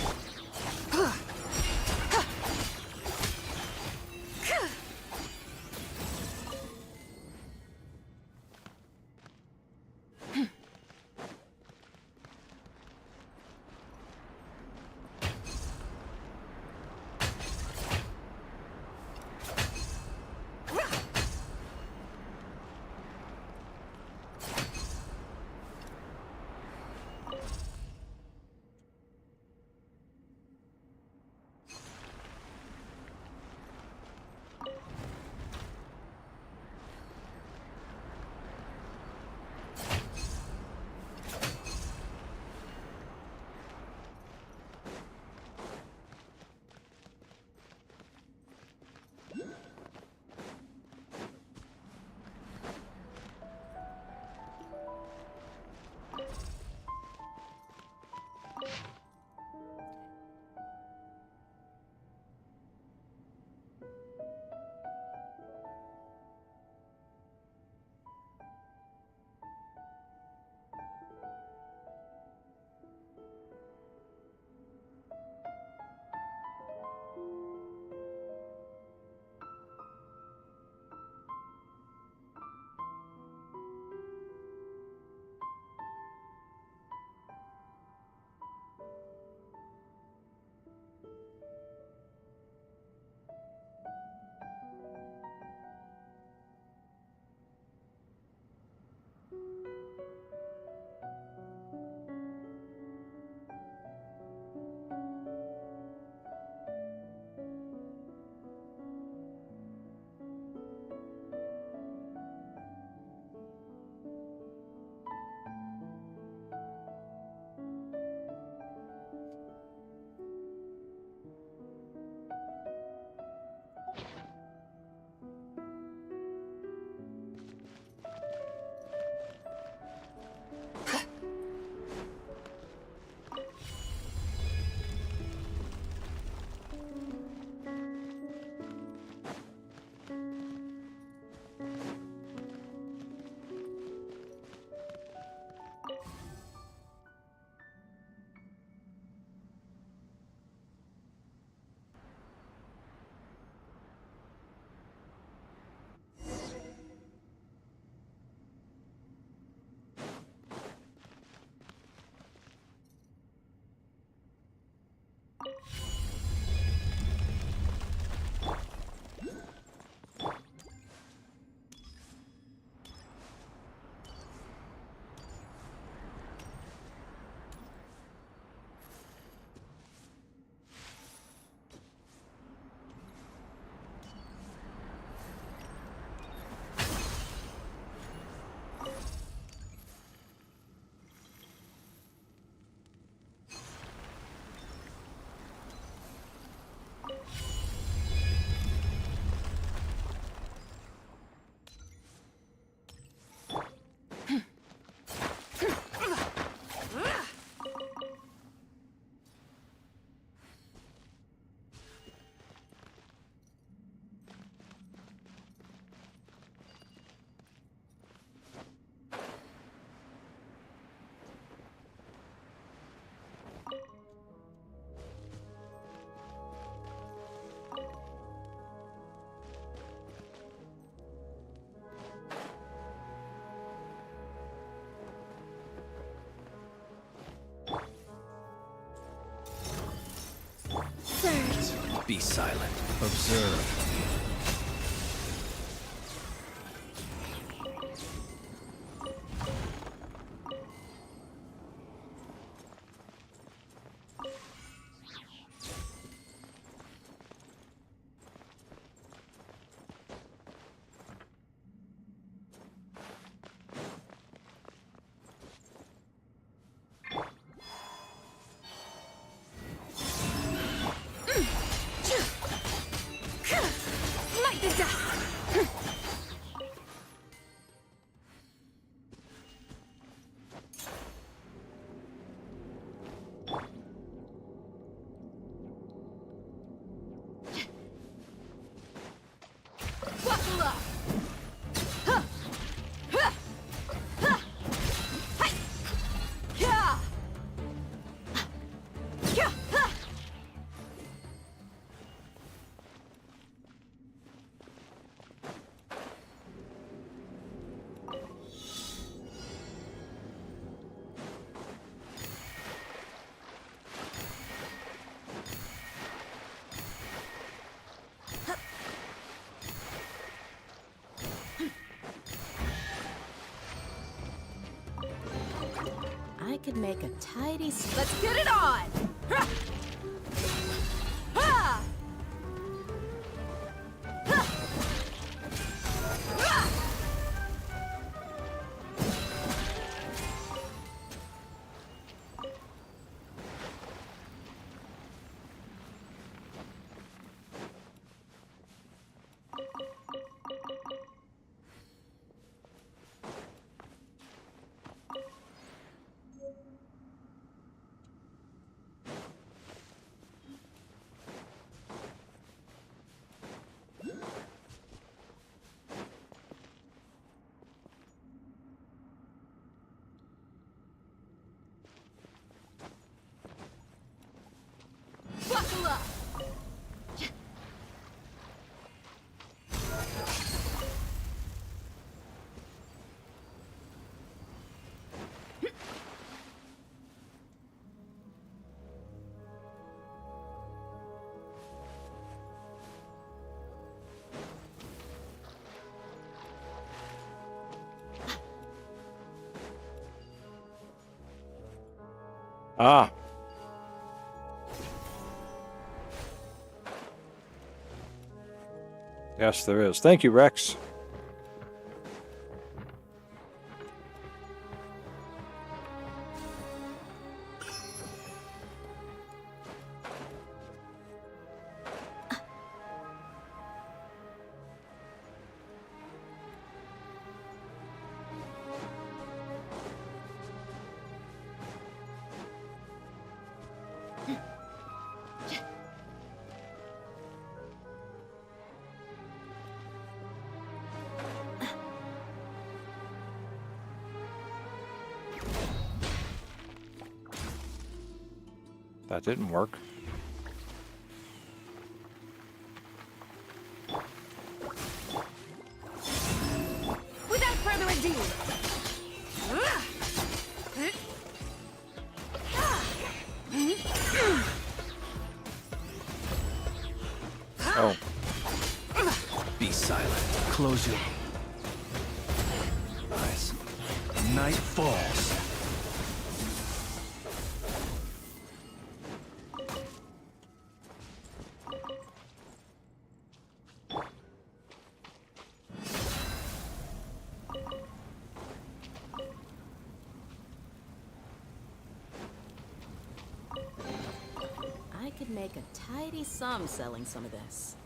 Surge. Be silent. Observe. Light the dust! Buckle up! Huh! Huh! Huh! Hi! Yeah! Yeah! Huh! I could make a tidy. Let's get it on! Ha! Ha! Ha! Ha! Buckle up! Ah. Yes, there is. Thank you, Rex. That didn't work. Without further ado! Oh. Be silent. Close your eyes. Night falls. I could make a tidy sum selling some of this.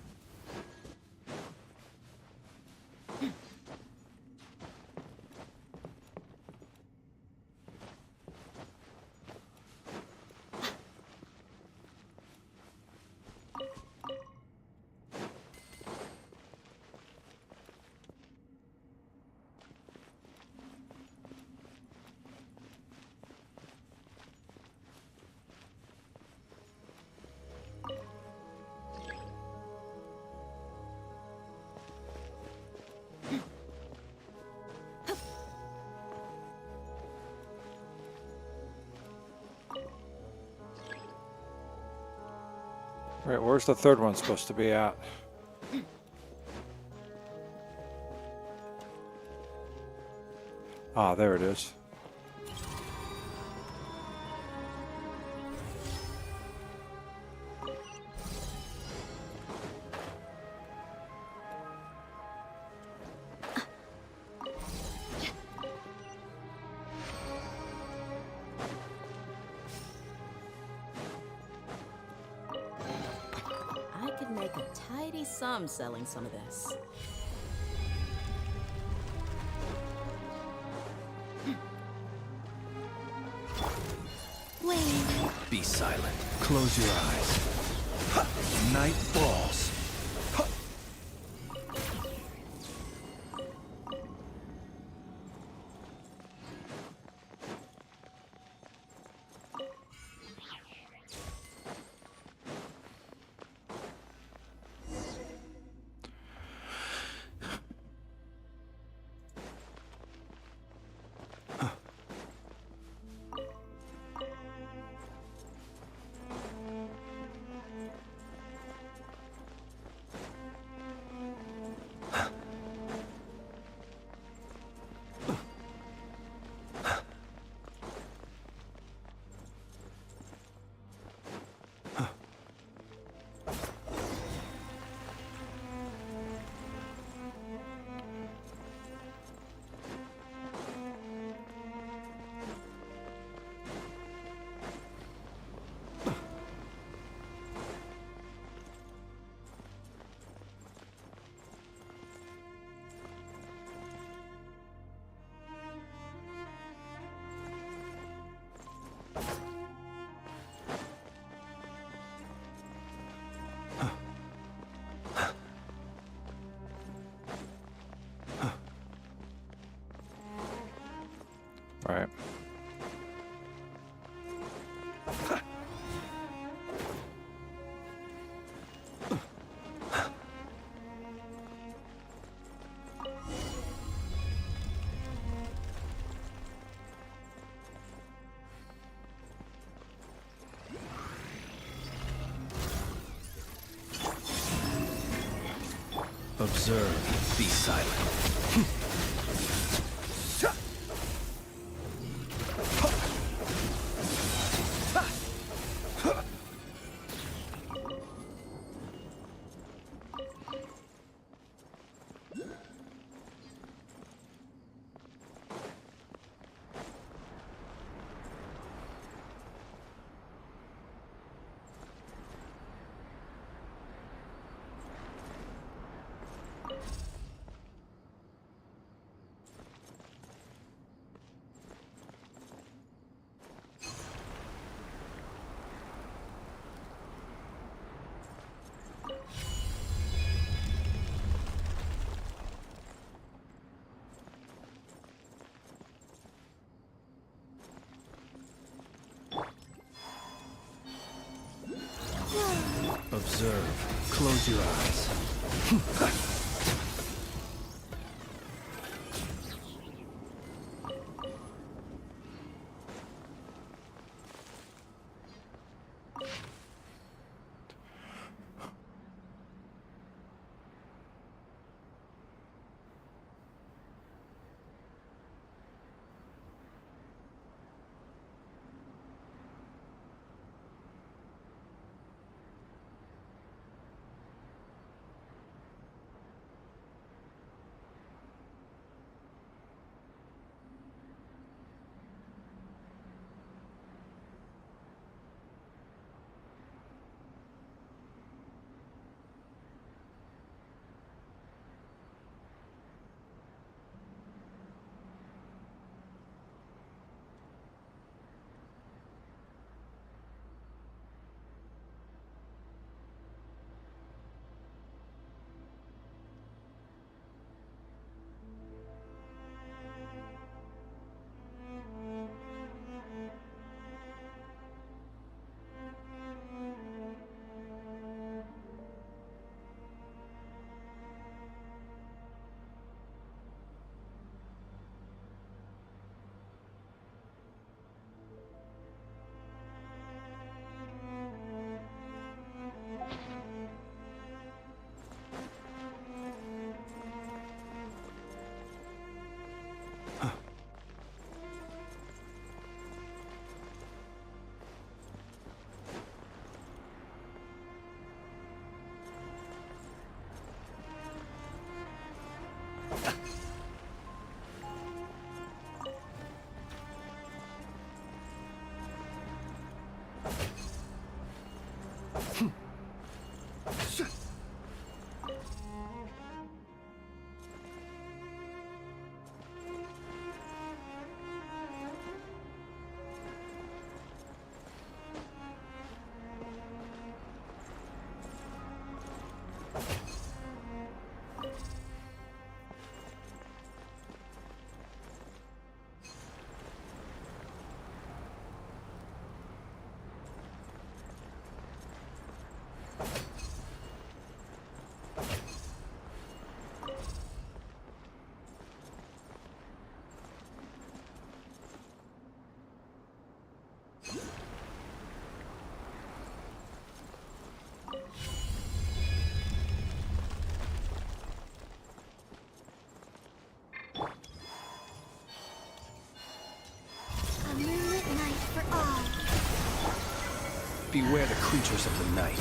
Right, where's the third one supposed to be at? Ah, there it is. I could make a tidy sum selling some of this. Wait. Be silent. Close your eyes. Night falls. All right. Observe. Be silent. Observe. Close your eyes. Beware the creatures of the night.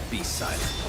Be silent.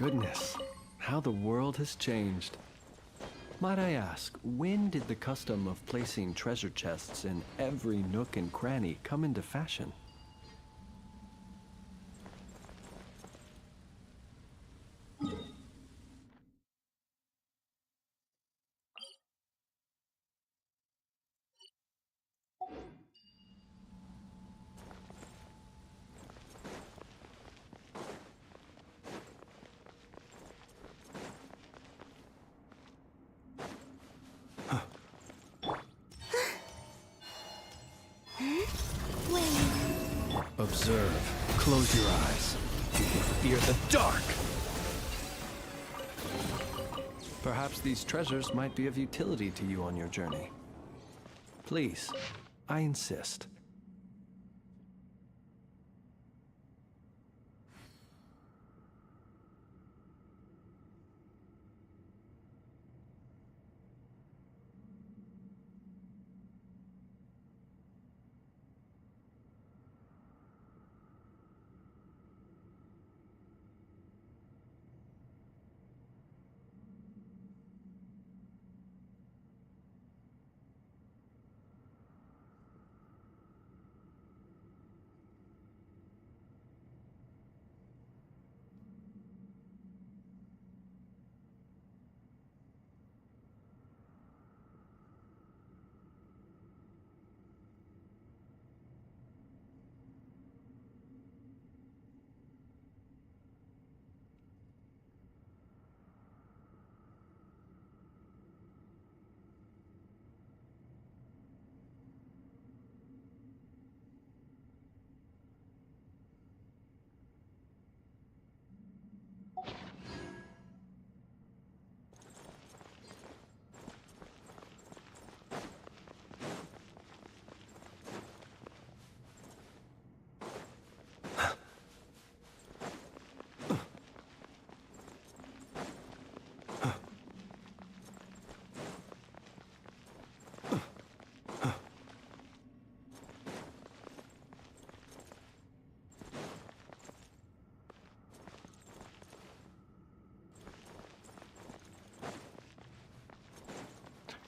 Goodness, how the world has changed. Might I ask, when did the custom of placing treasure chests in every nook and cranny come into fashion? Observe. Close your eyes. You can fear the dark. Perhaps these treasures might be of utility to you on your journey. Please, I insist.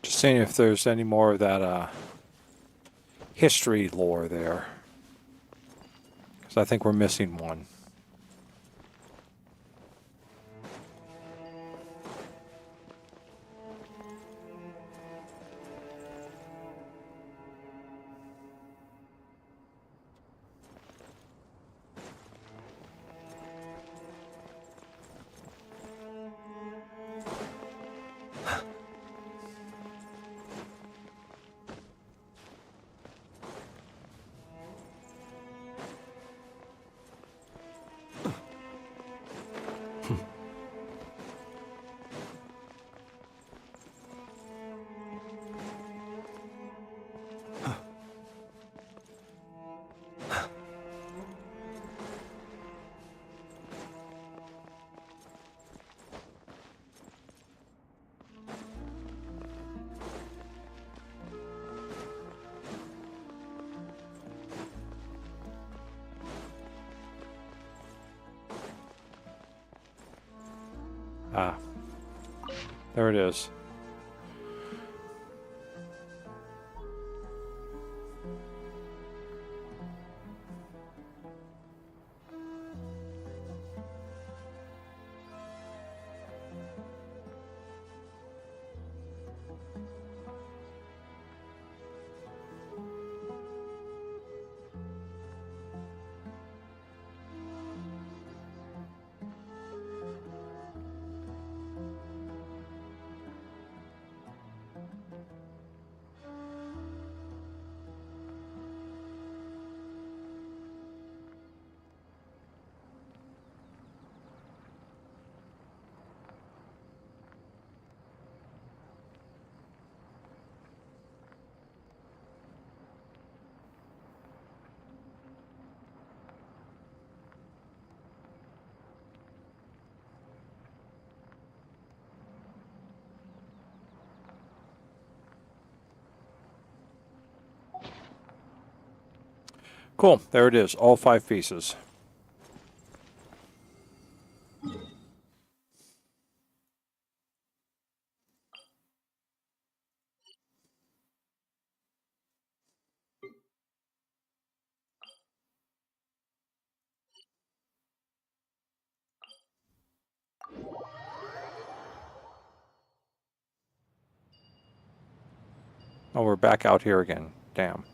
Just seeing if there's any more of that history lore there. Because I think we're missing one. Ah, there it is. Cool. There it is. All 5 pieces. Oh, we're back out here again. Damn.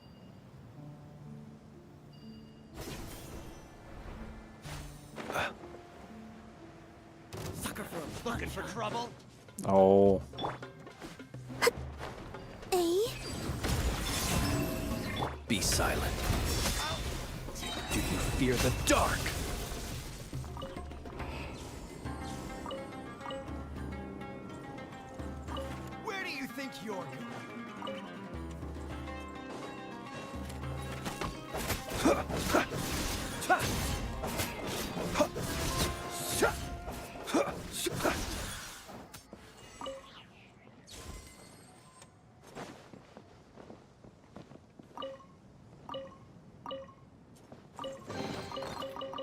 Sucker for looking for trouble. Oh. Be silent. Do you fear the dark? Where do you think you're going?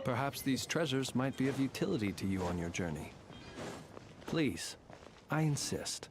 Perhaps these treasures might be of utility to you on your journey. Please, I insist.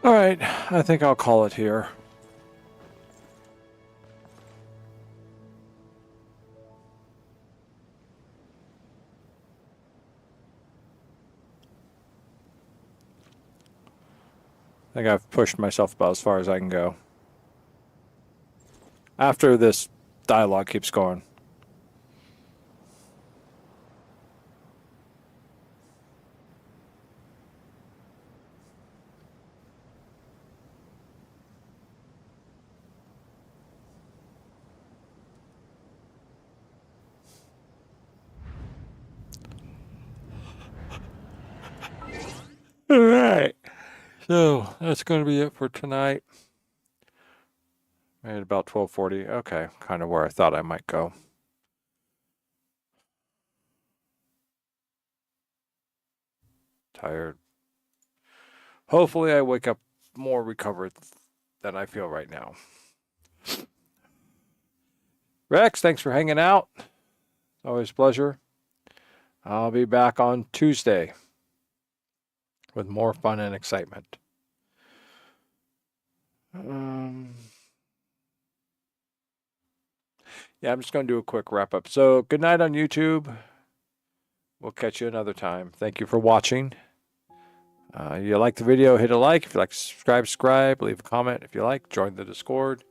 All right, I think I'll call it here. I think I've pushed myself about as far as I can go. After this dialogue keeps going. All right. So that's going to be it for tonight. At about 12:40. Okay, kind of where I thought I might go. Tired. Hopefully I wake up more recovered than I feel right now. Rex, thanks for hanging out. Always a pleasure. I'll be back on Tuesday with more fun and excitement. Yeah, I'm just going to do a quick wrap up. So, good night on YouTube. We'll catch you another time. Thank you for watching. You like the video, hit a like. If you like, subscribe. Leave a comment if you like. Join the Discord.